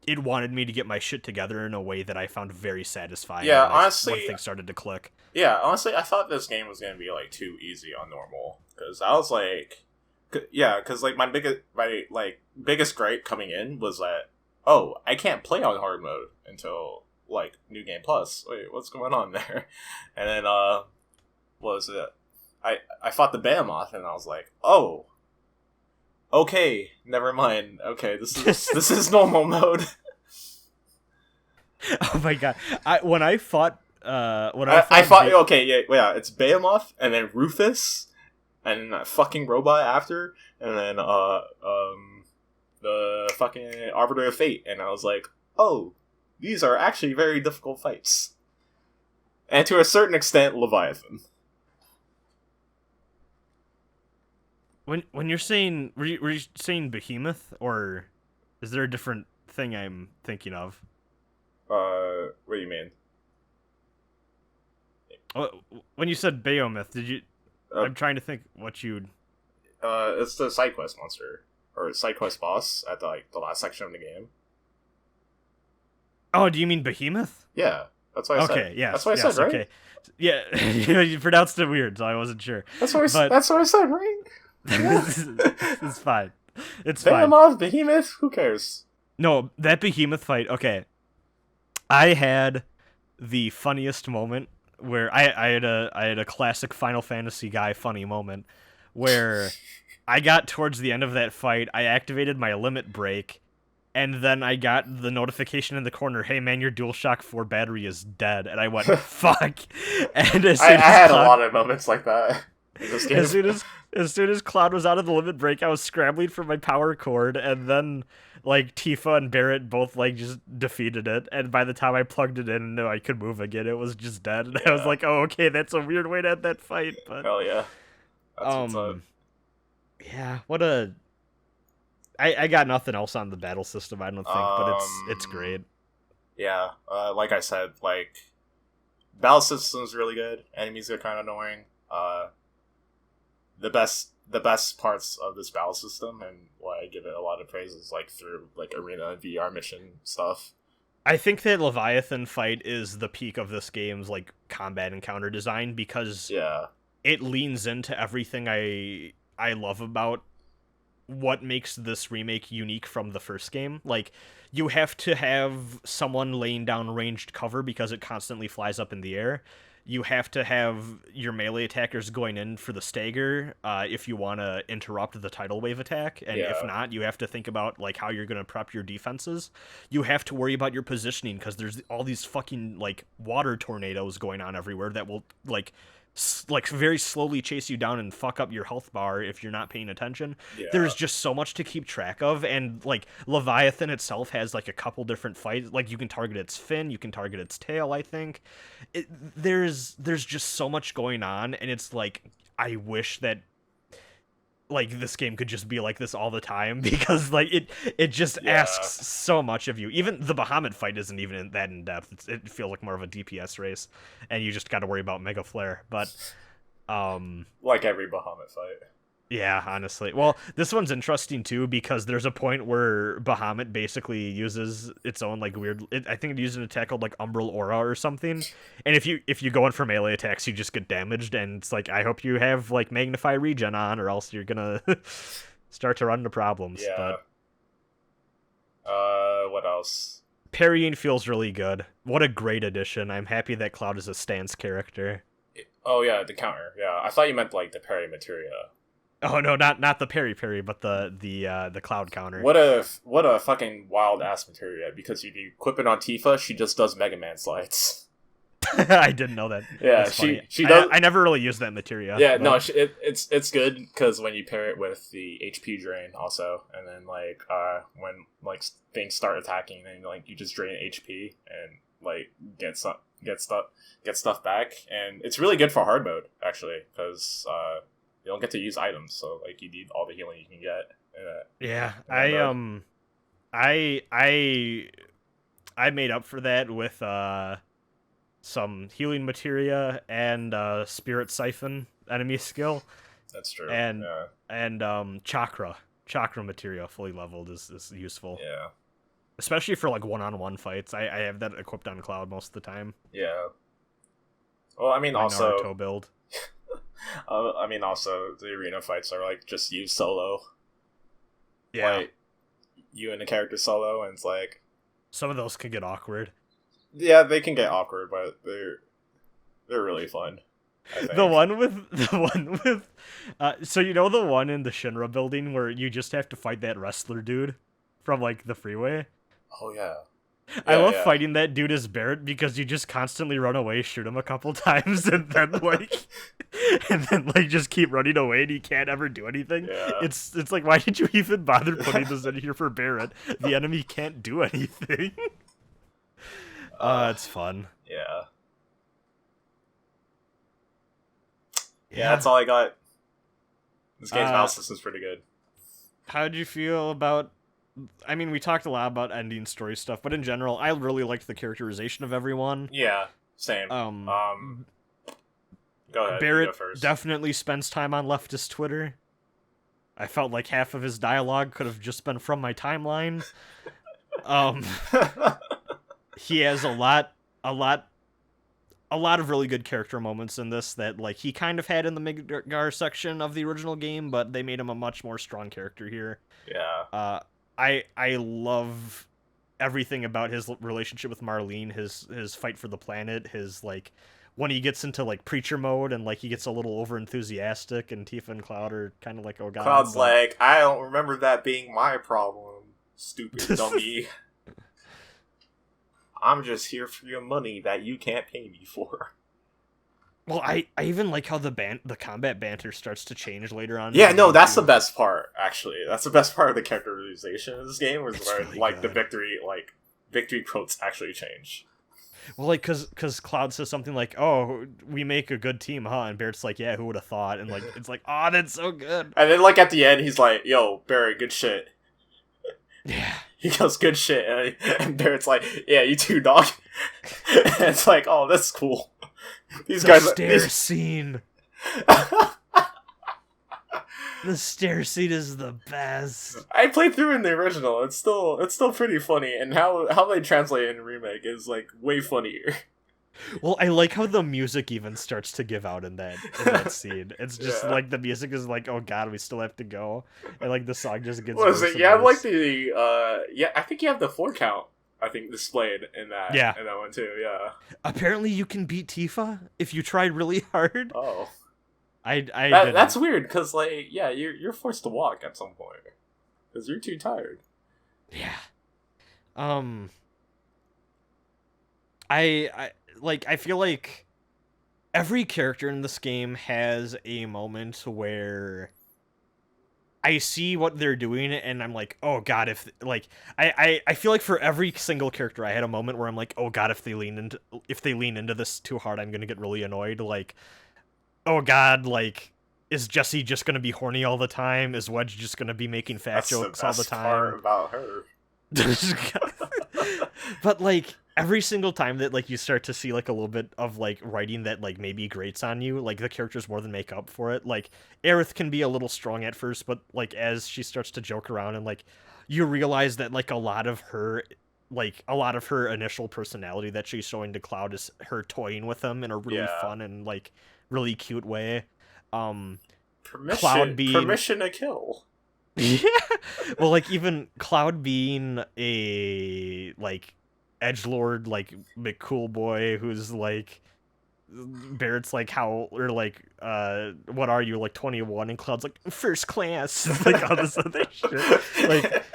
S3: it wanted me to get my shit together in a way that I found very satisfying.
S2: Yeah, honestly,
S3: when things started to click.
S2: Yeah, honestly, I thought this game was gonna be like too easy on normal, because I was like, because like my biggest gripe coming in was that, oh, I can't play on hard mode until like New Game Plus. Wait, what's going on there? And then what was it? I fought the Behemoth, and I was like, oh. Okay, never mind. Okay, this is normal mode.
S3: Oh my god! When I fought,
S2: okay, yeah, it's Behemoth, and then Rufus, and then that fucking robot after, and then the fucking Arbiter of Fate, and I was like, oh, these are actually very difficult fights, and to a certain extent, Leviathan.
S3: When you're saying, were you saying Behemoth, or is there a different thing I'm thinking of?
S2: What do you mean?
S3: When you said Behemoth, did you? I'm trying to think what you'd.
S2: It's the side quest monster or side quest boss at the last section of the game.
S3: Oh, do you mean Behemoth?
S2: Yeah, that's what I said.
S3: Okay, yeah,
S2: that's what I said, right?
S3: Okay. Yeah, you pronounced it weird, so I wasn't sure.
S2: That's what I said, right?
S3: It's fine. It's
S2: fine. Behemoth, who cares?
S3: No, that Behemoth fight. Okay, I had the funniest moment where I had a classic Final Fantasy guy funny moment where I got towards the end of that fight, I activated my limit break, and then I got the notification in the corner, "Hey man, your DualShock 4 battery is dead," and I went, "Fuck!" And
S2: I had a lot of moments like that.
S3: As soon as Cloud was out of the limit break, I was scrambling for my power cord, and then like Tifa and Barrett both like just defeated it. And by the time I plugged it in and I could move again, it was just dead. And I was like, "Oh, okay, that's a weird way to end that fight." But
S2: hell yeah, that's what's up.
S3: Yeah, what a. I got nothing else on the battle system, I don't think, but it's great.
S2: Yeah, like I said, like battle system's really good. Enemies are kind of annoying. The best parts of this battle system, and why I give it a lot of praise, is like through like arena and VR mission stuff.
S3: I think that Leviathan fight is the peak of this game's like combat and counter design, because it leans into everything I love about what makes this remake unique from the first game. Like, you have to have someone laying down ranged cover because it constantly flies up in the air. You have to have your melee attackers going in for the stagger if you want to interrupt the tidal wave attack, and if not, you have to think about like how you're going to prep your defenses. You have to worry about your positioning because there's all these fucking like water tornadoes going on everywhere that will like very slowly chase you down and fuck up your health bar if you're not paying attention. There's just so much to keep track of, and like Leviathan itself has like a couple different fights. Like, you can target its fin, you can target its tail. I think there's just so much going on, and it's like I wish that like this game could just be like this all the time, because like it just asks so much of you. Even the Bahamut fight isn't even that in depth. It feels like more of a DPS race, and you just got to worry about Mega Flare. But
S2: like every Bahamut fight.
S3: Yeah, honestly. Well, this one's interesting too, because there's a point where Bahamut basically uses its own like weird. I think it uses an attack called like Umbral Aura or something. And if you go in for melee attacks, you just get damaged. And it's like, I hope you have like Magnify Regen on, or else you're gonna start to run into problems.
S2: Yeah. What else?
S3: Parrying feels really good. What a great addition! I'm happy that Cloud is a stance character.
S2: Oh yeah, the counter. Yeah, I thought you meant like the parry materia.
S3: Oh no, not the parry, but the Cloud counter.
S2: What a fucking wild ass materia! Because if you equip it on Tifa, she just does Mega Man slides.
S3: I didn't know that.
S2: Yeah, she does.
S3: I never really used that materia.
S2: Yeah, but... no, it's good because when you pair it with the HP drain also, and then like when like things start attacking, and like you just drain HP and like get stuff back, and it's really good for hard mode actually, because you don't get to use items, so like you need all the healing you can get.
S3: Yeah, I made up for that with some healing materia and Spirit Siphon enemy skill.
S2: That's true.
S3: And chakra materia fully leveled is useful.
S2: Yeah.
S3: Especially for like one-on-one fights. I have that equipped on Cloud most of the time.
S2: Yeah. Well, I mean,
S3: my
S2: also
S3: Naruto build.
S2: I mean, also the arena fights are like just use solo.
S3: Yeah.
S2: Like, you and the character solo, and it's like
S3: some of those can get awkward.
S2: Yeah, they can get awkward, but they're really fun.
S3: The one with so you know the one in the Shinra building where you just have to fight that wrestler dude from like the freeway?
S2: Oh yeah.
S3: I love fighting that dude as Barrett, because you just constantly run away, shoot him a couple times, and then just keep running away, and you can't ever do anything.
S2: Yeah.
S3: It's like, why did you even bother putting this in here for Barrett? The enemy can't do anything. It's fun.
S2: Yeah. Yeah, that's all I got. This game's battle system's pretty good.
S3: How'd you feel about... I mean, we talked a lot about ending story stuff, but in general, I really liked the characterization of everyone.
S2: Yeah, same. Go ahead.
S3: Barrett
S2: go first.
S3: definitely spends time on leftist Twitter. I felt like half of his dialogue could have just been from my timeline. He has a lot of really good character moments in this that like he kind of had in the Midgar section of the original game, but they made him a much more strong character here.
S2: Yeah.
S3: I love everything about his relationship with Marlene, his fight for the planet, his like when he gets into like preacher mode and like he gets a little over enthusiastic, and Tifa and Cloud are kind of like, oh god.
S2: Cloud's like, I don't remember that being my problem, stupid dummy. I'm just here for your money that you can't pay me for.
S3: Well, I even like how the combat banter starts to change later on.
S2: Yeah, no, that's the best part, actually. That's the best part of the characterization of this game, was where
S3: really
S2: like
S3: good.
S2: the victory quotes actually change.
S3: Well, like, cause Cloud says something like, "Oh, we make a good team, huh?" And Barrett's like, "Yeah, who would have thought?" And like, it's like, "Oh, that's so good."
S2: And then like at the end, he's like, "Yo, Barrett, good shit."
S3: Yeah.
S2: He goes, "Good shit," and Barrett's like, "Yeah, you too, dog." And it's like, "Oh, that's cool." These guys,
S3: stair scene. The stair scene is the best.
S2: I played through in the original. It's still pretty funny, and how they translate it in remake is like way funnier.
S3: Well, I like how the music even starts to give out in that scene. It's just like the music is like, oh god, we still have to go, and like the song just gets.
S2: What is
S3: worse
S2: it?
S3: and
S2: Yeah,
S3: worse.
S2: like I think you have the 4 count. I think displayed in that.
S3: Yeah.
S2: In that one too. Yeah.
S3: Apparently, you can beat Tifa if you tried really hard.
S2: Oh.
S3: That's
S2: That's weird, because like you're forced to walk at some point because you're too tired.
S3: Yeah. I feel like every character in this game has a moment where I see what they're doing and I'm like, oh god, if like I feel like for every single character I had a moment where I'm like, oh god, if they lean into this too hard, I'm gonna get really annoyed. Like, oh god, like, is Jessie just gonna be horny all the time? Is Wedge just gonna be making fat jokes all the time?
S2: Part about her.
S3: But like every single time that like you start to see like a little bit of like writing that like maybe grates on you, like the characters more than make up for it. Like Aerith can be a little strong at first, but like as she starts to joke around and like you realize that like a lot of her initial personality that she's showing to Cloud is her toying with him in a really fun and like really cute way. Cloud being
S2: permission to kill.
S3: Yeah. Well, like even Cloud being a like edgelord, like McCool boy who's like Barrett's like how or like what are you, like 21, and Cloud's like first class. Like all this other shit. Like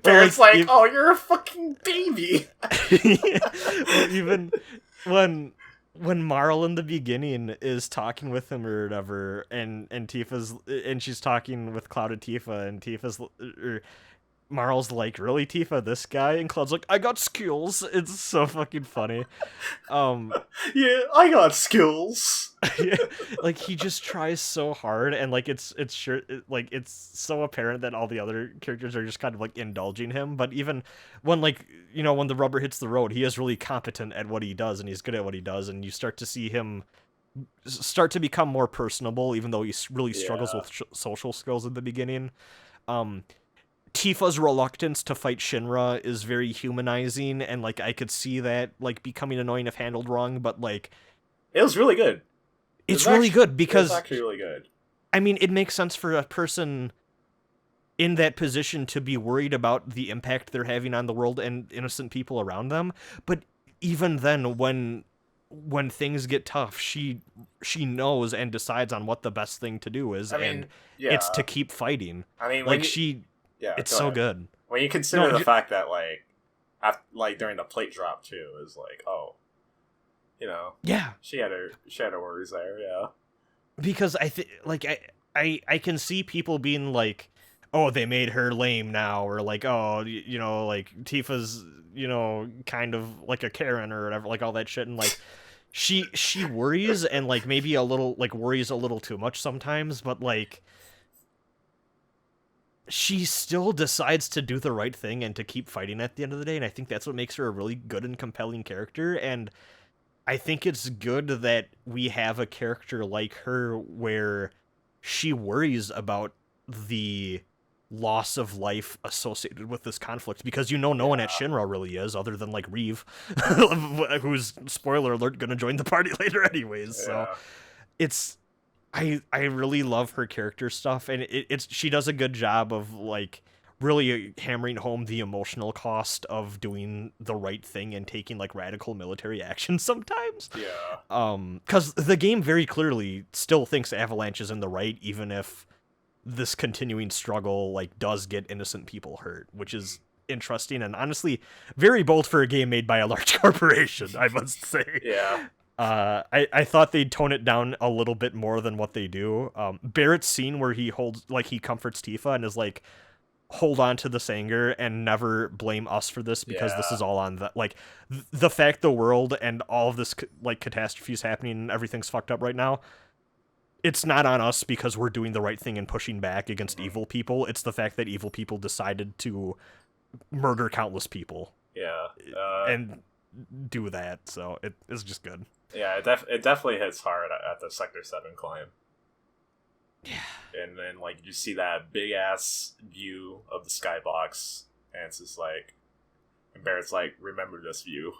S2: Barrett's like oh, you're a fucking baby.
S3: Well, even when Marl in the beginning is talking with him or whatever, and she's talking with Cloud and Tifa, Marl's like, really, Tifa, this guy? And Cloud's like, I got skills. It's so fucking funny.
S2: Yeah, I got skills.
S3: Yeah, like he just tries so hard, and like it's so apparent that all the other characters are just kind of like indulging him. But even when like when the rubber hits the road, he is really competent at what he does, and he's good at what he does, and you start to see him start to become more personable, even though he really struggles with social skills in the beginning. Tifa's reluctance to fight Shinra is very humanizing, and like I could see that like becoming annoying if handled wrong, but like
S2: it was really good.
S3: It's really good because
S2: it's actually really good.
S3: I mean, it makes sense for a person in that position to be worried about the impact they're having on the world and innocent people around them. But even then, when things get tough, she knows and decides on what the best thing to do is, it's to keep fighting. I mean, like it's so good.
S2: When you consider the fact that like during the plate drop too, is like, oh, she had her worries there, yeah.
S3: Because I can see people being like, oh, they made her lame now, or like, oh, like Tifa's kind of like a Karen or whatever, like all that shit, and like she worries and like maybe a little like worries a little too much sometimes, but like she still decides to do the right thing and to keep fighting at the end of the day, and I think that's what makes her a really good and compelling character. And I think it's good that we have a character like her where she worries about the loss of life associated with this conflict, because no one at Shinra really is, other than like Reeve, who's, spoiler alert, gonna join the party later anyways. So it's I really love her character stuff, and she does a good job of like really hammering home the emotional cost of doing the right thing and taking like radical military action sometimes.
S2: Yeah.
S3: Because the game very clearly still thinks Avalanche is in the right, even if this continuing struggle like does get innocent people hurt, which is interesting and honestly very bold for a game made by a large corporation, I must say.
S2: Yeah.
S3: I thought they'd tone it down a little bit more than what they do. Barrett's scene where he comforts Tifa and is like, hold on to this anger and never blame us for this because this is all on the the fact the world and all of this like catastrophes happening and everything's fucked up right now. It's not on us because we're doing the right thing and pushing back against evil people. It's the fact that evil people decided to murder countless people.
S2: Yeah.
S3: And do that. So it is just good.
S2: Yeah, it definitely hits hard at the Sector 7 climb.
S3: Yeah.
S2: And then, like, you see that big-ass view of the skybox, and it's just like... And Barrett's like, remember this view.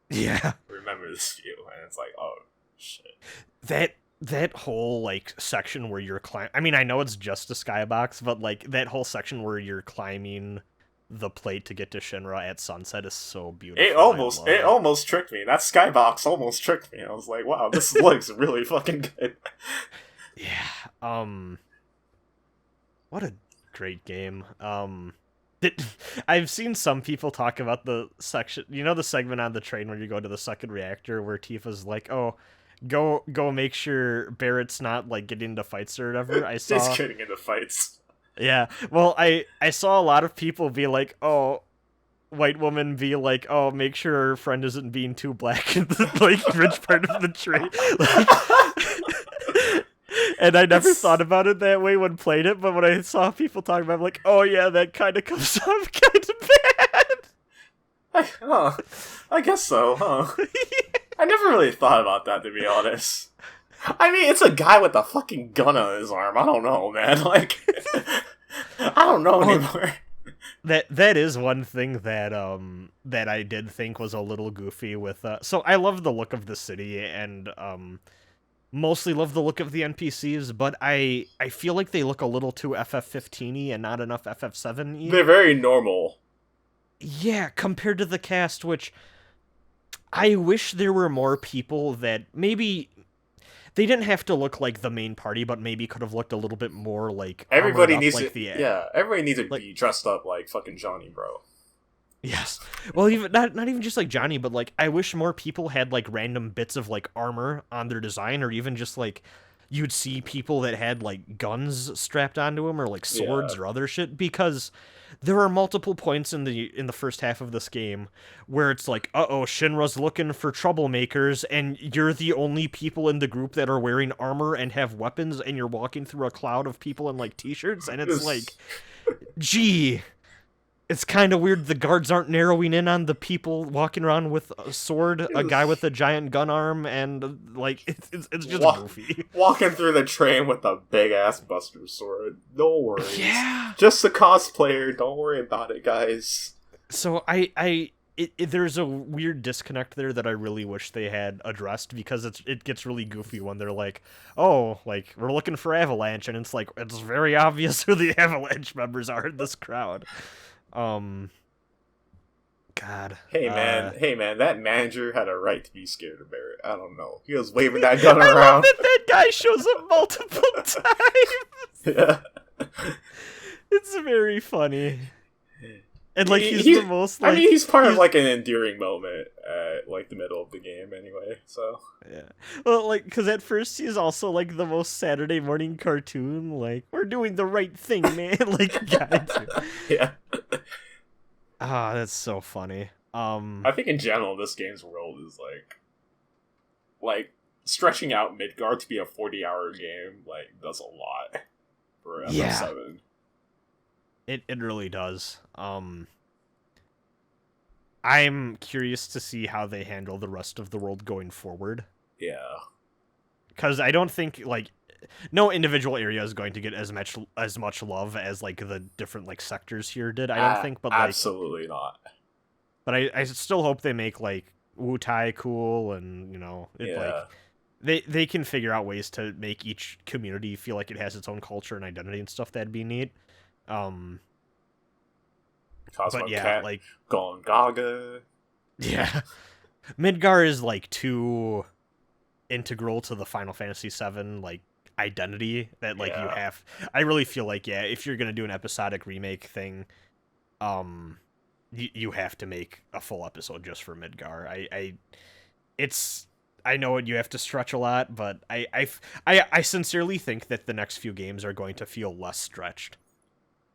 S3: Yeah.
S2: Remember this view. And it's like, oh, shit.
S3: That whole, like, section where you're climbing... I mean, I know it's just a skybox, but, like, that whole section where you're climbing the plate to get to Shinra at sunset is so beautiful.
S2: It almost tricked me. That skybox almost tricked me. I was like, wow, this looks really fucking good.
S3: Yeah. What a great game. I've seen some people talk about the section, the segment on the train where you go to the second reactor where Tifa's like, oh, go make sure Barrett's not like getting into fights or whatever. I saw
S2: He's getting into fights.
S3: Yeah. Well, I saw a lot of people be like, oh, white woman be like, oh, make sure her friend isn't being too black in the like rich part of the train. And I never thought about it that way when playing it, but when I saw people talking about it, I'm like, oh yeah, that kind of comes off kind of bad.
S2: I guess so, huh? I never really thought about that, to be honest. I mean, it's a guy with a fucking gun on his arm. I don't know, man. Like, I don't know anymore.
S3: That is one thing that that I did think was a little goofy with. So I love the look of the city and mostly love the look of the NPCs, but I feel like they look a little too FF15-y and not enough FF7-y.
S2: They're very normal.
S3: Yeah, compared to the cast, which I wish there were more people that maybe they didn't have to look like the main party, but maybe could have looked a little bit more like
S2: everybody needs
S3: like
S2: to. Everybody needs to be dressed up like fucking Johnny, bro.
S3: Yes. Well, even not even just like Johnny, but like I wish more people had like random bits of like armor on their design, or even just like you'd see people that had like guns strapped onto them or like swords or other shit, because there are multiple points in the first half of this game where it's like, uh-oh, Shinra's looking for troublemakers, and you're the only people in the group that are wearing armor and have weapons, and you're walking through a cloud of people in like t-shirts, and it's like, gee, it's kind of weird the guards aren't narrowing in on the people walking around with a sword, a guy with a giant gun arm, and like it's just goofy.
S2: Walking through the train with a big ass Buster sword. No worries.
S3: Yeah.
S2: Just a cosplayer. Don't worry about it, guys.
S3: So there's a weird disconnect there that I really wish they had addressed, because it gets really goofy when they're like, oh, like we're looking for Avalanche, and it's like it's very obvious who the Avalanche members are in this crowd. God.
S2: Hey man, that manager had a right to be scared of Barrett. I don't know. He was waving that gun around. I love
S3: that guy shows up multiple times.
S2: Yeah.
S3: It's very funny. And like he's the most like,
S2: I mean, he's part of like an endearing moment at like the middle of the game anyway, so.
S3: Yeah. Well, like, because at first he's also like the most Saturday morning cartoon, like, we're doing the right thing, man. Like, guy.
S2: Yeah.
S3: Ah, that's so funny.
S2: I think in general this game's world is like stretching out Midgard to be a 40-hour game, like, does a lot for FF7.
S3: It really does. I'm curious to see how they handle the rest of the world going forward.
S2: Yeah.
S3: Because I don't think, like, no individual area is going to get as much love as, like, the different, like, sectors here did, I don't think. But like,
S2: absolutely not.
S3: But I still hope they make, like, Wutai cool, and, like, they can figure out ways to make each community feel like it has its own culture and identity and stuff. That'd be neat.
S2: Cosmo
S3: but yeah,
S2: Cat,
S3: like
S2: Gone Gaga.
S3: yeah, Midgar is like too integral to the Final Fantasy VII like identity that like you
S2: Yeah.
S3: have. I really feel like if you're gonna do an episodic remake thing, you have to make a full episode just for Midgar. It's I know you have to stretch a lot, but I sincerely think that the next few games are going to feel less stretched.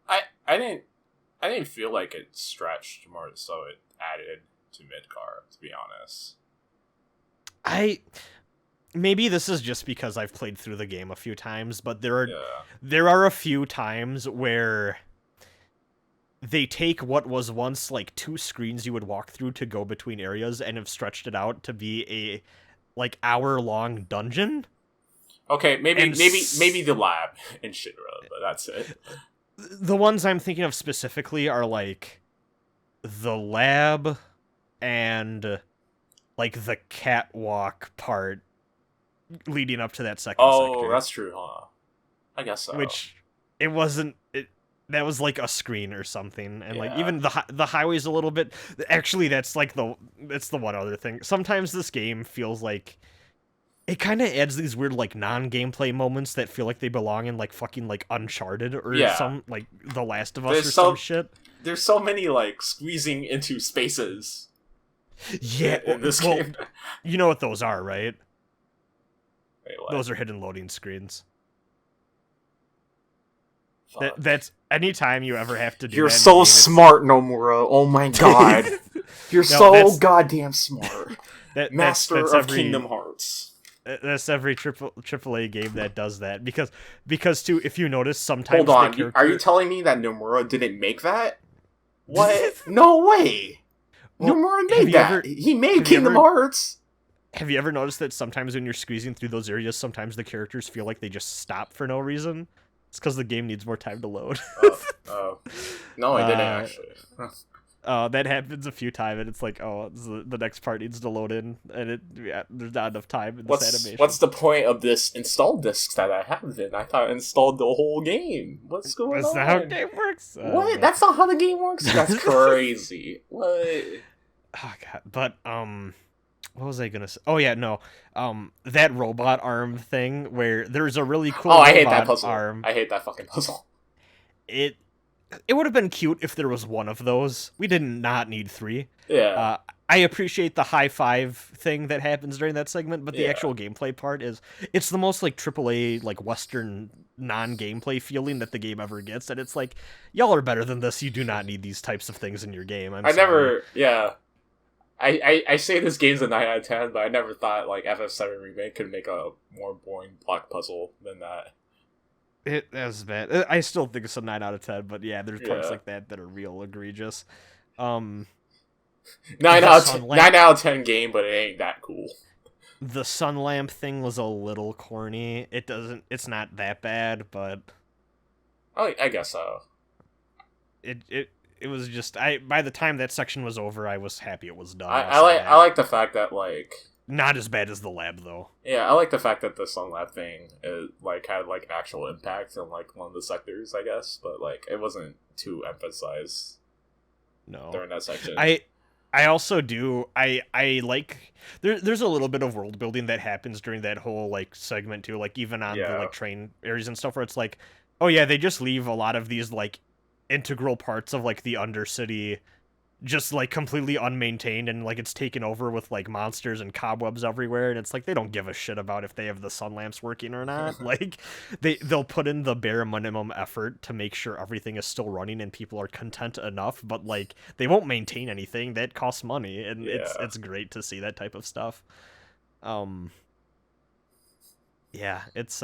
S2: I didn't feel like it stretched more, so it added to Midgar. To be honest,
S3: Maybe this is just because I've played through the game a few times, but there
S2: yeah.
S3: are a few times where they take what was once like 2 screens you would walk through to go between areas and have stretched it out to be a like hour-long dungeon.
S2: Okay, maybe the lab in Shinra, but that's it.
S3: The ones I'm thinking of specifically are like the lab and like the catwalk part leading up to that second sector.
S2: Oh, that's true, huh? I guess so.
S3: Which it wasn't. That was like a screen or something, and like
S2: Yeah.
S3: even the highway's a little bit. Actually, that's the one other thing. Sometimes this game feels like it kind of adds these weird like non-gameplay moments that feel like they belong in like fucking like Uncharted or some like The Last of Us or some shit.
S2: There's so many like squeezing into spaces.
S3: Yeah,
S2: in this game.
S3: You know what those are, right?
S2: Wait, what?
S3: Those are hidden loading screens.
S2: Fuck.
S3: That's anytime you ever have to do.
S2: You're
S3: that in
S2: so
S3: a game,
S2: smart, Nomura. Oh my god. You're so goddamn smart. Master of Kingdom Hearts.
S3: That's every AAA game that does that because too, if you notice, sometimes
S2: hold on, are you telling me that Nomura didn't make that? What? No way.
S3: Well,
S2: Nomura made that. He made Kingdom Hearts.
S3: Have you ever noticed that sometimes when you're squeezing through those areas, sometimes the characters feel like they just stop for no reason? It's because the game needs more time to load.
S2: No, I didn't actually.
S3: That happens a few times, and it's like, oh, the next part needs to load in, and there's not enough time in this animation.
S2: What's the point of this install disc that I have then? I thought I installed the whole game. What's going on?
S3: That's not how the game works.
S2: What? That's not how the game works? That's crazy. What?
S3: Oh, God. But, what was I gonna say? Oh yeah, no. That robot arm thing where there's a really cool.
S2: I hate that puzzle.
S3: Arm.
S2: I hate that fucking puzzle.
S3: It would have been cute if there was one of those. We did not need 3.
S2: Yeah.
S3: I appreciate the high five thing that happens during that segment, but the actual gameplay part it's the most like AAA like Western non-gameplay feeling that the game ever gets, and it's like, y'all are better than this. You do not need these types of things in your game.
S2: I say this game's a 9 out of 10, but I never thought like FF7 Remake could make a more boring block puzzle than that.
S3: That was bad. I still think it's a 9 out of 10, but yeah, there's parts like that are real egregious. 9
S2: out of 10 game, but it ain't that cool.
S3: The sun lamp thing was a little corny. It's not that bad, but
S2: I guess so.
S3: It was just by the time that section was over, I was happy it was done.
S2: I like the fact that like
S3: not as bad as the lab though.
S2: Yeah, I like the fact that the sun lab thing had like actual impact in like one of the sectors, I guess, but like it wasn't too emphasized.
S3: No.
S2: During that section.
S3: I also do I like there's a little bit of world building that happens during that whole like segment too, like even on the like train areas and stuff where it's like, oh yeah, they just leave a lot of these like integral parts of like the Undercity just like completely unmaintained, and like it's taken over with like monsters and cobwebs everywhere, and it's like they don't give a shit about if they have the sun lamps working or not. Like they'll put in the bare minimum effort to make sure everything is still running and people are content enough, but like they won't maintain anything that costs money, and it's great to see that type of stuff. It's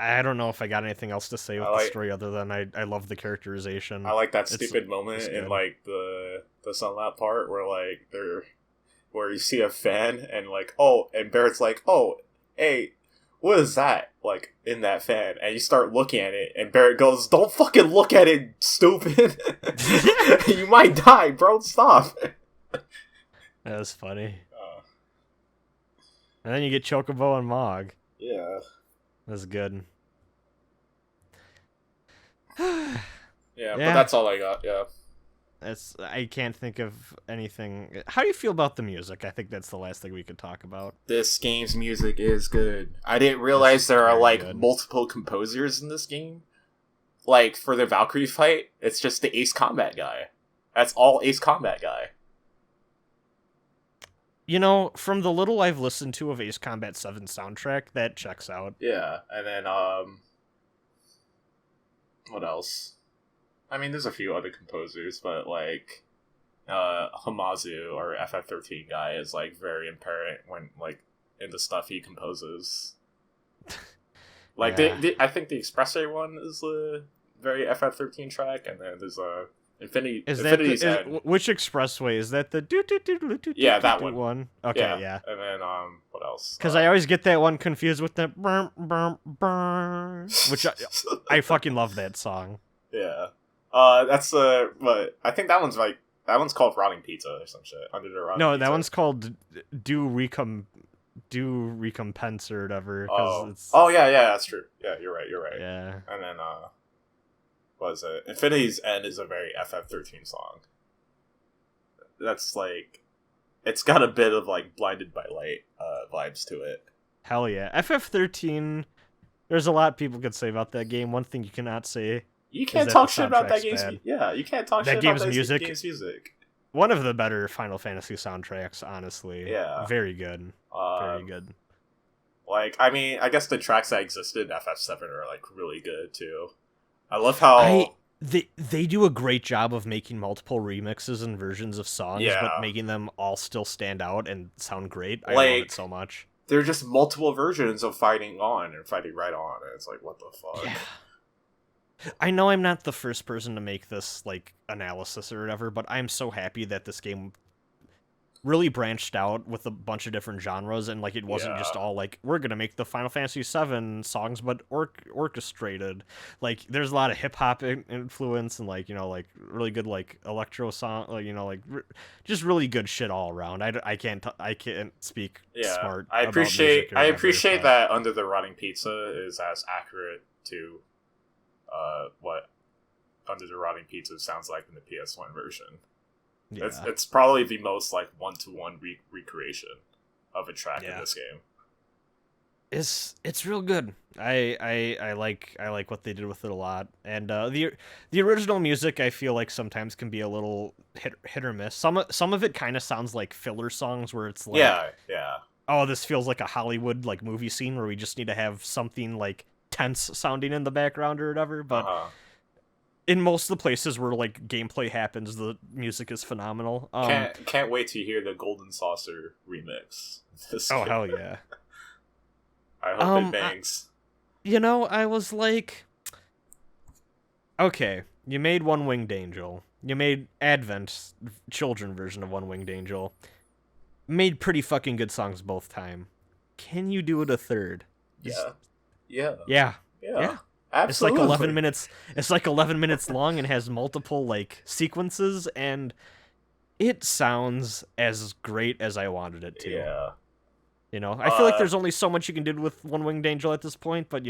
S3: I don't know if I got anything else to say with the story other than I love the characterization.
S2: I like that stupid moment in like the sunlap part where you see a fan and like, oh, and Barrett's like, oh, hey, what is that like in that fan? And you start looking at it, and Barrett goes, don't fucking look at it, stupid. You might die, bro. Stop.
S3: That was funny. And then you get Chocobo and Mog.
S2: Yeah.
S3: That's good.
S2: Yeah, but that's all I got. Yeah.
S3: I can't think of anything. How do you feel about the music? I think that's the last thing we could talk about.
S2: This game's music is good. I didn't realize there are like multiple composers in this game. Like for the Valkyrie fight, it's just the Ace Combat guy. That's all Ace Combat guy.
S3: You know, from the little I've listened to of Ace Combat 7 soundtrack, that checks out.
S2: Yeah, and then what else? I mean, there's a few other composers, but like Hamazu or FF13 guy is like very apparent when like in the stuff he composes. Like I think the Expressway one is a very FF13 track, and then there's a Infinity's End.
S3: Which Expressway is that? The
S2: yeah, that one.
S3: Okay, yeah.
S2: And then what else?
S3: Because I always get that one confused with the which I fucking love that song.
S2: Yeah. That's but I think that one's called Rotting Pizza or some shit. Under the Rotting Pizza.
S3: That one's called Do Recompense or whatever.
S2: Oh yeah, that's true. Yeah, you're right.
S3: Yeah.
S2: And then what is it? Infinity's End is a very FF13 song. That's like, it's got a bit of like Blinded by Light vibes to it.
S3: Hell yeah, FF13. There's a lot people could say about that game. One thing you cannot say.
S2: You can't talk shit about that game's music. Yeah, you can't talk shit about that game's music.
S3: One of the better Final Fantasy soundtracks, honestly.
S2: Yeah.
S3: Very good. Very good.
S2: Like, I mean, I guess the tracks that existed in FF7 are, like, really good, too. I love how...
S3: They do a great job of making multiple remixes and versions of songs, but making them all still stand out and sound great. I love it so much.
S2: There are just multiple versions of Fighting On and Fighting Right On, and it's like, what the fuck?
S3: Yeah. I know I'm not the first person to make this, like, analysis or whatever, but I'm so happy that this game really branched out with a bunch of different genres, and, like, it wasn't just all, like, we're gonna make the Final Fantasy VII songs, but orchestrated. Like, there's a lot of hip-hop influence and, like, you know, like, really good, like, electro song, like, you know, like, just really good shit all around. I can't speak smart
S2: I
S3: about
S2: appreciate
S3: music
S2: that Under the Rotting Pizza is as accurate to what Under the Rotting Pizza sounds like in the PS1 version. Yeah. It's probably the most like one-to-one recreation of a track in this game.
S3: It's real good. I like what they did with it a lot, and the original music I feel like sometimes can be a little hit or miss. Some of it kind of sounds like filler songs where it's like oh, this feels like a Hollywood like movie scene where we just need to have something like tense sounding in the background or whatever, but in most of the places where like gameplay happens, the music is phenomenal.
S2: Can't wait to hear the Golden Saucer remix.
S3: Hell yeah.
S2: I hope it bangs.
S3: I was like, okay, you made One Winged Angel, you made Advent children version of One Winged Angel, made pretty fucking good songs both time. Can you do it a third? Yeah. Absolutely. It's like 11 minutes. It's like 11 minutes long and has multiple like sequences, and it sounds as great as I wanted it to.
S2: Yeah.
S3: I feel like there's only so much you can do with One Winged Angel at this point, but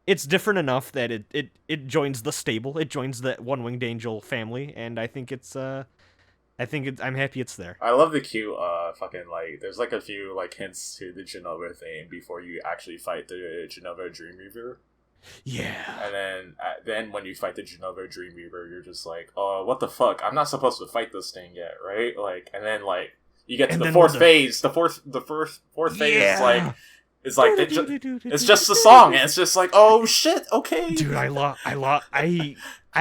S3: it's different enough that it joins the stable. It joins the One Winged Angel family, and I think I'm happy it's there.
S2: I love the cute fucking like there's like a few like hints to the Genova thing before you actually fight the Genova Dreamweaver.
S3: Yeah.
S2: And then when you fight the Genova Dreamweaver, you're just like, oh, what the fuck? I'm not supposed to fight this thing yet, right? Like, and then like you get to the fourth phase. The fourth phase is like it's just a song, and it's just like, oh shit, okay.
S3: Dude, I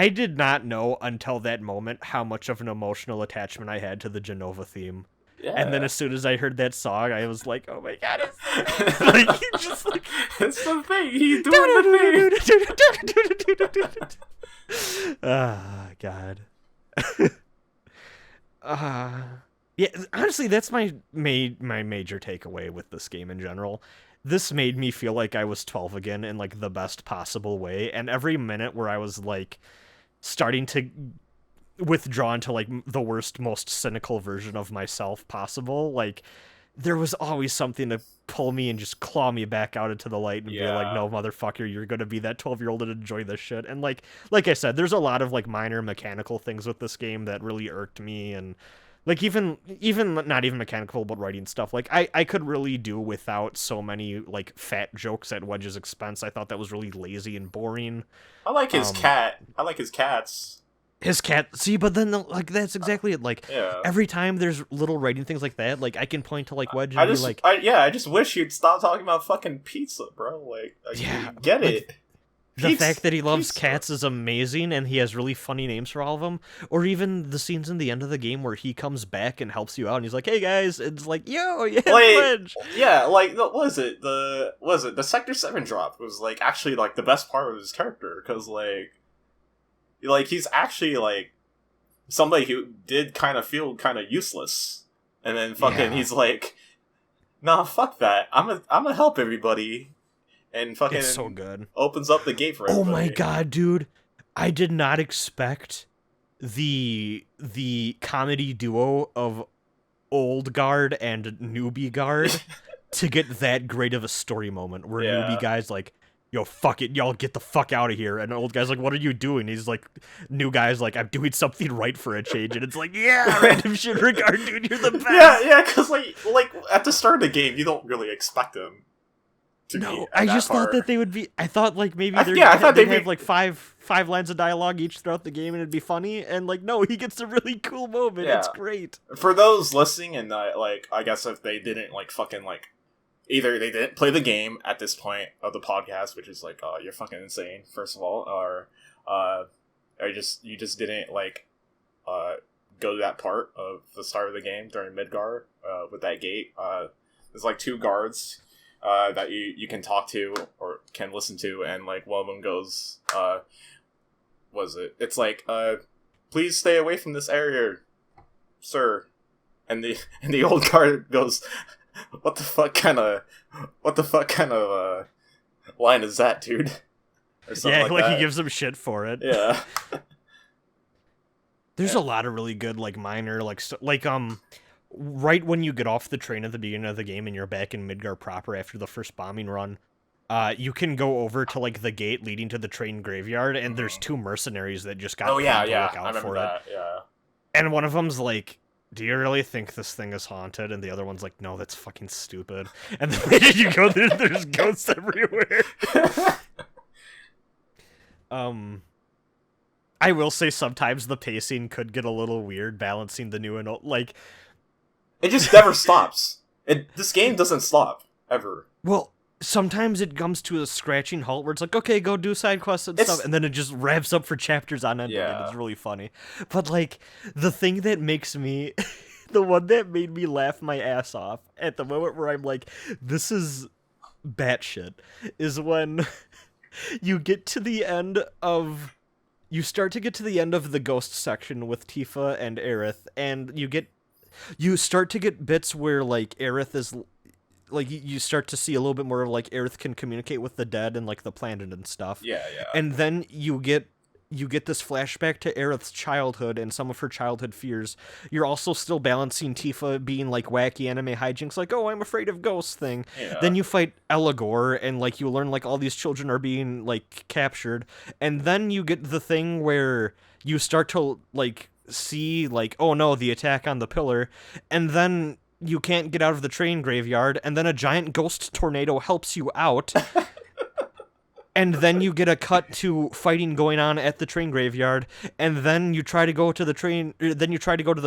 S3: did not know until that moment how much of an emotional attachment I had to the Genova theme. Yeah. And then as soon as I heard that song, I was like, oh my god, it's like, he just like,
S2: it's the thing, he's doing the
S3: thing. Ah, god. Yeah, honestly, that's my major takeaway with this game in general. This made me feel like I was 12 again in like the best possible way, and every minute where I was like starting to withdraw into like the worst, most cynical version of myself possible, like there was always something to pull me and just claw me back out into the light and be like, no, motherfucker, you're gonna be that 12-year-old and enjoy this shit. And like I said, there's a lot of like minor mechanical things with this game that really irked me, and like even not even mechanical but writing stuff. Like I could really do without so many like fat jokes at Wedge's expense. I thought that was really lazy and boring.
S2: I like his cat. I like his cats.
S3: His cat, see, but then like that's exactly it. Like every time there's little writing things like that, like I can point to like Wedge and be like,
S2: I just wish you'd stop talking about fucking pizza, bro. Like get
S3: like,
S2: it.
S3: The fact that he loves cats is amazing, and he has really funny names for all of them. Or even the scenes in the end of the game where he comes back and helps you out, and he's like, "Hey guys," it's like, "Yo, yeah, Wedge."
S2: Yeah, like what was it? The Sector 7 drop was like actually like the best part of his character, because like he's actually like somebody who did kind of feel kind of useless, and then fucking he's like, "Nah, fuck that. I'm gonna help everybody." And fucking
S3: it's so good.
S2: Opens up the gate for everybody.
S3: Oh my god, dude. I did not expect the comedy duo of Old Guard and Newbie Guard to get that great of a story moment where Newbie Guy's like, yo, fuck it, y'all get the fuck out of here. And Old Guy's like, what are you doing? He's like, New Guy's like, I'm doing something right for a change. And it's like, yeah, random shit regard, dude, you're the best.
S2: Yeah, because like at the start of the game, you don't really expect him.
S3: No, I just thought that they would be. I thought like maybe they'd have like five lines of dialogue each throughout the game, and it'd be funny. And like, no, he gets a really cool moment. Yeah. It's great.
S2: For those listening, and like, I guess if they didn't like fucking like, either they didn't play the game at this point of the podcast, which is like, oh, you're fucking insane, first of all, or you just didn't like, go to that part of the start of the game during Midgar, with that gate. There's like two guards. That you can talk to or can listen to, and like one of them goes, it's like, please stay away from this area, sir. And the old guard goes, what the fuck kind of line is that, dude?
S3: Or something like that. He gives him shit for it.
S2: Yeah.
S3: There's a lot of really good like minor right when you get off the train at the beginning of the game and you're back in Midgar proper after the first bombing run, you can go over to like the gate leading to the train graveyard, and there's two mercenaries that just got
S2: look out for it. Yeah.
S3: And one of them's like, do you really think this thing is haunted? And the other one's like, no, that's fucking stupid. And then you go there, there's ghosts everywhere. I will say sometimes the pacing could get a little weird balancing the new and old, like,
S2: it just never stops. This game doesn't stop, ever.
S3: Well, sometimes it comes to a scratching halt where it's like, okay, go do side quests and stuff, and then it just wraps up for chapters on end, and it's really funny. But, like, the thing that makes me... the one that made me laugh my ass off at the moment where I'm like, this is batshit, is when you get to the end of... You start to get to the end of the ghost section with Tifa and Aerith, and you start to get bits where, like, Aerith is, like, you start to see a little bit more of, like, Aerith can communicate with the dead and, like, the planet and stuff.
S2: Yeah.
S3: And then you get this flashback to Aerith's childhood and some of her childhood fears. You're also still balancing Tifa being, like, wacky anime hijinks, like, oh, I'm afraid of ghosts thing. Yeah. Then you fight Elagor, and, like, you learn, like, all these children are being, like, captured. And then you get the thing where you start to, like... see, like, oh no, the attack on the pillar, and then you can't get out of the train graveyard, and then a giant ghost tornado helps you out, and then you get a cut to fighting going on at the train graveyard, and then you try to go to the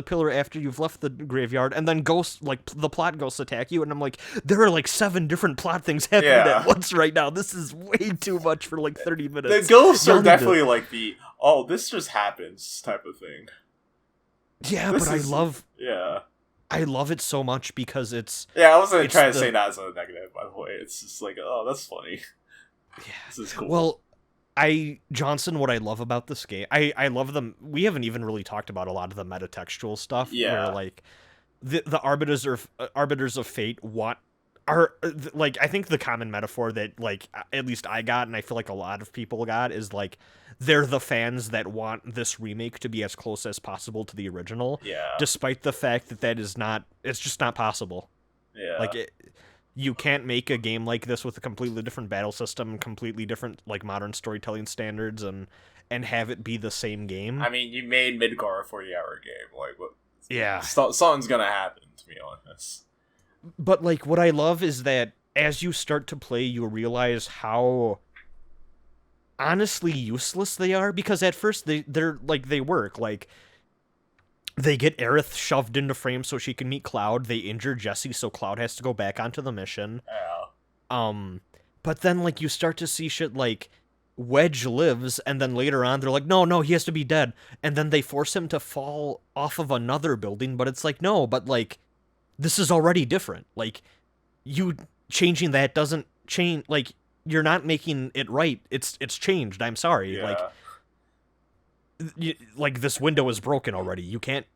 S3: pillar after you've left the graveyard, and then ghosts, like, the plot ghosts attack you, and I'm like, there are like 7 different plot things happening at once right now. This is way too much for like 30 minutes.
S2: The ghosts are definitely like the, oh, this just happens type of thing.
S3: Yeah, but I love it so much because it's...
S2: Yeah, I wasn't trying to say that as a negative, by the way. It's just like, oh, that's funny.
S3: Yeah.
S2: This is cool.
S3: Well, Jawnsunn, what I love about this game... I love them... We haven't even really talked about a lot of the metatextual stuff.
S2: Yeah.
S3: Where, like, the Arbiters of Fate are... Like, I think the common metaphor that, like, at least I got, and I feel like a lot of people got, is, like, they're the fans that want this remake to be as close as possible to the original.
S2: Yeah.
S3: Despite the fact that it's just not possible.
S2: Yeah.
S3: Like, you can't make a game like this with a completely different battle system, completely different like modern storytelling standards, and have it be the same game.
S2: I mean, you made Midgar a 40-hour game. Like, what?
S3: Yeah.
S2: Something's gonna happen, to be honest.
S3: But like, what I love is that as you start to play, you realize how honestly useless they are, because at first they're like, they work. Like, they get Aerith shoved into frame so she can meet Cloud. They injure Jesse, so Cloud has to go back onto the mission.
S2: Yeah.
S3: But then like you start to see shit like Wedge lives, and then later on they're like, no, he has to be dead, and then they force him to fall off of another building. But it's like, no, but like, this is already different. Like, you changing that doesn't change. Like, you're not making it right. It's changed. I'm sorry.
S2: Yeah.
S3: Like this window is broken already. You can't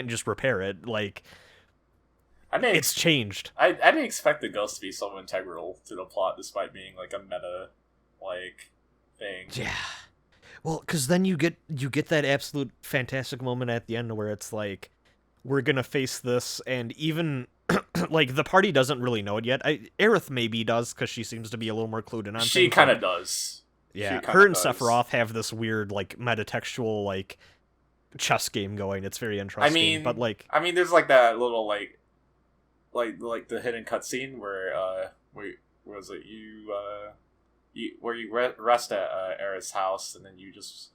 S3: just repair it. Like, it's changed.
S2: I didn't expect the ghost to be so integral to the plot, despite being like a meta like thing.
S3: Yeah. Well, because then you get that absolute fantastic moment at the end where it's like, we're gonna face this, and even like the party doesn't really know it yet. Aerith maybe does, because she seems to be a little more clued in on
S2: She
S3: things.
S2: kind of does.
S3: Yeah, her and Sephiroth have this weird like metatextual like chess game going. It's very interesting. But like,
S2: there's like that little like the hidden cutscene where where was it where you rest at Aerith's house, and then you just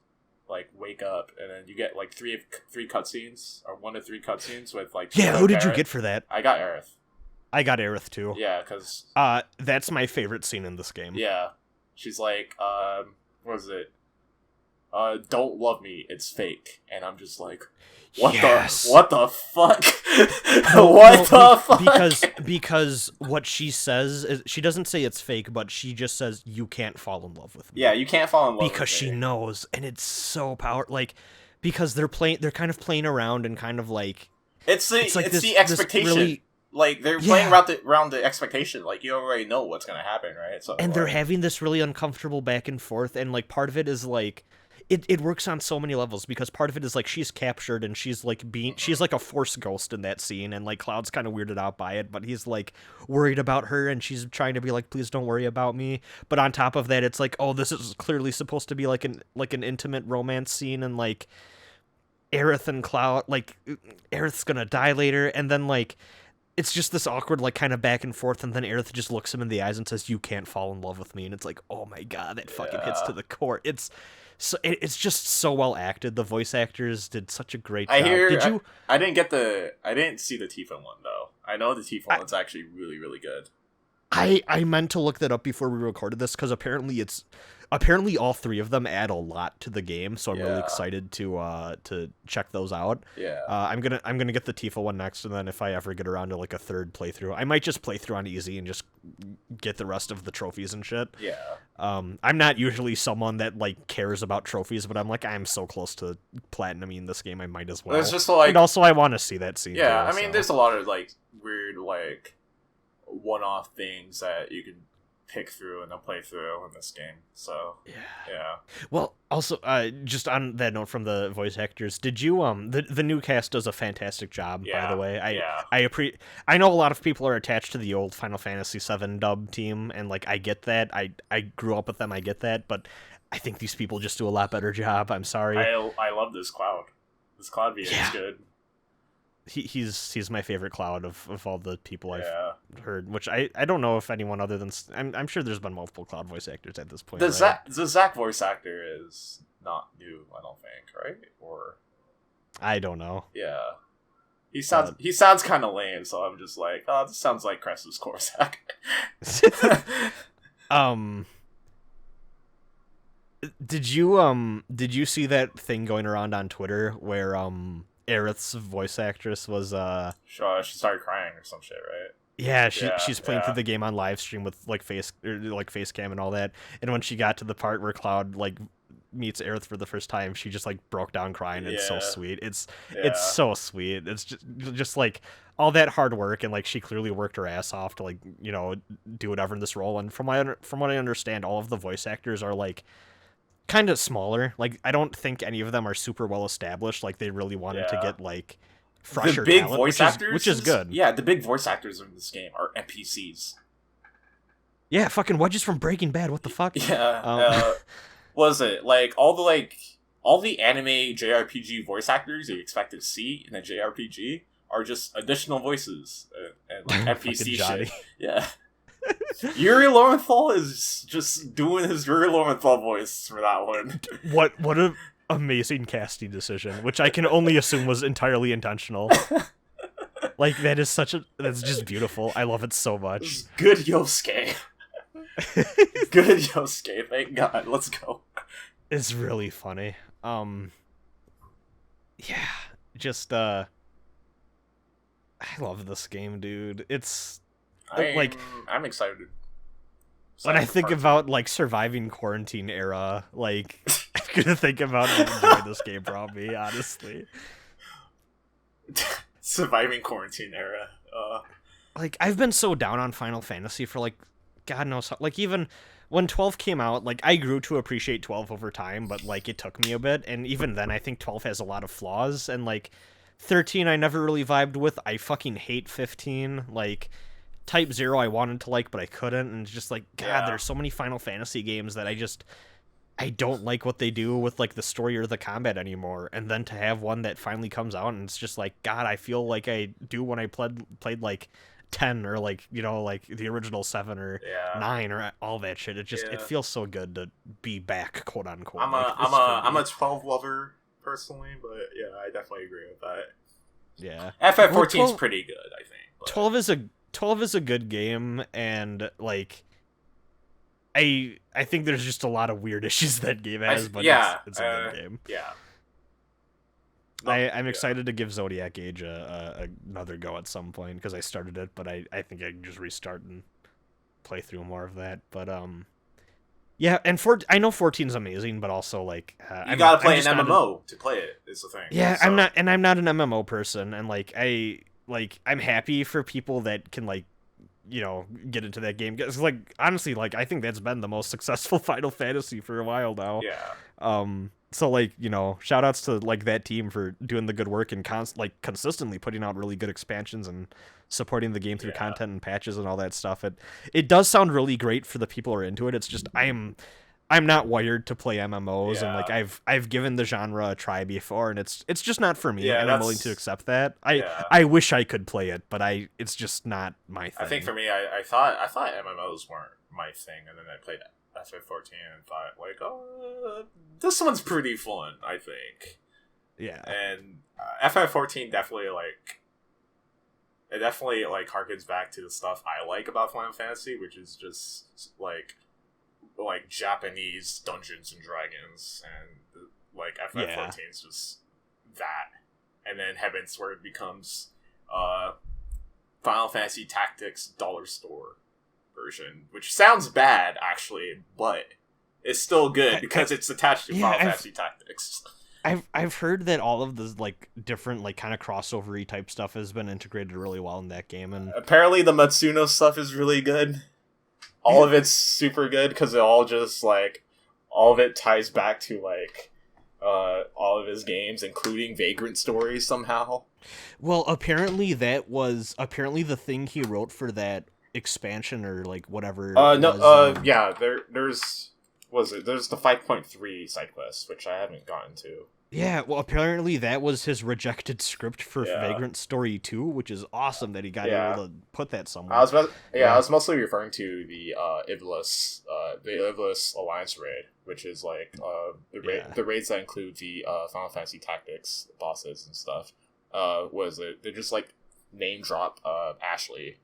S2: like wake up, and then you get like three cutscenes, or 1 to 3 cutscenes with like.
S3: Yeah, who did you get for that?
S2: I got Aerith.
S3: I got Aerith too.
S2: Yeah, because
S3: that's my favorite scene in this game.
S2: Yeah, she's like, what is it? Don't love me, it's fake. And I'm just like, what the fuck? The fuck?
S3: Because what she says is, she doesn't say it's fake, but she just says, you can't fall in love with me.
S2: Yeah, you can't fall in love with me.
S3: Because she knows, and it's so like, because they're kind of playing around, and kind of like,
S2: it's the expectation.
S3: Really,
S2: like, they're playing around the expectation. Like, you already know what's gonna happen, right? So,
S3: and they're having this really uncomfortable back and forth, and like, part of it is like, it works on so many levels, because part of it is like, she's captured, and she's like she's like a force ghost in that scene, and like Cloud's kind of weirded out by it, but he's like worried about her, and she's trying to be like, please don't worry about me. But on top of that, it's like, oh, this is clearly supposed to be like an intimate romance scene, and like Aerith and Cloud, like Aerith's gonna die later, and then like it's just this awkward like kind of back and forth, and then Aerith just looks him in the eyes and says, you can't fall in love with me, and it's like, oh my god, that fucking hits to the core. It's just so well acted. The voice actors did such a great job.
S2: I didn't see the Tifa one though. I know the Tifa one's actually really, really good.
S3: I meant to look that up before we recorded this, because apparently all 3 of them add a lot to the game, so I'm really excited to check those out.
S2: Yeah.
S3: I'm gonna get the Tifa one next, and then if I ever get around to like a third playthrough, I might just play through on easy and just get the rest of the trophies and shit.
S2: Yeah.
S3: I'm not usually someone that like cares about trophies, but I'm like, I'm so close to platinuming this game, I might as well.
S2: It's just like,
S3: and also I want to see that scene.
S2: Yeah,
S3: too,
S2: there's a lot of like weird like one-off things that you can pick through and then play through in this game. So yeah.
S3: Well, also, just on that note from the voice actors, did you the new cast does a fantastic job, by the way. I know a lot of people are attached to the old Final Fantasy VII dub team, and like I get that. I grew up with them, I get that, but I think these people just do a lot better job. I'm sorry.
S2: I love this Cloud. This Cloud VA is good.
S3: He's my favorite Cloud of all the people I've heard, which I don't know if anyone other than I'm sure there's been multiple Cloud voice actors at this point.
S2: The Zack voice actor is not new, I don't think, right? Or
S3: I don't know.
S2: Yeah, he sounds kind of lame, so I'm just like, oh, this sounds like Cress's Corsac.
S3: Did you see that thing going around on Twitter where Aerith's voice actress was
S2: she started crying or some shit, right?
S3: Yeah, she's playing through the game on live stream with like face cam and all that, and when she got to the part where Cloud like meets Aerith for the first time, she just like broke down crying. It's so sweet. It's so sweet. It's just like all that hard work, and like she clearly worked her ass off to like, you know, do whatever in this role. And from what I understand, all of the voice actors are like kind of smaller. Like I don't think any of them are super well established. Like they really wanted to get like fresher
S2: the big
S3: talent,
S2: voice actors,
S3: which is good.
S2: Yeah, the big voice actors in this game are NPCs.
S3: Yeah, fucking Wedges from Breaking Bad. What the fuck?
S2: Yeah. Was it like all the anime JRPG voice actors you expect to see in a JRPG are just additional voices and like NPC shit. Yeah. Yuri Lowenthal is just doing his Yuri Lowenthal voice for that one.
S3: What a amazing casting decision, which I can only assume was entirely intentional. Like that's just beautiful. I love it so much.
S2: Good Yosuke. Good Yosuke, thank God. Let's go.
S3: It's really funny. Yeah, just I love this game, dude. I'm
S2: excited.
S3: When I think about like surviving quarantine era, like I'm gonna think about how enjoying this game brought me, honestly.
S2: Surviving quarantine era.
S3: Like I've been so down on Final Fantasy for like God knows how, like even when 12 came out, like I grew to appreciate 12 over time, but like it took me a bit, and even then I think 12 has a lot of flaws, and like 13 I never really vibed with. I fucking hate 15. Like Type 0 I wanted to like, but I couldn't, and it's just like God, there's so many Final Fantasy games that I don't like what they do with like the story or the combat anymore, and then to have one that finally comes out and it's just like God, I feel like I do when I played like 10 or like, you know, like the original 7 or 9 or all that shit. It feels so good to be back, quote unquote.
S2: I'm a 12 lover personally, but yeah, I definitely agree with that.
S3: Yeah,
S2: FF14 is pretty good, I think. But...
S3: 12 is a good game, and like I think there's just a lot of weird issues that game has, but it's a good game.
S2: Yeah.
S3: I'm excited to give Zodiac Age another go at some point, because I started it, but I think I can just restart and play through more of that. But yeah, and I know 14 is amazing, but also like
S2: you gotta play an MMO to play it. Is the thing.
S3: Yeah, so. I'm not an MMO person, and like I'm happy for people that can like, you know, get into that game. Cause like honestly, like I think that's been the most successful Final Fantasy for a while now.
S2: Yeah.
S3: So like, you know, shout outs to like that team for doing the good work and consistently putting out really good expansions and supporting the game through content and patches and all that stuff. It does sound really great for the people who are into it. It's just I'm not wired to play MMOs, and like I've given the genre a try before, and it's just not for me, and I'm willing to accept that. I wish I could play it, but it's just not my thing.
S2: I think for me, I thought MMOs weren't my thing, and then I played FF14 and thought like, oh, this one's pretty fun, I think.
S3: Yeah.
S2: And FF14 definitely harkens back to the stuff I like about Final Fantasy, which is just like Japanese Dungeons and Dragons, and like FF14 is just that. And then Heavensward becomes Final Fantasy Tactics Dollar Store version, which sounds bad actually, but it's still good because it's attached to Final Fantasy Tactics.
S3: I've heard that all of the like different like kind of crossover-y type stuff has been integrated really well in that game, and
S2: apparently the Matsuno stuff is really good. All of it's super good because it all just like all of it ties back to like all of his games, including Vagrant Stories somehow.
S3: Well, apparently that was the thing he wrote for that expansion or like whatever.
S2: There's the 5.3 side quest, which I haven't gotten to.
S3: Yeah, well, apparently that was his rejected script for Vagrant Story 2, which is awesome that he got able to put that somewhere.
S2: I was mostly referring to the Iblis Alliance raid, which is like the raids that include the Final Fantasy Tactics bosses and stuff. They just like name drop Ashley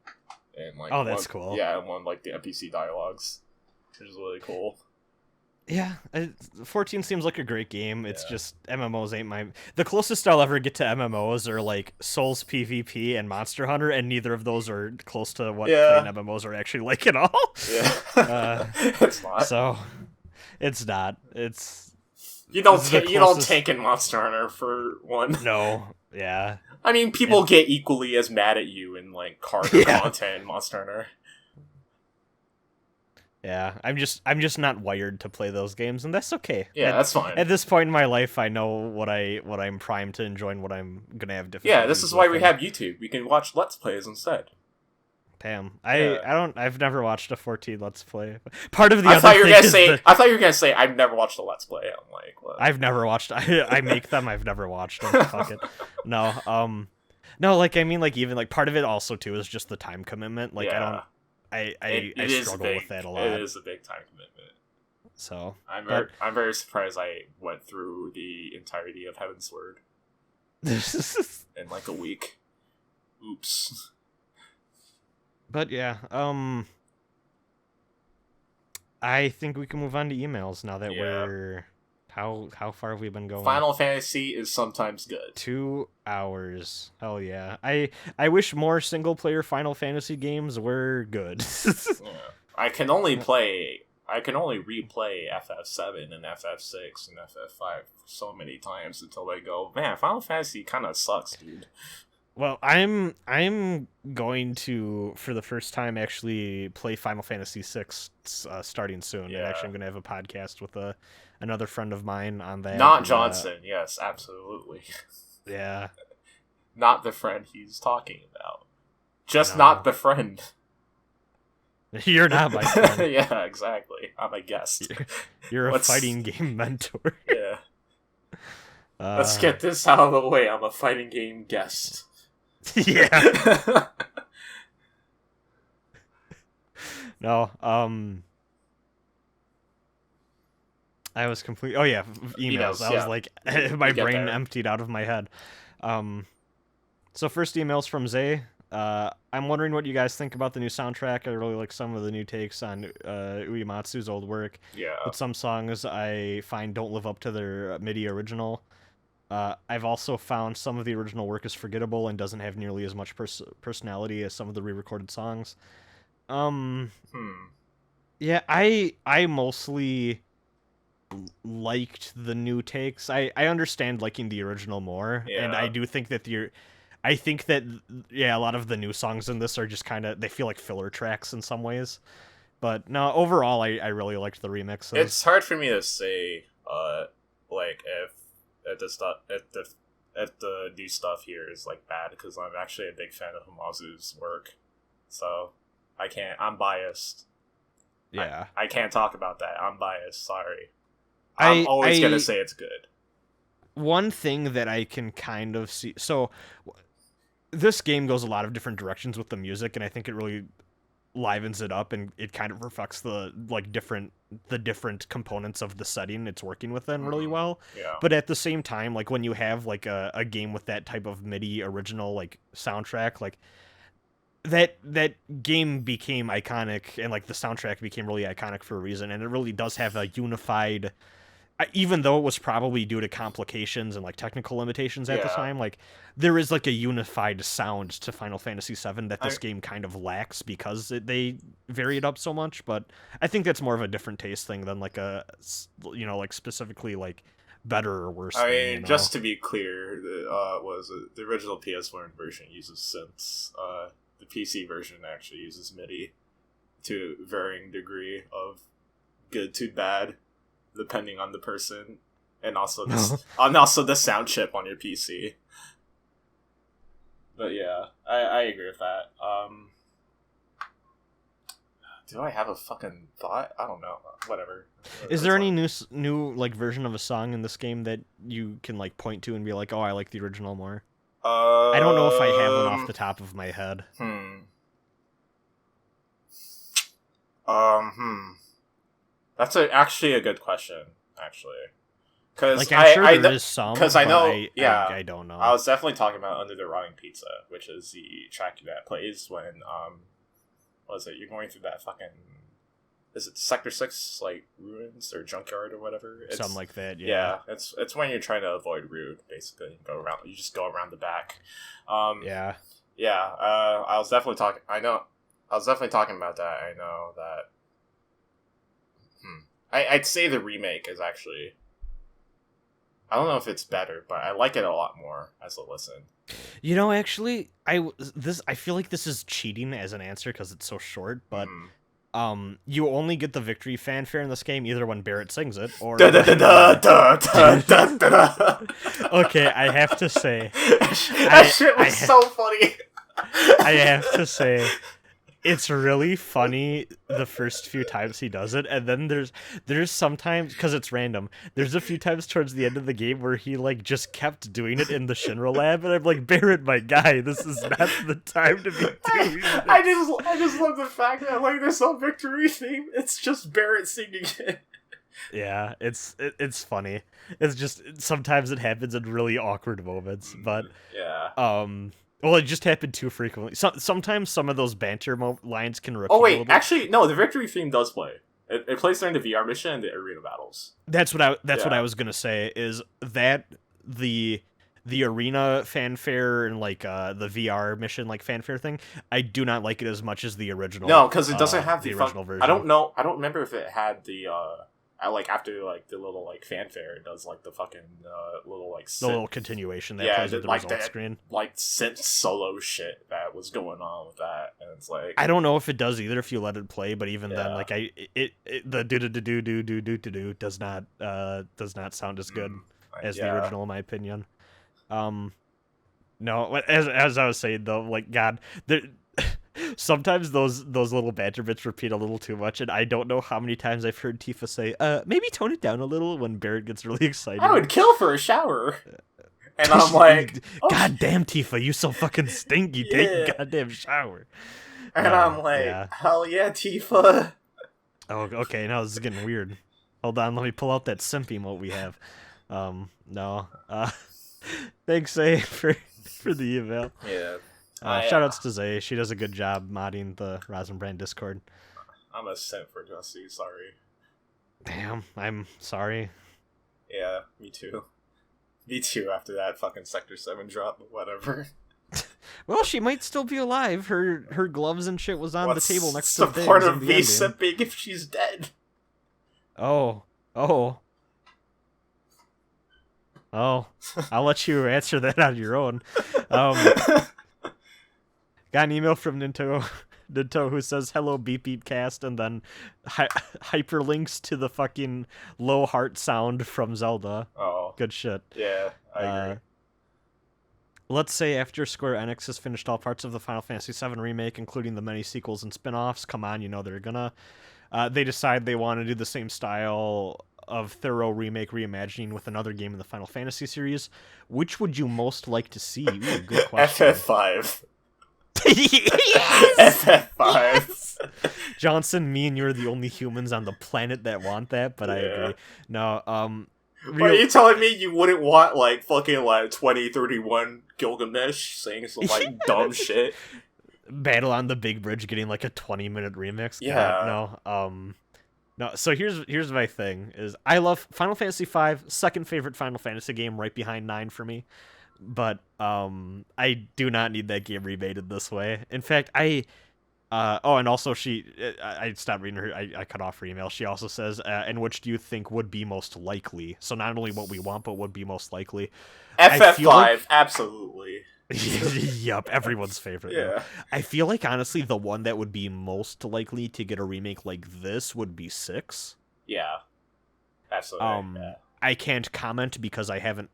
S2: and like
S3: that's cool.
S2: Yeah, and one like the NPC dialogues, which is really cool.
S3: Yeah, 14 seems like a great game. It's just MMOs ain't the closest I'll ever get to MMOs are like Souls PvP and Monster Hunter, and neither of those are close to what playing MMOs are actually like at all.
S2: Yeah, it's not.
S3: So it's not. It's
S2: you don't tank in Monster Hunter for one.
S3: No, yeah.
S2: I mean, people get equally as mad at you in like card content in Monster Hunter.
S3: Yeah, I'm just not wired to play those games, and that's okay.
S2: Yeah, that's fine.
S3: At this point in my life, I know what I'm primed to enjoy and what I'm gonna have difficulties.
S2: Yeah, this is why we have YouTube. We can watch Let's Plays instead.
S3: Damn,
S2: Yeah.
S3: I've never watched a 14 Let's Play. Part of the
S2: I
S3: other
S2: thought you were
S3: thing
S2: gonna
S3: is
S2: say.
S3: that
S2: I thought you were gonna say I've never watched a Let's Play. I'm like, what?
S3: I've never watched. I make them. I've never watched them. Fuck it. No. No. Like I mean, like even like part of it also too is just the time commitment. Like
S2: Yeah.
S3: I
S2: It is
S3: struggle
S2: big.
S3: with that a lot.
S2: It is a big time commitment.
S3: So
S2: I'm very surprised I went through the entirety of Heaven's Word in like a week. Oops.
S3: But yeah, I think we can move on to emails now that we're how far have we been going?
S2: Final Fantasy is sometimes good.
S3: 2 hours. Hell yeah. I wish more single player Final Fantasy games were good.
S2: Yeah. I can only replay FF7 and FF6 and FF5 so many times until I go, man, Final Fantasy kind of sucks, dude.
S3: Well, I'm going to, for the first time, actually play Final Fantasy VI starting soon.
S2: Yeah.
S3: And actually, I'm going to have a podcast with another friend of mine on that.
S2: Not Jawnsunn, yes, absolutely.
S3: Yeah.
S2: Not the friend he's talking about. Just
S3: No.
S2: not the friend.
S3: You're not my friend.
S2: Yeah, exactly. I'm a guest.
S3: You're a fighting game mentor.
S2: Yeah. Let's get this out of the way. I'm a fighting game guest.
S3: Yeah. No, I was complete. Oh yeah, emails. I was like, my brain emptied out of my head. So first email's from Zay. I'm wondering what you guys think about the new soundtrack. I really like some of the new takes on Uematsu's old work.
S2: Yeah.
S3: But some songs I find don't live up to their MIDI original. I've also found some of the original work is forgettable and doesn't have nearly as much personality as some of the re-recorded songs. Yeah, I mostly liked the new takes. I understand liking the original more, and I do think that I think that a lot of the new songs in this are just kind of, they feel like filler tracks in some ways. But no, overall I really liked the remixes.
S2: It's hard for me to say like if the new stuff here is like bad, because I'm actually a big fan of Hamazu's work. So I'm biased.
S3: Yeah.
S2: I can't talk about that. I'm biased, sorry. I'm always going to say it's good.
S3: One thing that I can kind of see, so this game goes a lot of different directions with the music, and I think it really livens it up, and it kind of reflects the different components of the setting it's working within really well.
S2: Yeah.
S3: But at the same time, like when you have like a game with that type of MIDI original like soundtrack, like that game became iconic, and like the soundtrack became really iconic for a reason, and it really does have a unified, even though it was probably due to complications and like technical limitations at the time, like there is like a unified sound to Final Fantasy VII that this game kind of lacks because they vary it up so much. But I think that's more of a different taste thing than like a, like specifically like better or worse.
S2: I mean, just to be clear, the original PS1 version uses synths. The PC version actually uses MIDI to varying degree of good to bad, depending on the person, and also the sound chip on your PC. But yeah, I agree with that. Do I have a fucking thought? I don't know. Whatever.
S3: Is there any new like version of a song in this game that you can like point to and be like, oh, I like the original more? I don't know if I have one off the top of my head.
S2: That's actually a good question, actually. Because
S3: like, I'm sure there is some,
S2: because I know,
S3: I don't know.
S2: I was definitely talking about Under the Rotting Pizza, which is the track that plays when, what is it, you're going through that fucking, is it Sector 6, like, ruins or junkyard or whatever?
S3: Something like that,
S2: yeah. It's when you're trying to avoid Rude, basically. You just go around the back. I was definitely talking about that. I know that. I'd say the remake is actually, I don't know if it's better, but I like it a lot more as a listen.
S3: Actually, I feel like this is cheating as an answer because it's so short, but You only get the victory fanfare in this game either when Barrett sings it or.
S2: Da da da da da da da da.
S3: Okay, I have to say,
S2: that shit was so funny.
S3: I have to say, it's really funny the first few times he does it, and then there's sometimes, because it's random, there's a few times towards the end of the game where he like just kept doing it in the Shinra lab, and I'm like, Barrett, my guy, this is not the time to be doing this.
S2: I just love the fact that like there's no victory theme. It's just Barrett singing it.
S3: Yeah, it's funny. It's just sometimes it happens in really awkward moments, but
S2: yeah.
S3: well, it just happened too frequently. Sometimes some of those banter lines can repeat.
S2: Oh wait, actually, no. The victory theme does play. It plays during the VR mission and the arena battles.
S3: That's what I was gonna say. Is that the arena fanfare and like the VR mission like fanfare thing? I do not like it as much as the original.
S2: No, because it doesn't have
S3: the original version.
S2: I don't know. I don't remember if it had the like after like the little like fanfare, it does like the fucking little like
S3: the little continuation that plays with the
S2: like
S3: results screen.
S2: Like synth solo shit that was going on with that, and it's like
S3: I don't know if it does either if you let it play, but even then, like the do does not sound as good as the original in my opinion. No, as I was saying though, like God, sometimes those little banter bits repeat a little too much, and I don't know how many times I've heard Tifa say, maybe tone it down a little when Barrett gets really excited.
S2: I would kill for a shower. And I'm like,
S3: God damn, Tifa, you so fucking stinky. Take a goddamn shower.
S2: And I'm like, hell yeah, Tifa.
S3: Oh, okay, now this is getting weird. Hold on, let me pull out that simp emote we have. No. Thanks, Zay, for the email.
S2: Yeah.
S3: Shoutouts to Zay. She does a good job modding the Rosenbrand Discord.
S2: I'm a simp for Jussie, sorry.
S3: Damn, I'm sorry.
S2: Yeah, me too. Me too, after that fucking Sector 7 drop, whatever.
S3: Well, she might still be alive. Her gloves and shit was on the table next to
S2: the part of me simping if she's dead?
S3: Oh. I'll let you answer that on your own. Got an email from Ninto who says, hello, beep beep cast, and then hyperlinks to the fucking low heart sound from Zelda.
S2: Oh.
S3: Good shit.
S2: Yeah, I agree.
S3: Let's say after Square Enix has finished all parts of the Final Fantasy VII Remake, including the many sequels and spin-offs, come on, you know they're gonna, they decide they want to do the same style of thorough remake reimagining with another game in the Final Fantasy series. Which would you most like to see? Ooh, good question.
S2: FF5.
S3: Yes!
S2: FF5.
S3: Yes! Jawnsunn, me and you are the only humans on the planet that want that, but I agree. No,
S2: are you telling me you wouldn't want, like, fucking, like, 2031 Gilgamesh saying some, like, dumb shit?
S3: Battle on the Big Bridge getting, like, a 20-minute remix?
S2: Yeah.
S3: God, no, so here's my thing, is I love Final Fantasy V, second favorite Final Fantasy game, right behind 9 for me. But I do not need that game remade this way. In fact, and also I stopped reading her. I cut off her email. She also says, and which do you think would be most likely? So not only what we want, but would be most likely.
S2: FF5, absolutely.
S3: Yup, everyone's favorite.
S2: Yeah.
S3: Though. I feel like honestly, the one that would be most likely to get a remake like this would be 6.
S2: Yeah, absolutely.
S3: I can't comment because I haven't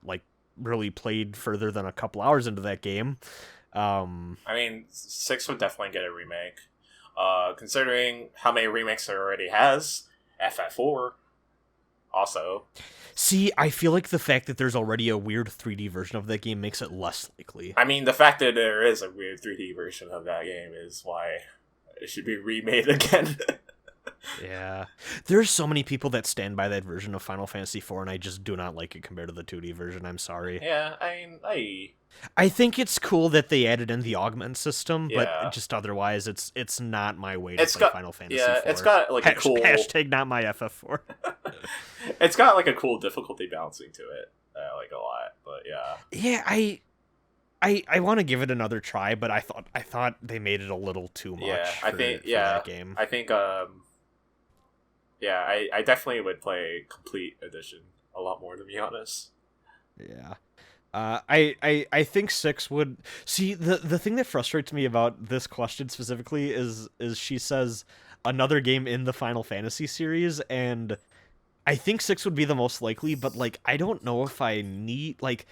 S3: really played further than a couple hours into that game.
S2: I mean, 6 would definitely get a remake. Considering how many remakes it already has, FF4 also.
S3: See, I feel like the fact that there's already a weird 3D version of that game makes it less likely.
S2: I mean, the fact that there is a weird 3D version of that game is why it should be remade again.
S3: Yeah. There's so many people that stand by that version of Final Fantasy IV, and I just do not like it compared to the 2D version. I'm sorry.
S2: Yeah,
S3: I think it's cool that they added in the augment system, but just otherwise, it's not my way to play Final Fantasy IV.
S2: Yeah, it's got like a cool...
S3: Hashtag not my FF4.
S2: It's got like a cool difficulty balancing to it, like a lot, but yeah.
S3: Yeah, I want to give it another try, but I thought they made it a little too much for that game.
S2: I think I definitely would play Complete Edition a lot more, to be honest.
S3: Yeah. I think 6 would see the thing that frustrates me about this question specifically is she says another game in the Final Fantasy series, and I think 6 would be the most likely, but like I don't know if I need like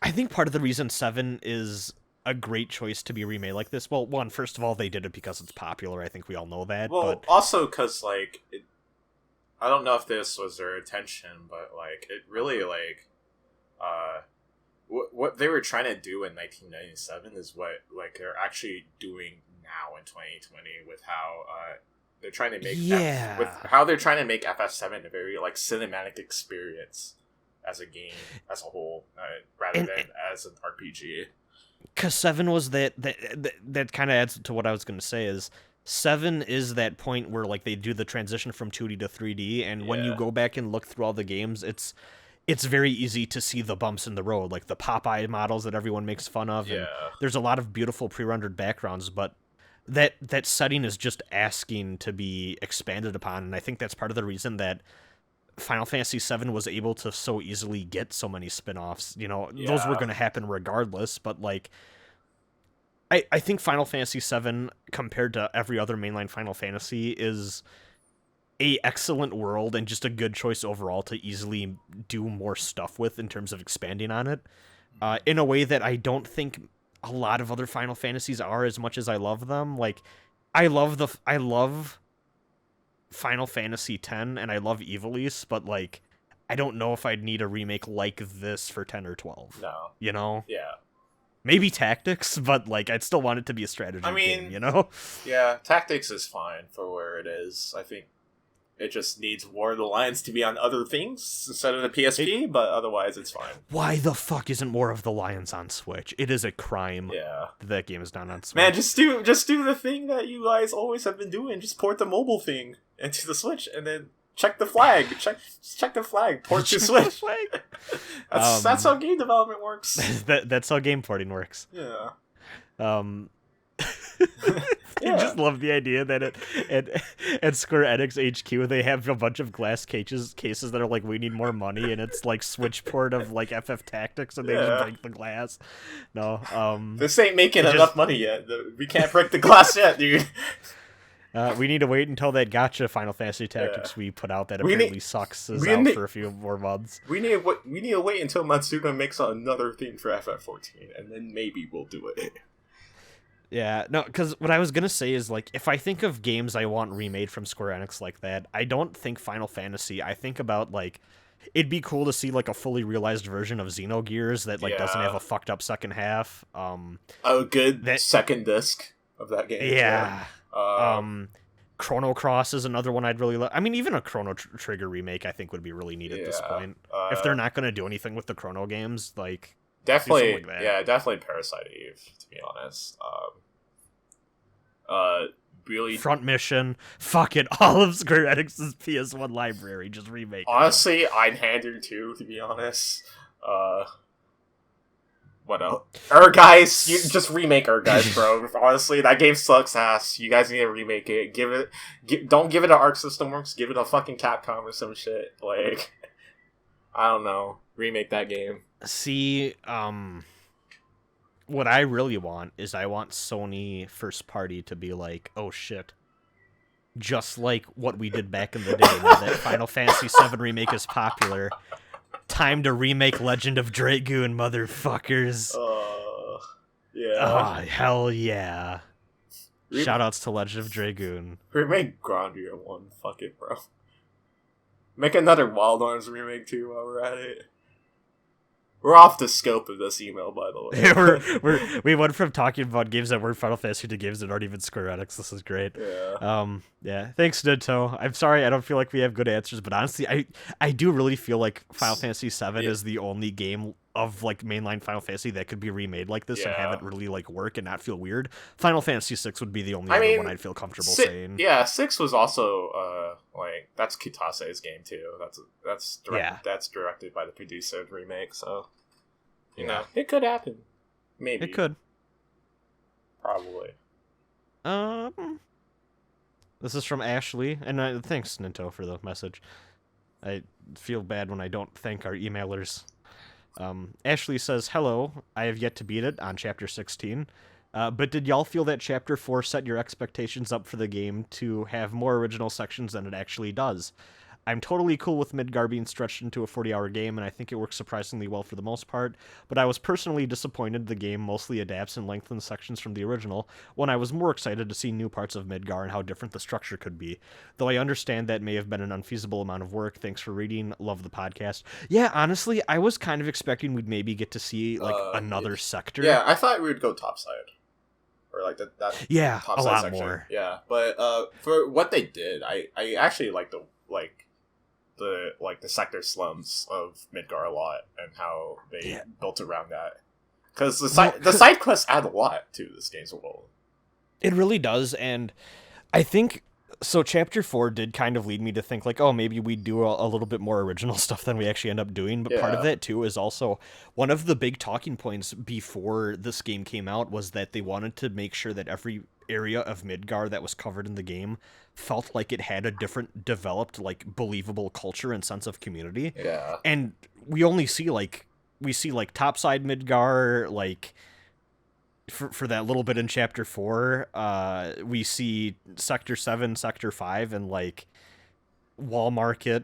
S3: I think part of the reason 7 is a great choice to be remade like this. Well, one, first of all, they did it because it's popular. I think we all know that.
S2: Well,
S3: But
S2: also because like I don't know if this was their intention, but like it really like what they were trying to do in 1997 is what like they're actually doing now in 2020 with how they're trying to make with how they're trying to make FF7 a very like cinematic experience as a game as a whole, rather than as an RPG.
S3: Because 7 was that kind of adds to what I was going to say is 7 is that point where like they do the transition from 2D to 3D, and when you go back and look through all the games, it's very easy to see the bumps in the road, like the Popeye models that everyone makes fun of.
S2: Yeah.
S3: And there's a lot of beautiful pre-rendered backgrounds, but that setting is just asking to be expanded upon, and I think that's part of the reason that Final Fantasy VII was able to so easily get so many spin-offs. You know, those were going to happen regardless, but like I think Final Fantasy VII, compared to every other mainline Final Fantasy, is a excellent world and just a good choice overall to easily do more stuff with in terms of expanding on it, in a way that I don't think a lot of other Final Fantasies are, as much as I love them. Like, I love Final Fantasy X and I love Ivalice, but like, I don't know if I'd need a remake like this for 10 or 12.
S2: No.
S3: You know?
S2: Yeah.
S3: Maybe Tactics, but like I'd still want it to be a strategy game, you know?
S2: Yeah, Tactics is fine for where it is. I think it just needs War of the Lions to be on other things instead of the PSP, but otherwise it's fine.
S3: Why the fuck isn't War of the Lions on Switch? It is a crime.
S2: Yeah.
S3: That game is not on Switch.
S2: Man, just do the thing that you guys always have been doing. Just port the mobile thing into the Switch and then check the flag. Check the flag. Port to Switch. That's how game development works.
S3: That's how game porting works.
S2: Yeah.
S3: I just love the idea that at Square Enix HQ they have a bunch of glass cases that are like, we need more money, and it's like Switch port of like FF Tactics, and they just break the glass. No,
S2: this ain't making enough money yet. We can't break the glass yet, dude.
S3: We need to wait until that gacha Final Fantasy Tactics we put out that apparently sucks is out for a few more months.
S2: We need to wait until Matsuda makes another thing for FF14, and then maybe we'll do it.
S3: Yeah, no, because what I was going to say is, like, if I think of games I want remade from Square Enix like that, I don't think Final Fantasy. I think about, like, it'd be cool to see, like, a fully realized version of Xenogears that, like, doesn't have a fucked up second half.
S2: A good second disc of that game.
S3: Yeah. Chrono Cross is another one I'd really love. I mean, even a Chrono Trigger remake I think would be really neat at this point. If they're not going to do anything with the Chrono games, like...
S2: Definitely, definitely Parasite Eve, to be honest. Really...
S3: Front Mission, fuck it, all of Square Enix's PS1 library, just remake it.
S2: Honestly, Einhander too, to be honest. What else? Guys, you just remake guys, bro. Honestly, that game sucks ass. You guys need to remake it. Don't give it an Arc System Works, give it a fucking Capcom or some shit. Like, I don't know. Remake that game.
S3: See, what I really want is I want Sony first party to be like, oh shit, just like what we did back in the day, now that Final Fantasy VII Remake is popular, time to remake Legend of Dragoon, motherfuckers.
S2: Yeah.
S3: Oh, hell yeah. Shoutouts to Legend of Dragoon.
S2: Remake Grandia 1, fuck it, bro. Make another Wild Arms remake too while we're at it. We're off the scope of this email, by the
S3: way. we went from talking about games that weren't Final Fantasy to games that aren't even Square Enix. This is great.
S2: Yeah.
S3: Thanks, Nintendo. I'm sorry, I don't feel like we have good answers, but honestly, I do really feel like Final Fantasy VII is the only game of like mainline Final Fantasy that could be remade like this and have it really like work and not feel weird. Final Fantasy VI would be the only other one I'd feel comfortable saying.
S2: Yeah, 6 was also like that's Kitase's game too. That's directed by the producer of the remake, so you know, it could happen. Maybe.
S3: It could.
S2: Probably.
S3: This is from Ashley, and thanks, Ninto, for the message. I feel bad when I don't thank our emailers.
S1: Ashley says, hello, I have yet to beat it on Chapter 16. But did y'all feel that Chapter 4 set your expectations up for the game to have more original sections than it actually does? I'm totally cool with Midgar being stretched into a 40-hour game, and I think it works surprisingly well for the most part, but I was personally disappointed the game mostly adapts and lengthens sections from the original, when I was more excited to see new parts of Midgar and how different the structure could be. Though I understand that may have been an unfeasible amount of work. Thanks for reading. Love the podcast. Yeah, honestly, I was kind of expecting we'd maybe get to see, like, another sector.
S2: Yeah, I thought we would go topside. Or like that
S1: a lot
S2: section.
S1: more.
S2: Yeah, but for what they did, I actually like the sector slums of Midgar a lot and how they built around that. Because the side quests add a lot to this game's world.
S1: It really does, and I think so. Chapter 4 did kind of lead me to think like, oh, maybe we'd do a little bit more original stuff than we actually end up doing. But part of that too is also one of the big talking points before this game came out was that they wanted to make sure that every area of Midgar that was covered in the game felt like it had a different developed, like, believable culture and sense of community.
S2: Yeah.
S1: And we only see like topside Midgar, like for that little bit in Chapter 4, we see Sector 7, Sector 5, and like Wall Market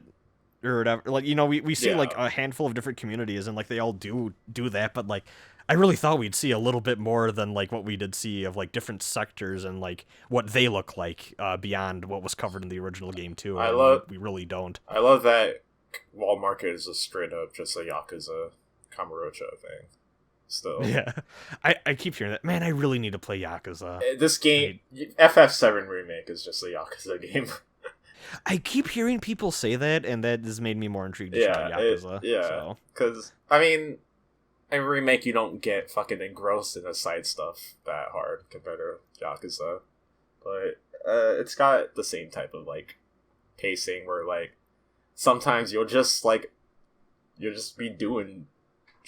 S1: or whatever. Like, you know, we see like a handful of different communities, and like they all do that, but like I really thought we'd see a little bit more than like what we did see of like different sectors and like what they look like beyond what was covered in the original game too. We really don't.
S2: I love that Wall Market is a straight up just a Yakuza Kamurocho thing. Still,
S1: yeah, I keep hearing that. Man, I really need to play Yakuza.
S2: This game, FF7 Remake, is just a Yakuza game.
S1: I keep hearing people say that, and that has made me more intrigued to try Yakuza.
S2: Because I mean, in Remake you don't get fucking engrossed in the side stuff that hard compared to Yakuza, but it's got the same type of like pacing where like sometimes you'll just be doing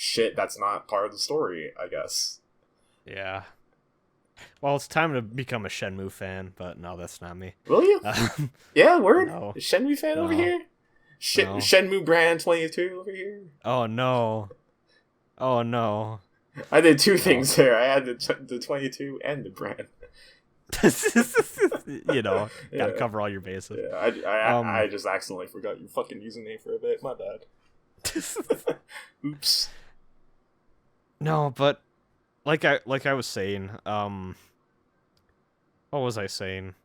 S2: shit that's not part of the story, I guess.
S1: Yeah. Well, it's time to become a Shenmue fan, but no, that's not me.
S2: Will you? Yeah, word?
S1: No.
S2: Shenmue fan over here? Shenmue brand 22 over here?
S1: Oh, no. Oh, no.
S2: I did two things there. I had the 22 and the brand.
S1: You know, gotta cover all your bases.
S2: Yeah, I just accidentally forgot your fucking username for a bit. My bad. Oops.
S1: No, but like I was saying, what was I saying?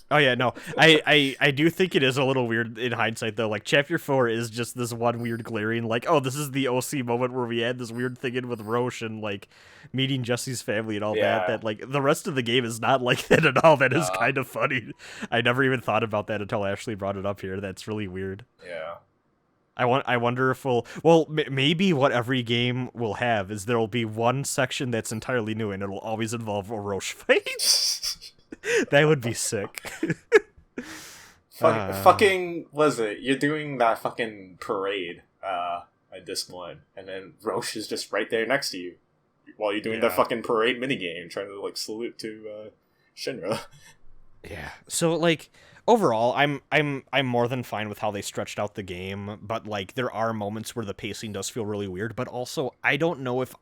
S1: Oh yeah, no. I do think it is a little weird in hindsight though. Like Chapter 4 is just this one weird glaring like, oh, this is the OC moment where we had this weird thing in with Roche and like meeting Jesse's family and all that like the rest of the game is not like that at all. That is kind of funny. I never even thought about that until Ashley brought it up here. That's really weird.
S2: Yeah.
S1: I wonder if maybe what every game will have is there will be one section that's entirely new and it'll always involve a Roche fight. That would be sick.
S2: Fucking was it? You're doing that fucking parade at Disc 1, and then Roche is just right there next to you while you're doing the fucking parade minigame, trying to like salute to Shinra.
S1: Yeah. So like overall, I'm more than fine with how they stretched out the game, but like there are moments where the pacing does feel really weird, but also I don't know if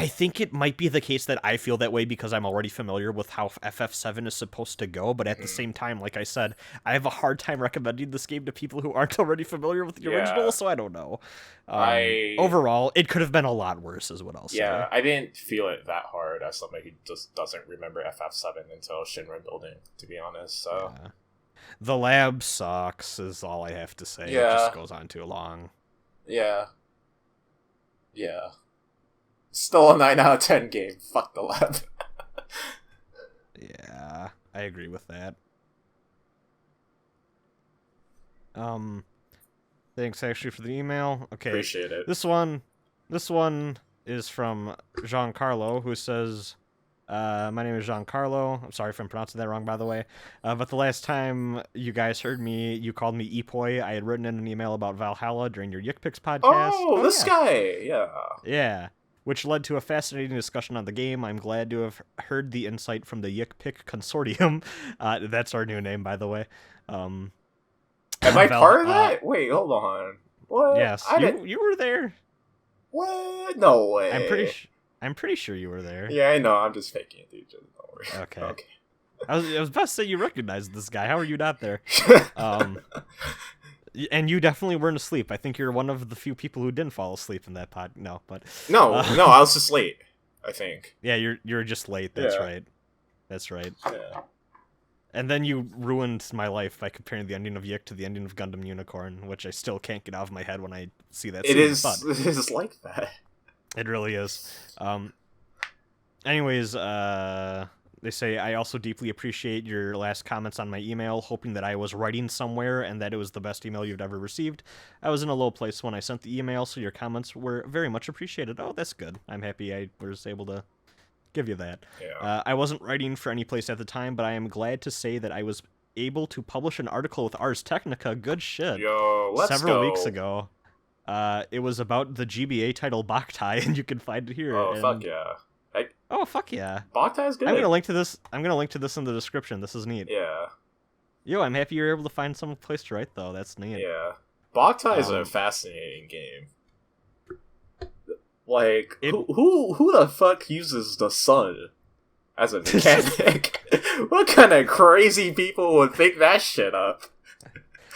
S1: I think it might be the case that I feel that way because I'm already familiar with how FF7 is supposed to go, but at the same time, like I said, I have a hard time recommending this game to people who aren't already familiar with the original, so I don't know. Overall, it could have been a lot worse, is what I'll say.
S2: Yeah, I didn't feel it that hard as somebody who just doesn't remember FF7 until Shinra Building, to be honest, so...
S1: Yeah. The lab sucks, is all I have to say.
S2: Yeah.
S1: It just goes on too long.
S2: Yeah. Yeah. Still a 9 out of 10 game. Fuck the lab.
S1: Yeah, I agree with that. Thanks actually for the email. Okay.
S2: Appreciate it.
S1: This one is from Giancarlo, who says, my name is Giancarlo. I'm sorry if I'm pronouncing that wrong, by the way. But the last time you guys heard me, you called me Epoi. I had written in an email about Valhalla during your Yick Picks podcast.
S2: Oh, this guy! Yeah.
S1: Yeah. Which led to a fascinating discussion on the game. I'm glad to have heard the insight from the Yick Pick Consortium. That's our new name, by the way.
S2: Am I part of that? Wait, hold on. What?
S3: Yes, you were there.
S2: What? No way.
S3: I'm pretty sure you were there.
S2: Yeah, I know. I'm just faking it, dude. Just don't worry.
S3: Okay. I was about to say you recognized this guy. How are you not there? And you definitely weren't asleep. I think you're one of the few people who didn't fall asleep in that pod. No, but
S2: no, I was just late. I think.
S3: Yeah, you're just late. That's right. That's right.
S2: Yeah.
S3: And then you ruined my life by comparing the ending of Yick to the ending of Gundam Unicorn, which I still can't get out of my head when I see that.
S2: It is like that.
S3: It really is. Anyways, they say, I also deeply appreciate your last comments on my email, hoping that I was writing somewhere and that it was the best email you've ever received. I was in a low place when I sent the email, so your comments were very much appreciated. Oh, that's good. I'm happy I was able to give you that.
S2: Yeah.
S3: I wasn't writing for any place at the time, but I am glad to say that I was able to publish an article with Ars Technica. Good shit.
S2: Yo, let's
S3: Several
S2: go.
S3: weeks ago. It was about the GBA title Boktai, and you can find it here.
S2: Oh,
S3: and...
S2: fuck yeah.
S3: Oh, fuck yeah.
S2: Boktai is good.
S3: I'm gonna link to this in the description. This is neat.
S2: Yeah.
S3: Yo, I'm happy you're able to find some place to write, though. That's neat.
S2: Yeah. Boktai is a fascinating game. Like, who the fuck uses the sun as a mechanic? What kind of crazy people would think that shit up?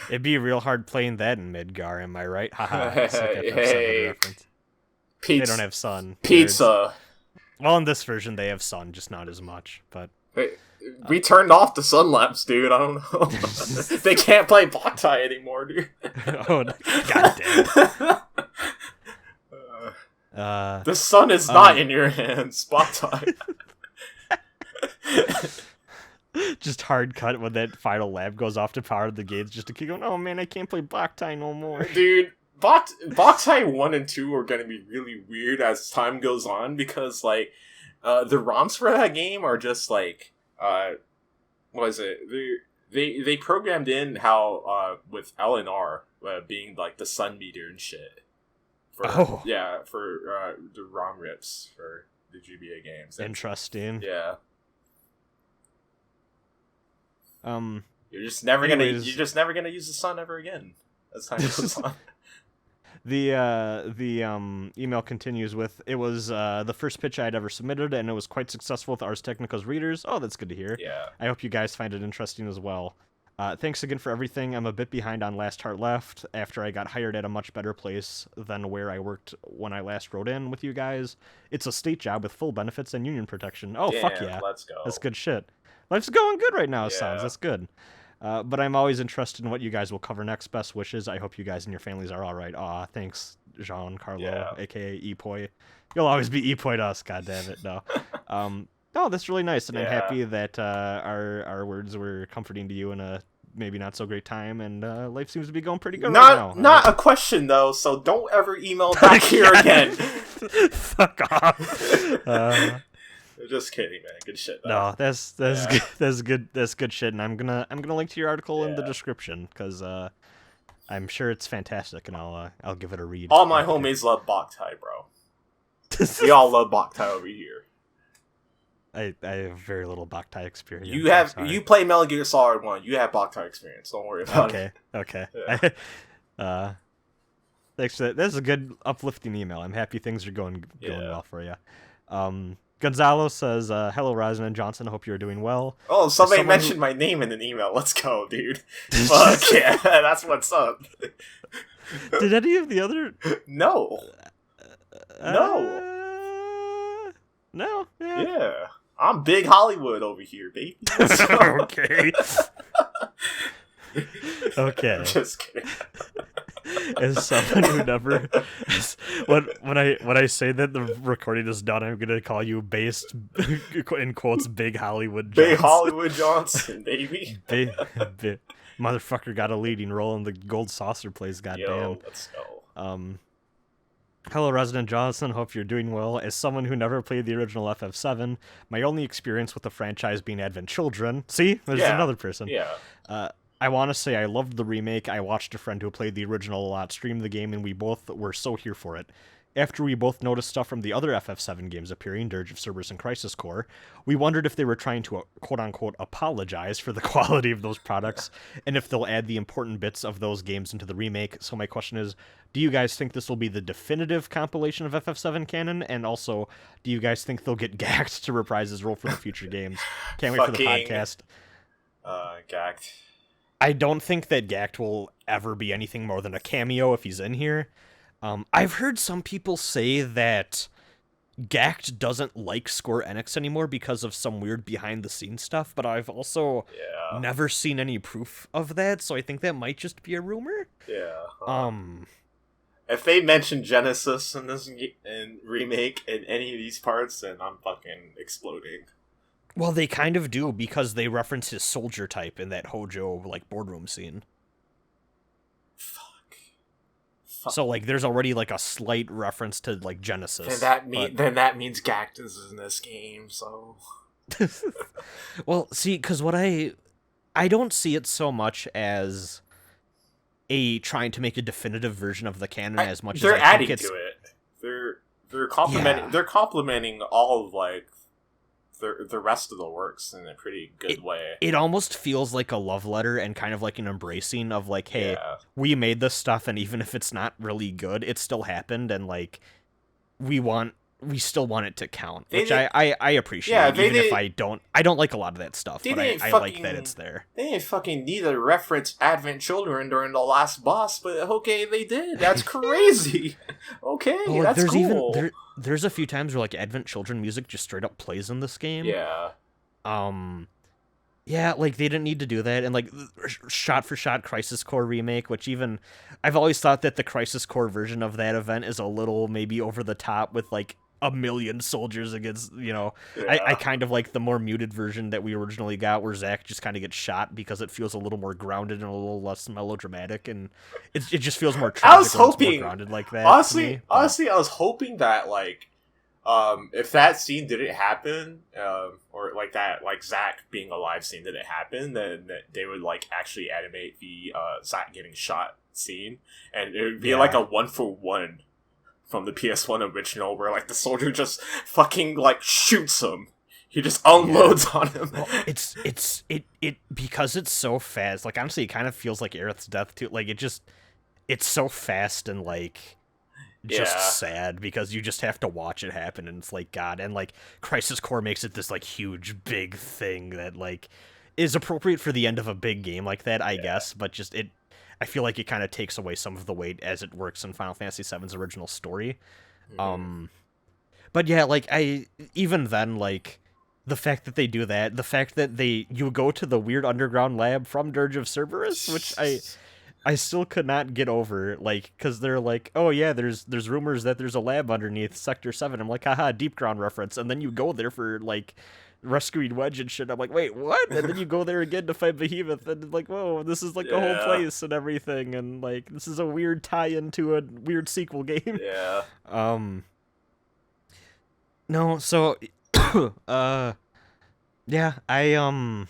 S3: It'd be real hard playing that in Midgar, am I right? Haha.
S2: Hey.
S3: They don't have sun.
S2: Pizza.
S3: Well, in this version, they have sun, just not as much. But
S2: we turned off the sun lamps, dude. I don't know. They can't play Boktai anymore, dude.
S3: Oh, goddamn.
S2: The sun is not in your hands, Boktai.
S3: Just hard cut when that final lab goes off to power the gates, just to keep going, oh man, I can't play Boktai no more.
S2: Dude, Boktai 1 and 2 are gonna be really weird as time goes on, because, like, the ROMs for that game are just, like, what is it? They programmed in how, with LNR, being, like, the sun meter and shit. For the ROM rips for the GBA games.
S3: Interesting.
S2: Yeah.
S3: You're
S2: just never gonna use the sun ever again as time goes on.
S3: The email continues with, it was the first pitch I had ever submitted, and it was quite successful with Ars Technica's readers. Oh, that's good to hear.
S2: Yeah.
S3: I hope you guys find it interesting as well. Thanks again for everything. I'm a bit behind on Last Heart Left after I got hired at a much better place than where I worked when I last wrote in with you guys. It's a state job with full benefits and union protection. Oh, fuck yeah.
S2: Let's go.
S3: That's good shit. Life's going good right now, it sounds. That's good. But I'm always interested in what you guys will cover next. Best wishes. I hope you guys and your families are all right. Aw, thanks, Giancarlo, a.k.a. Epoy. You'll always be Epoy to us, goddammit. No. No, that's really nice, and I'm happy that our words were comforting to you in a maybe not so great time, and life seems to be going pretty good right now.
S2: Not a question, though, so don't ever email back here again.
S3: Fuck off.
S2: Just kidding, man. Good shit, though.
S3: No, that's good. That's good shit, and I'm gonna link to your article in the description, because I'm sure it's fantastic, and I'll give it a read.
S2: All my homies love Boktai, bro. We all love Boktai over here.
S3: I have very little Boktai experience.
S2: You play Metal Gear Solid 1. You have Boktai experience. Don't worry about it.
S3: Okay.
S2: Yeah.
S3: Thanks for that. That's a good uplifting email. I'm happy things are going well for you. Gonzalo says, hello, Ryzen and Jawnsunn. I hope you're doing well.
S2: Oh, somebody mentioned my name in an email. Let's go, dude. Fuck yeah, that's what's up.
S3: Did any of the other...
S2: No.
S3: No?
S2: Yeah. I'm big Hollywood over here, baby.
S3: Okay. Okay.
S2: Just kidding.
S3: As someone who never, when I say that the recording is done, I'm gonna call you based in quotes Big Hollywood Jawnsunn.
S2: Big Hollywood Jawnsunn, baby.
S3: Big motherfucker got a leading role in the Gold Saucer plays. Goddamn.
S2: Yo, let's go.
S3: Hello, Resident Jawnsunn. Hope you're doing well. As someone who never played the original FF7, my only experience with the franchise being Advent Children. See, there's another person.
S2: Yeah.
S3: I want to say I loved the remake. I watched a friend who played the original a lot stream the game, and we both were so here for it.
S1: after we both noticed stuff from the other FF7 games appearing, Dirge of Cerberus and Crisis Core, we wondered if they were trying to, quote-unquote, apologize for the quality of those products, and if they'll add the important bits of those games into the remake. So my question is, do you guys think this will be the definitive compilation of FF7 canon? And also, do you guys think they'll get Gacked to reprise his role for the future games? Can't wait for the podcast.
S2: Gacked.
S1: I don't think that Gacked will ever be anything more than a cameo if he's in here. I've heard some people say that Gacked doesn't like Square Enix anymore because of some weird behind-the-scenes stuff, but I've also never seen any proof of that, so I think that might just be a rumor.
S2: Yeah. If they mention Genesis in this remake in any of these parts, then I'm fucking exploding.
S1: Well, they kind of do, because they reference his soldier type in that Hojo, like, boardroom scene.
S2: Fuck.
S1: So, like, there's already, like, a slight reference to, like, Genesis.
S2: Then that means Gactus is in this game, so...
S1: Well, see, because what I don't see it so much as trying to make a definitive version of the canon as much as
S2: they're
S1: I
S2: adding
S1: think it's...
S2: to it. They're complimenting all of, like, the rest of the works in a pretty good way.
S1: It almost feels like a love letter and kind of like an embracing of like, hey, we made this stuff, and even if it's not really good, it still happened, and like we still want it to count, which I appreciate. Yeah, if I don't like a lot of that stuff, but I like that it's there.
S2: They didn't fucking need to reference Advent Children during the last boss, but okay, they did. That's crazy. Okay, well, that's cool.
S1: There's a few times where like Advent Children music just straight up plays in this game.
S2: Yeah.
S1: Yeah, like they didn't need to do that, and like shot for shot Crisis Core remake, which even I've always thought that the Crisis Core version of that event is a little maybe over the top with like 1 million soldiers against, I kind of like the more muted version that we originally got, where Zack just kind of gets shot, because it feels a little more grounded and a little less melodramatic, and it just feels more tragic.
S2: I was hoping,
S1: more grounded like that.
S2: Honestly, I was hoping that like, if that scene didn't happen, or like that, like Zack being alive scene didn't happen, then they would like actually animate the Zack getting shot scene, and it would be like a 1-for-1 from the PS1 original, where like the soldier just fucking like shoots him. He just unloads on him.
S1: Well, it's because it's so fast. Like honestly, it kind of feels like Aerith's death too. Like it's so fast and like just sad, because you just have to watch it happen, and it's like God. And like Crisis Core makes it this like huge big thing that like is appropriate for the end of a big game like that, I guess. But just I feel like it kind of takes away some of the weight as it works in Final Fantasy VII's original story. But yeah, like even then, like the fact that they do that, the fact that you go to the weird underground lab from Dirge of Cerberus, which I still could not get over, like, because they're like, oh yeah, there's rumors that there's a lab underneath Sector 7. I'm like, haha, Deep Ground reference. And then you go there for like rescuing Wedge and shit. I'm like, wait, what? And then you go there again to fight Behemoth, and like, whoa, this is like a whole place and everything, and like this is a weird tie-in to a weird sequel game. No, so yeah, I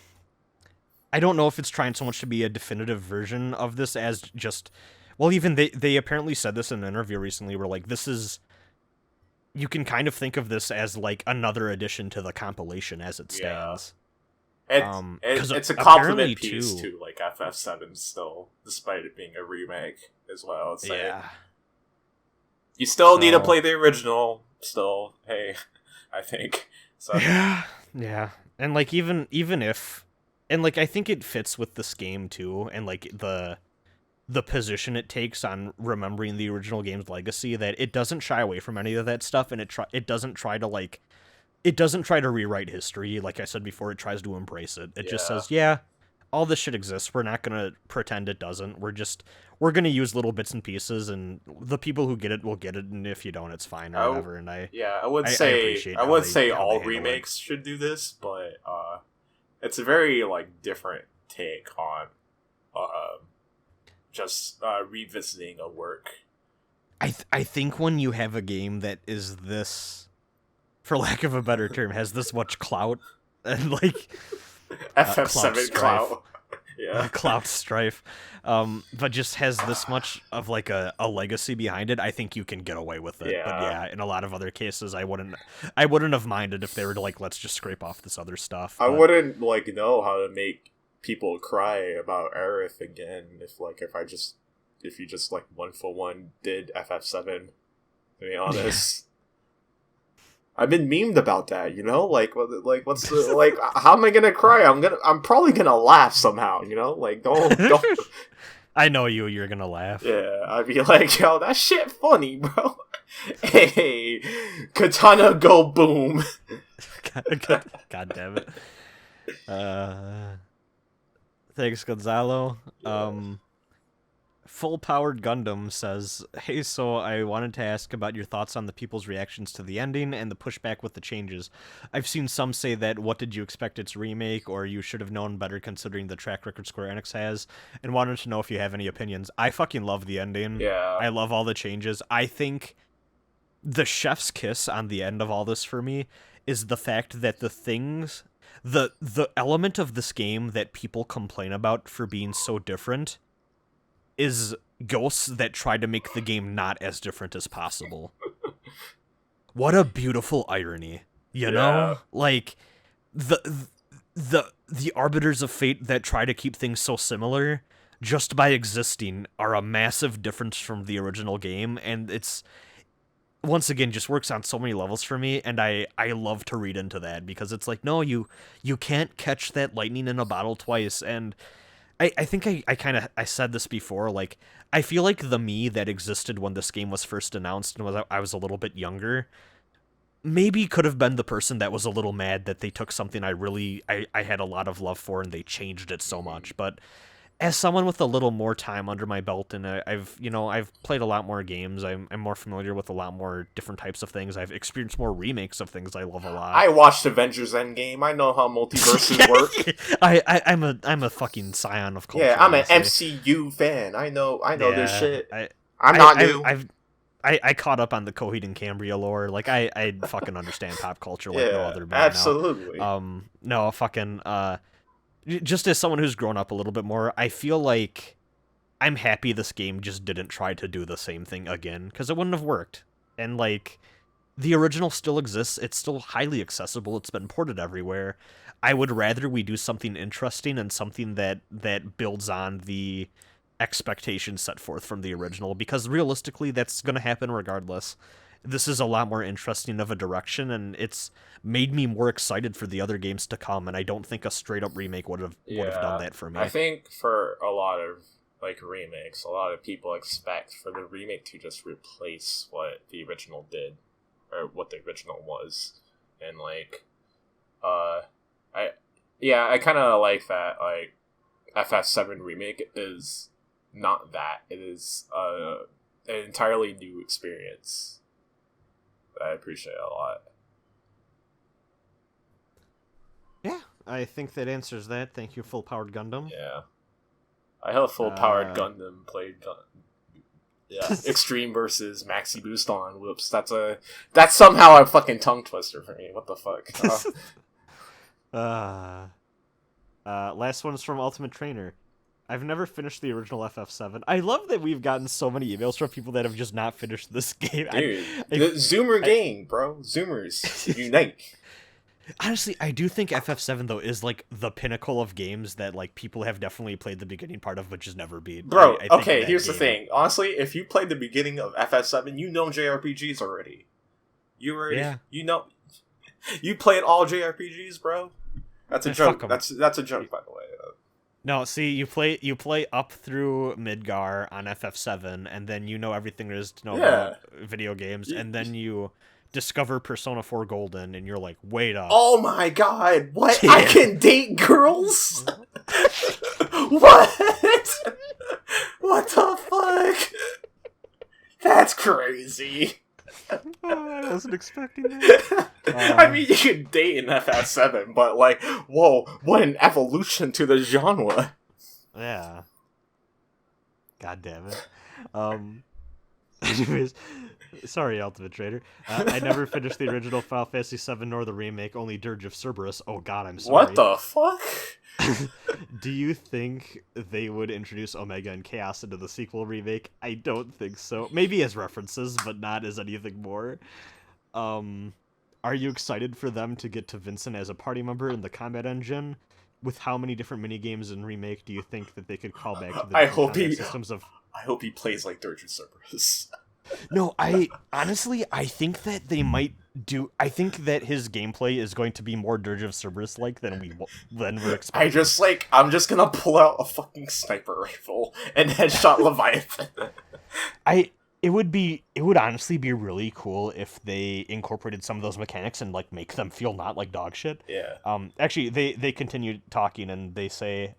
S1: don't know if it's trying so much to be a definitive version of this as just, well, even they apparently said this in an interview recently, where like this is, you can kind of think of this as like another addition to the compilation as it stands.
S2: It's a compliment piece to like FF7 still, despite it being a remake as well. It's like, you still need to play the original. Still, hey, I think so.
S1: Yeah, and like even if, and like I think it fits with this game too, and like the position it takes on remembering the original game's legacy, that it doesn't shy away from any of that stuff, and it doesn't try to rewrite history. Like I said before, it tries to embrace it. It just says, all this shit exists. We're not gonna pretend it doesn't. We're gonna use little bits and pieces, and the people who get it will get it, and if you don't, it's fine or whatever. And I would
S2: say all remakes should do this, but it's a very like different take on just revisiting a work.
S1: I think when you have a game that is this, for lack of a better term, has this much clout and like
S2: FF7 clout. Yeah.
S3: Cloud Strife, but just has this much of like a legacy behind it. I think you can get away with it. But yeah, in a lot of other cases, I wouldn't have minded if they were to like, let's just scrape off this other stuff.
S2: I
S3: but...
S2: wouldn't like know how to make people cry about Aerith again if you just like 1-for-1 did FF7. To be honest. I've been memed about that, you know? Like what's the like? How am I gonna cry? I'm probably gonna laugh somehow, you know? Like don't.
S3: I know you're gonna laugh.
S2: Yeah, I'd be like, yo, that shit funny, bro. Hey, katana go boom.
S3: God damn it. Thanks, Gonzalo. Full Powered Gundam says, hey, so I wanted to ask about your thoughts on the people's reactions to the ending and the pushback with the changes. I've seen some say that, what did you expect its remake, or you should have known better considering the track record Square Enix has, and wanted to know if you have any opinions. I fucking love the ending.
S2: Yeah.
S3: I love all the changes. I think the chef's kiss on the end of all this for me is the fact that the things... The element of this game that people complain about for being so different is ghosts that try to make the game not as different as possible. What a beautiful irony, you know? Like the arbiters of fate that try to keep things so similar just by existing are a massive difference from the original game, and it's once again just works on so many levels for me, and I love to read into that because it's like, no, you can't catch that lightning in a bottle twice. And I think I said this before, like, I feel like the me that existed when this game was first announced and I was a little bit younger maybe could have been the person that was a little mad that they took something I had a lot of love for and they changed it so much. But as someone with a little more time under my belt, and I've played a lot more games, I'm more familiar with a lot more different types of things. I've experienced more remakes of things I love a lot.
S2: I watched Avengers Endgame. I know how multiverses work.
S3: I'm a fucking scion of culture.
S2: Yeah, I'm an
S3: honestly.
S2: MCU fan. I know this shit.
S3: I'm
S2: not new.
S3: I caught up on the Coheed and Cambria lore. Like I fucking understand pop culture like no other man.
S2: Absolutely.
S3: Now. No fucking just as someone who's grown up a little bit more, I feel like I'm happy this game just didn't try to do the same thing again, because it wouldn't have worked. And like, the original still exists, it's still highly accessible, it's been ported everywhere. I would rather we do something interesting and something that builds on the expectations set forth from the original, because realistically that's going to happen regardless. This is a lot more interesting of a direction, and it's made me more excited for the other games to come, and I don't think a straight-up remake would have done that for me.
S2: I think for a lot of like remakes, a lot of people expect for the remake to just replace what the original did, or what the original was. And like I kind of like that. Like FF7 Remake is not that. It is an entirely new experience. I appreciate it a lot.
S3: Yeah, I think that answers that. Thank you, Full Powered Gundam.
S2: Yeah. I have a Full Powered Gundam played Extreme versus Maxi Boost on. Whoops. That's somehow a fucking tongue twister for me. What the fuck?
S3: Last one is from Ultimate Trainer. I've never finished the original FF7. I love that we've gotten so many emails from people that have just not finished this game.
S2: Dude, the Zoomer gang, bro. Zoomers, unite.
S3: Honestly, I do think FF7, though, is, like, the pinnacle of games that, like, people have definitely played the beginning part of, but just never beat.
S2: Bro, okay, here's the thing. Honestly, if you played the beginning of FF7, you know JRPGs already. You know... You played all JRPGs, bro? That's a joke. That's a joke, by the way.
S3: No, see, you play up through Midgar on FF7, and then you know everything there is to know about video games, and then you discover Persona 4 Golden, and you're like, wait up.
S2: Oh my god, what? Yeah. I can date girls? What? What the fuck? That's crazy.
S3: I wasn't expecting that.
S2: I mean, you can date in FF7, but like, whoa, what an evolution to the genre.
S3: Yeah. God damn it. Anyways,
S1: Sorry, Ultimate Trader. I never finished the original Final Fantasy VII nor the remake, only Dirge of Cerberus. Oh god, I'm sorry.
S2: What the fuck?
S1: Do you think they would introduce Omega and Chaos into the sequel remake? I don't think so. Maybe as references, but not as anything more. Are you excited for them to get to Vincent as a party member in the combat engine? With how many different minigames in remake do you think that they could call back to the combat systems of...
S2: I hope he plays like Dirge of Cerberus.
S1: No, I think that they might do. I think that his gameplay is going to be more Dirge of Cerberus like than we're expecting.
S2: I'm just gonna pull out a fucking sniper rifle and headshot Leviathan.
S1: It would honestly be really cool if they incorporated some of those mechanics and like make them feel not like dog shit.
S2: Yeah.
S1: Actually, they continued talking and they say,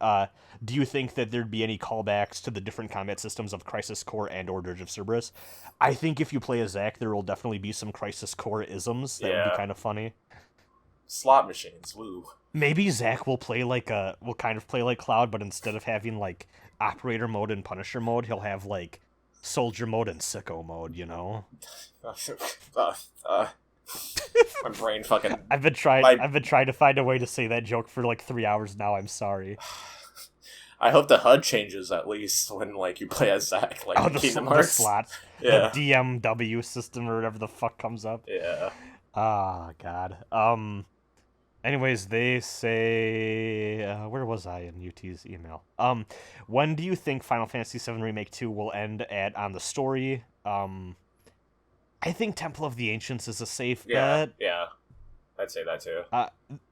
S1: do you think that there'd be any callbacks to the different combat systems of Crisis Core and or Dirge of Cerberus? I think if you play as Zack, there will definitely be some Crisis Core isms that would be kind of funny.
S2: Slot machines, woo.
S1: Maybe Zack will kind of play like Cloud, but instead of having like operator mode and Punisher mode, he'll have like soldier mode and sicko mode, you know?
S2: My brain fucking...
S1: I've been trying to find a way to say that joke for like 3 hours now, I'm sorry.
S2: I hope the HUD changes at least when like you play as Zack, like Kingdom Hearts.
S1: The slots.
S2: Yeah.
S1: The DMW system or whatever the fuck comes up.
S2: Yeah.
S1: Ah, God. Anyways, they say... where was I in UT's email? When do you think Final Fantasy VII Remake 2 will end on the story? I think Temple of the Ancients is a safe bet.
S2: Yeah. I'd say that too.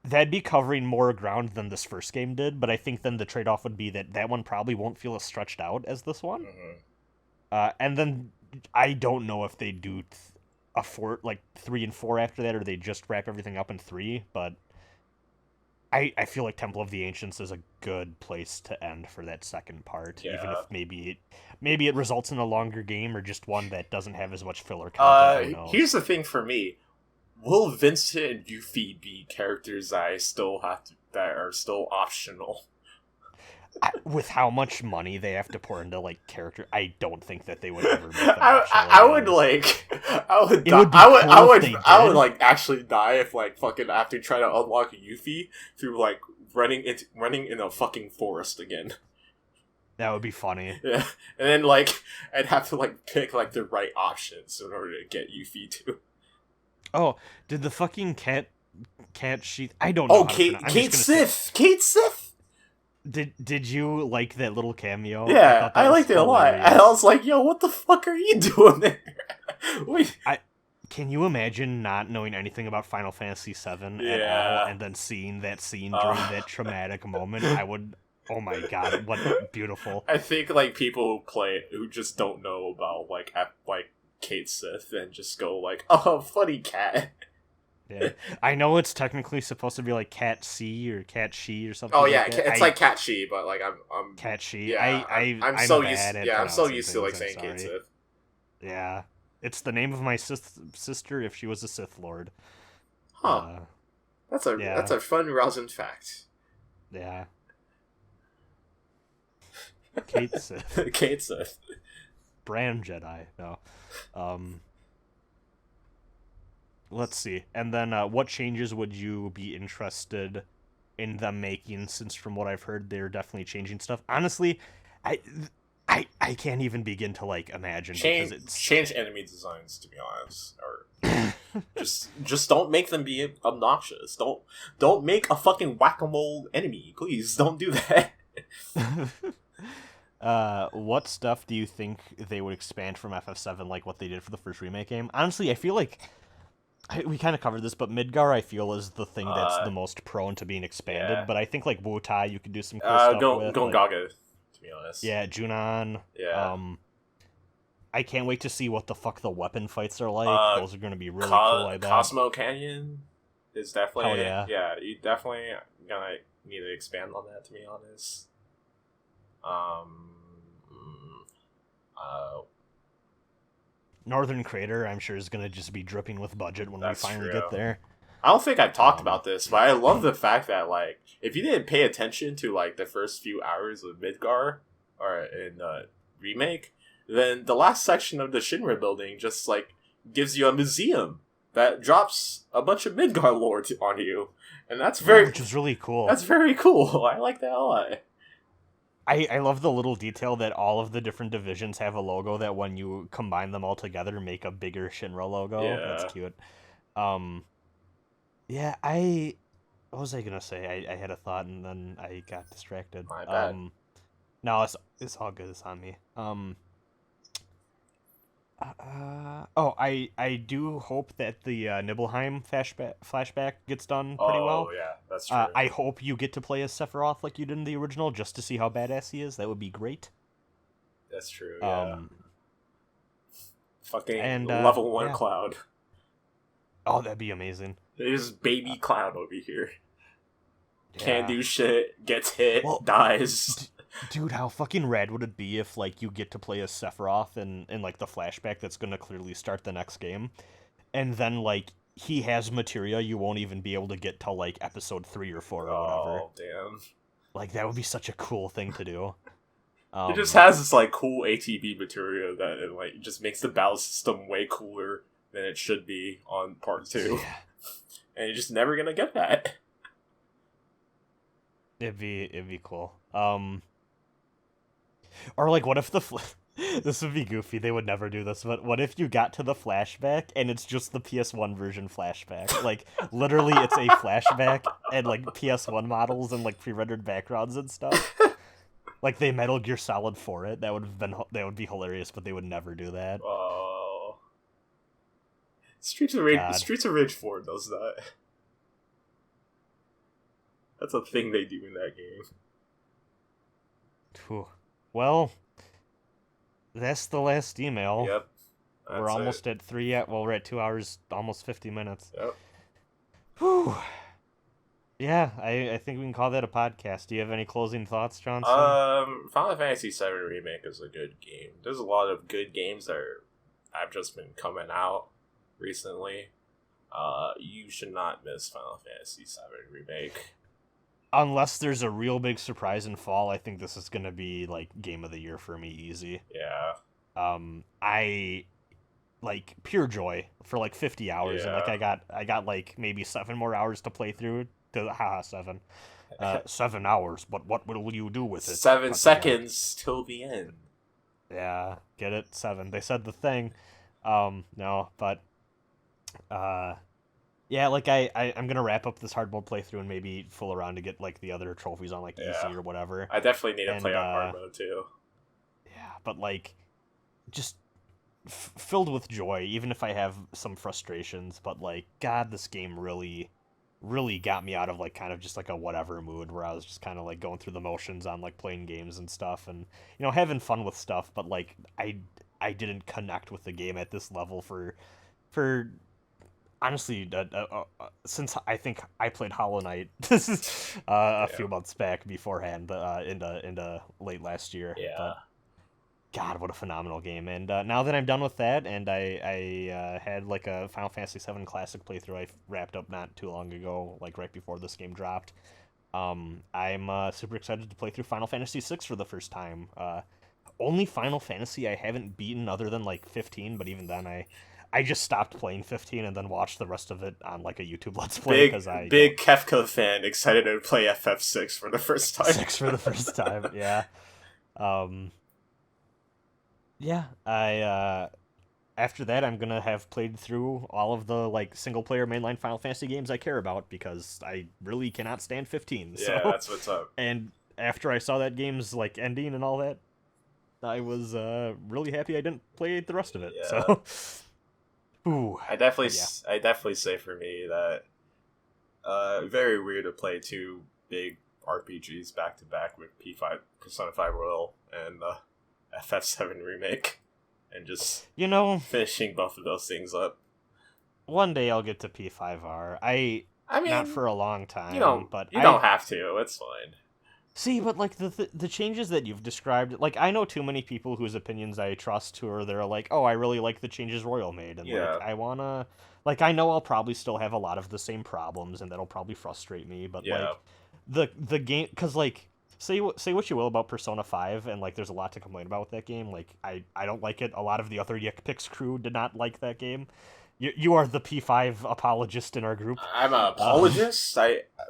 S1: That'd be covering more ground than this first game did, but I think then the trade-off would be that one probably won't feel as stretched out as this one.
S2: Mm-hmm.
S1: And then I don't know if they do a 3 and 4 after that, or they just wrap everything up in 3, but I feel like Temple of the Ancients is a good place to end for that second part, even if maybe it results in a longer game or just one that doesn't have as much filler content.
S2: Here's the thing for me. Will Vincent and Yuffie be characters that are still optional?
S1: With how much money they have to pour into like character, I don't think that they would ever make them
S2: I would like actually die if like fucking after trying to unlock Yuffie through like running in a fucking forest again.
S1: That would be funny.
S2: Yeah, and then like I'd have to like pick like the right options in order to get Yuffie too.
S1: Oh, did the fucking cat sheath? I don't know.
S2: Oh, Kate Sith.
S1: Did you like that little cameo?
S2: Yeah, I liked it a lot. And I was like, yo, what the fuck are you doing there? Wait.
S1: Can you imagine not knowing anything about Final Fantasy VII at all, and then seeing that scene during that traumatic moment? I would... Oh my god, what beautiful.
S2: I think, like, people who play it who just don't know about, like Kate Sith and just go, like, oh, funny cat.
S1: Yeah, I know it's technically supposed to be like Cat C or Cat She or something.
S2: Oh yeah, it's like Cat She, but like I'm
S1: Cat She.
S2: Yeah, I'm so used to like saying Kate Sith.
S1: Yeah, it's the name of my sister if she was a Sith Lord.
S2: Huh. That's a fun, rousing fact.
S1: Yeah. Kate Sith.
S2: Kate Sith.
S1: Brand Jedi. No. Let's see. And then what changes would you be interested in them making, since from what I've heard they're definitely changing stuff? Honestly, I can't even begin to like imagine
S2: change enemy designs, to be honest. Or just don't make them be obnoxious. Don't make a fucking whack-a-mole enemy. Please don't do that.
S1: What stuff do you think they would expand from FF7 like what they did for the first remake game? Honestly, I feel like we kind of covered this, but Midgar, I feel, is the thing that's the most prone to being expanded. Yeah. But I think, like, Wutai, you could do some cool stuff with.
S2: Gongaga, to be honest.
S1: Yeah, Junon.
S2: Yeah.
S1: I can't wait to see what the fuck the weapon fights are like. Those are going to be really cool, I bet.
S2: Cosmo Canyon is definitely...
S1: Hell yeah.
S2: Yeah, you definitely gonna need to expand on that, to be honest.
S1: Northern Crater, I'm sure, is going to just be dripping with budget when we finally get there.
S2: I don't think I've talked about this, but I love the fact that, like, if you didn't pay attention to, like, the first few hours of Midgar, or in Remake, then the last section of the Shinra building just, like, gives you a museum that drops a bunch of Midgar lore on you, and that's very
S3: which is really cool.
S2: That's very cool. I like that a lot.
S3: I love the little detail that all of the different divisions have a logo that when you combine them all together make a bigger Shinra logo.
S2: Yeah.
S3: That's cute. What was I gonna say? I had a thought and then I got distracted.
S2: My bad.
S3: No, it's all good. It's on me. I do hope that the Nibelheim flashback gets done pretty well.
S2: Oh, yeah, that's true.
S3: I hope you get to play as Sephiroth like you did in the original, just to see how badass he is. That would be great.
S2: That's true, yeah. Fucking
S3: and,
S2: level 1
S3: yeah.
S2: Cloud.
S3: Oh, that'd be amazing.
S2: There's baby Cloud over here.
S3: Yeah.
S2: Can't do shit, gets hit,
S3: Well,
S2: dies.
S3: Dude, how fucking rad would it be if, like, you get to play as Sephiroth in like, the flashback that's gonna clearly start the next game, and then, like, he has materia you won't even be able to get till, like, episode 3 or 4 or whatever.
S2: Oh, damn.
S3: Like, that would be such a cool thing to do.
S2: It just has this, like, cool ATB material that it, like, just makes the battle system way cooler than it should be on part 2.
S3: Yeah.
S2: And you're just never gonna get that.
S3: It'd be cool. Or, like, what if this would be goofy, they would never do this, but what if you got to the flashback and it's just the PS1 version flashback? Like, literally it's a flashback and, like, PS1 models and, like, pre-rendered backgrounds and stuff. Like, they Metal Gear Solid 4 it. That would be hilarious, but they would never do that.
S2: Oh. Streets of Rage 4 does that. That's a thing they do in that game.
S3: Whew. Well, that's the last email.
S2: Yep.
S3: We're almost at 3 yet. Well, we're at 2 hours, almost 50 minutes.
S2: Yep.
S3: Whew. Yeah, I think we can call that a podcast. Do you have any closing thoughts, Johnson?
S2: Final Fantasy VII Remake is a good game. There's a lot of good games that have just been coming out recently. You should not miss Final Fantasy VII Remake.
S3: Unless there's a real big surprise in fall, I think this is gonna be like game of the year for me, easy.
S2: Yeah.
S3: I like pure joy for like 50 hours, and like I got like maybe 7 more hours to play through. 7. 7 hours, but what will you do with it?
S2: 7 seconds till the end.
S3: Yeah, get it? 7. They said the thing. No, but yeah, like I'm gonna wrap up this hard mode playthrough and maybe fool around to get like the other trophies on like easy or whatever.
S2: I definitely need to play on hard mode too.
S3: Yeah, but like just filled with joy, even if I have some frustrations. But like, God, this game really got me out of like kind of just like a whatever mood where I was just kind of like going through the motions on like playing games and stuff and having fun with stuff. But like I didn't connect with the game at this level for honestly, since I think I played Hollow Knight a few months back beforehand, into late last year.
S2: Yeah.
S3: But God, what a phenomenal game! And now that I'm done with that, and I had like a Final Fantasy VII Classic playthrough I wrapped up not too long ago, like right before this game dropped. I'm super excited to play through Final Fantasy VI for the first time. Only Final Fantasy I haven't beaten other than like 15, but even then I just stopped playing 15 and then watched the rest of it on like a YouTube Let's Play because
S2: big Kefka fan excited to play FF6 for the first time.
S3: 6 for the first time, yeah. Yeah, after that I'm gonna have played through all of the like single player mainline Final Fantasy games I care about because I really cannot stand 15.
S2: Yeah,
S3: so.
S2: That's what's up.
S3: And after I saw that game's like ending and all that, I was really happy I didn't play the rest of it.
S2: Yeah.
S3: So, ooh,
S2: I definitely say for me that very weird to play 2 big RPGs back to back with P5 Persona 5 Royal and FF7 Remake, and just finishing both of those things up.
S3: One day I'll get to P5R. I mean, not for a long time.
S2: You don't have to. It's fine.
S3: See, but like the changes that you've described, like I know too many people whose opinions I trust they're like, oh, I really like the changes Royal made, and like I wanna, like I know I'll probably still have a lot of the same problems, and that'll probably frustrate me, but like the game, because like say what you will about Persona 5, and like there's a lot to complain about with that game. Like I don't like it. A lot of the other Yick Picks crew did not like that game. You are the P5 apologist in our group.
S2: I'm an apologist.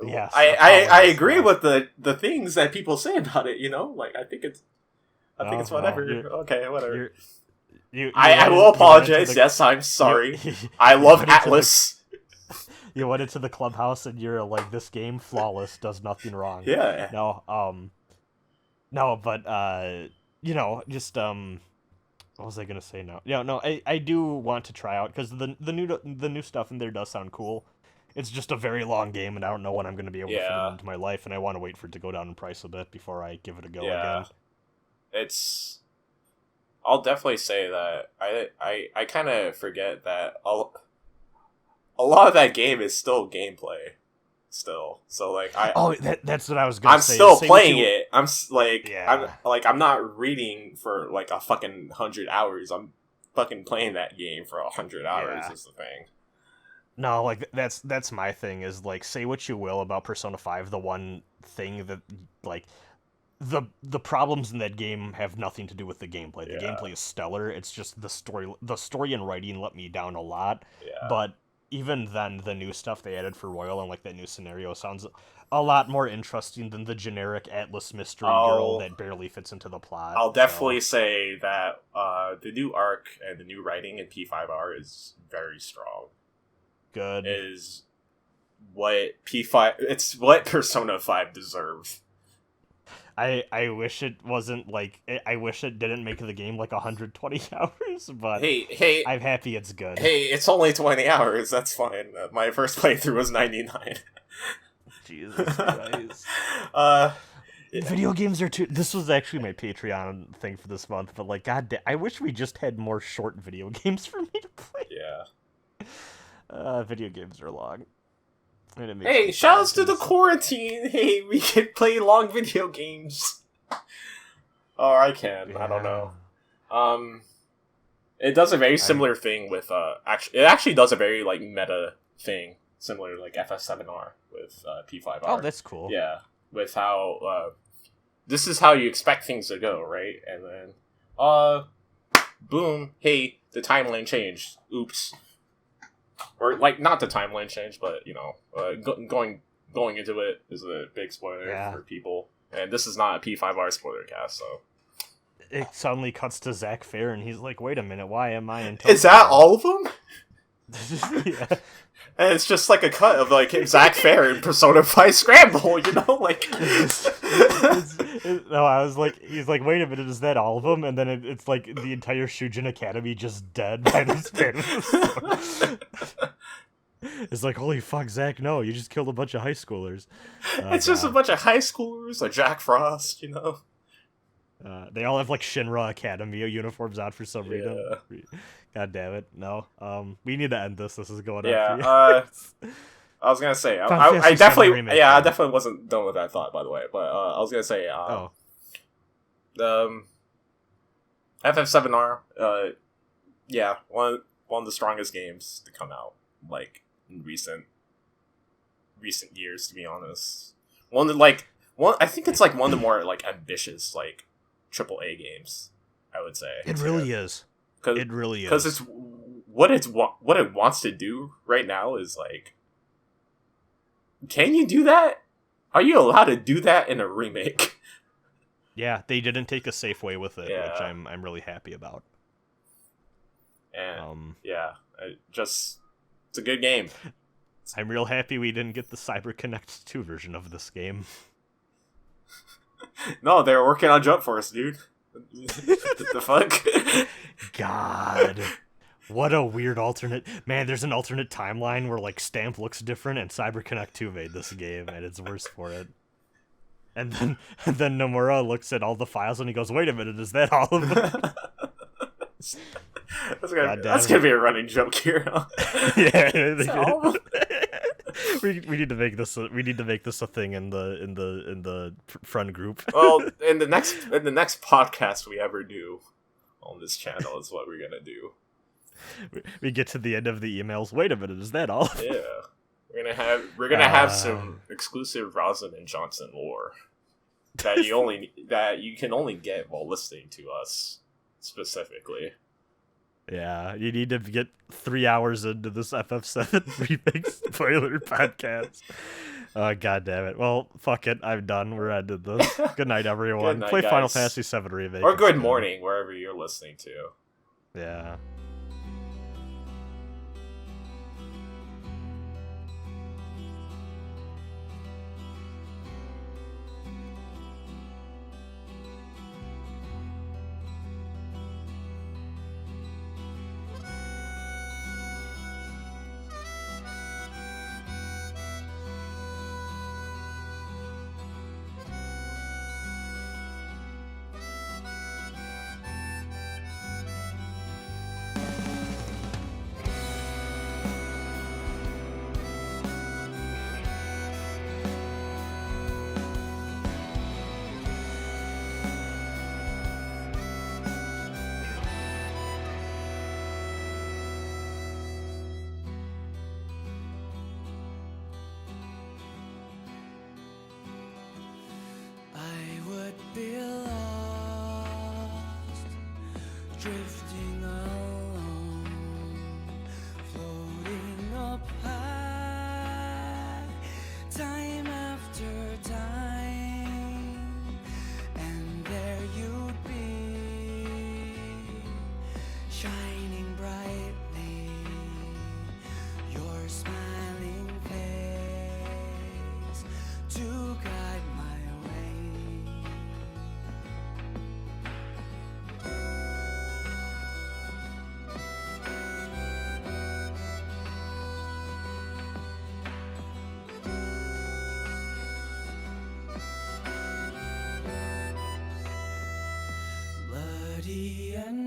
S3: Yes,
S2: I agree with the things that people say about it. You know, like I think it's whatever. Okay, whatever. I will apologize. Yes, I'm sorry. I love Atlas.
S3: You went into the clubhouse and you're like, this game flawless, does nothing wrong.
S2: Yeah.
S3: No, but just what was I gonna say now? Yeah, no, I do want to try out because the new stuff in there does sound cool. It's just a very long game, and I don't know when I'm gonna be able to fit it into my life, and I want to wait for it to go down in price a bit before I give it a go again.
S2: I'll definitely say that I kind of forget that a lot of that game is still gameplay. Still, so like
S3: that's what I was gonna say.
S2: I'm still playing it. I'm not reading for like a fucking 100 hours. I'm fucking playing that game for 100 hours. Is the thing.
S3: No, like that's my thing. Is like, say what you will about Persona 5, the one thing that like the problems in that game have nothing to do with the gameplay. The gameplay is stellar. It's just the story and writing let me down a lot.
S2: Yeah.
S3: But even then, the new stuff they added for Royal and like that new scenario sounds a lot more interesting than the generic Atlas mystery girl that barely fits into the plot.
S2: I'll definitely say that the new arc and the new writing in P5R is very strong.
S3: Good.
S2: Is what P5. It's what Persona 5 deserves.
S3: I wish it wasn't like I wish it didn't make the game like 120 hours, but
S2: hey,
S3: I'm happy it's good.
S2: Hey, it's only 20 hours. That's fine. My first playthrough was 99.
S3: Jesus Christ. Video games are too. This was actually my Patreon thing for this month, but like, I wish we just had more short video games for me to play.
S2: Yeah.
S3: Video games are long.
S2: Hey, shoutouts to the quarantine. Hey, we can play long video games. Oh, I can. Yeah. I don't know. It does a very similar thing with it actually does a very like meta thing similar to like FF7R with P5R.
S3: Oh, that's cool.
S2: Yeah, with how this is how you expect things to go, right? And then boom, hey, the timeline changed. Oops. Or like not the timeline change, but you know, going into it is a big spoiler for people, and this is not a P5R spoilercast, so
S3: it suddenly cuts to Zach Fair, and he's like, "Wait a minute, why am I in?" Tokyo?
S2: Is that all of them?
S3: Yeah,
S2: and it's just like a cut of like Zach Fair in Persona 5 Scramble, you know, like.
S3: No, I was like, he's like, wait a minute, is that all of them? And then it's like the entire Shujin Academy just dead by this kid. It's like, holy fuck, Zach, no, you just killed a bunch of high schoolers.
S2: It's just a bunch of high schoolers, like Jack Frost, you know.
S3: They all have like Shinra Academy uniforms on for some reason. God damn it, no. We need to end this. This is going on for you.
S2: I was gonna say, I definitely, remake, I definitely wasn't done with that thought, by the way. But I was gonna say, FF7R, one of the strongest games to come out, like in recent years, to be honest. I think it's like one of the more like ambitious like AAA games, I would say.
S3: It really is. It really is
S2: because it's what it wants to do right now is like. Can you do that? Are you allowed to do that in a remake?
S3: Yeah, they didn't take a safe way with it, which I'm really happy about.
S2: And it's a good game.
S3: I'm real happy we didn't get the CyberConnect 2 version of this game.
S2: No, they were working on Jump Force, dude. The fuck?
S3: God. What a weird alternate... Man, there's an alternate timeline where, like, Stamp looks different, and CyberConnect 2 made this game, and it's worse for it. And then Nomura looks at all the files, and he goes, wait a minute, is that all of them?
S2: That's gonna be a running joke here. Huh?
S3: Yeah. We need to make this a thing in the front group.
S2: Well, in the next podcast we ever do on this channel is what we're gonna do.
S3: We get to the end of the emails. Wait a minute, is that all?
S2: Yeah, we're gonna have some exclusive Rosin and Jawnsunn lore. that you can only get while listening to us specifically.
S3: Yeah, you need to get 3 hours into this FF7 Remake spoiler podcast. Oh, god damn it. Well, fuck it. I'm done. We're ending this. Good night, everyone.
S2: Good night,
S3: Play
S2: guys.
S3: Final Fantasy VII Remake.
S2: Or good morning, wherever you're listening to.
S3: Yeah.
S4: Be lost, drifting alone, floating up high, time after time, and there you'd be, shining brightly, your smiling face to guide my way. Bloody and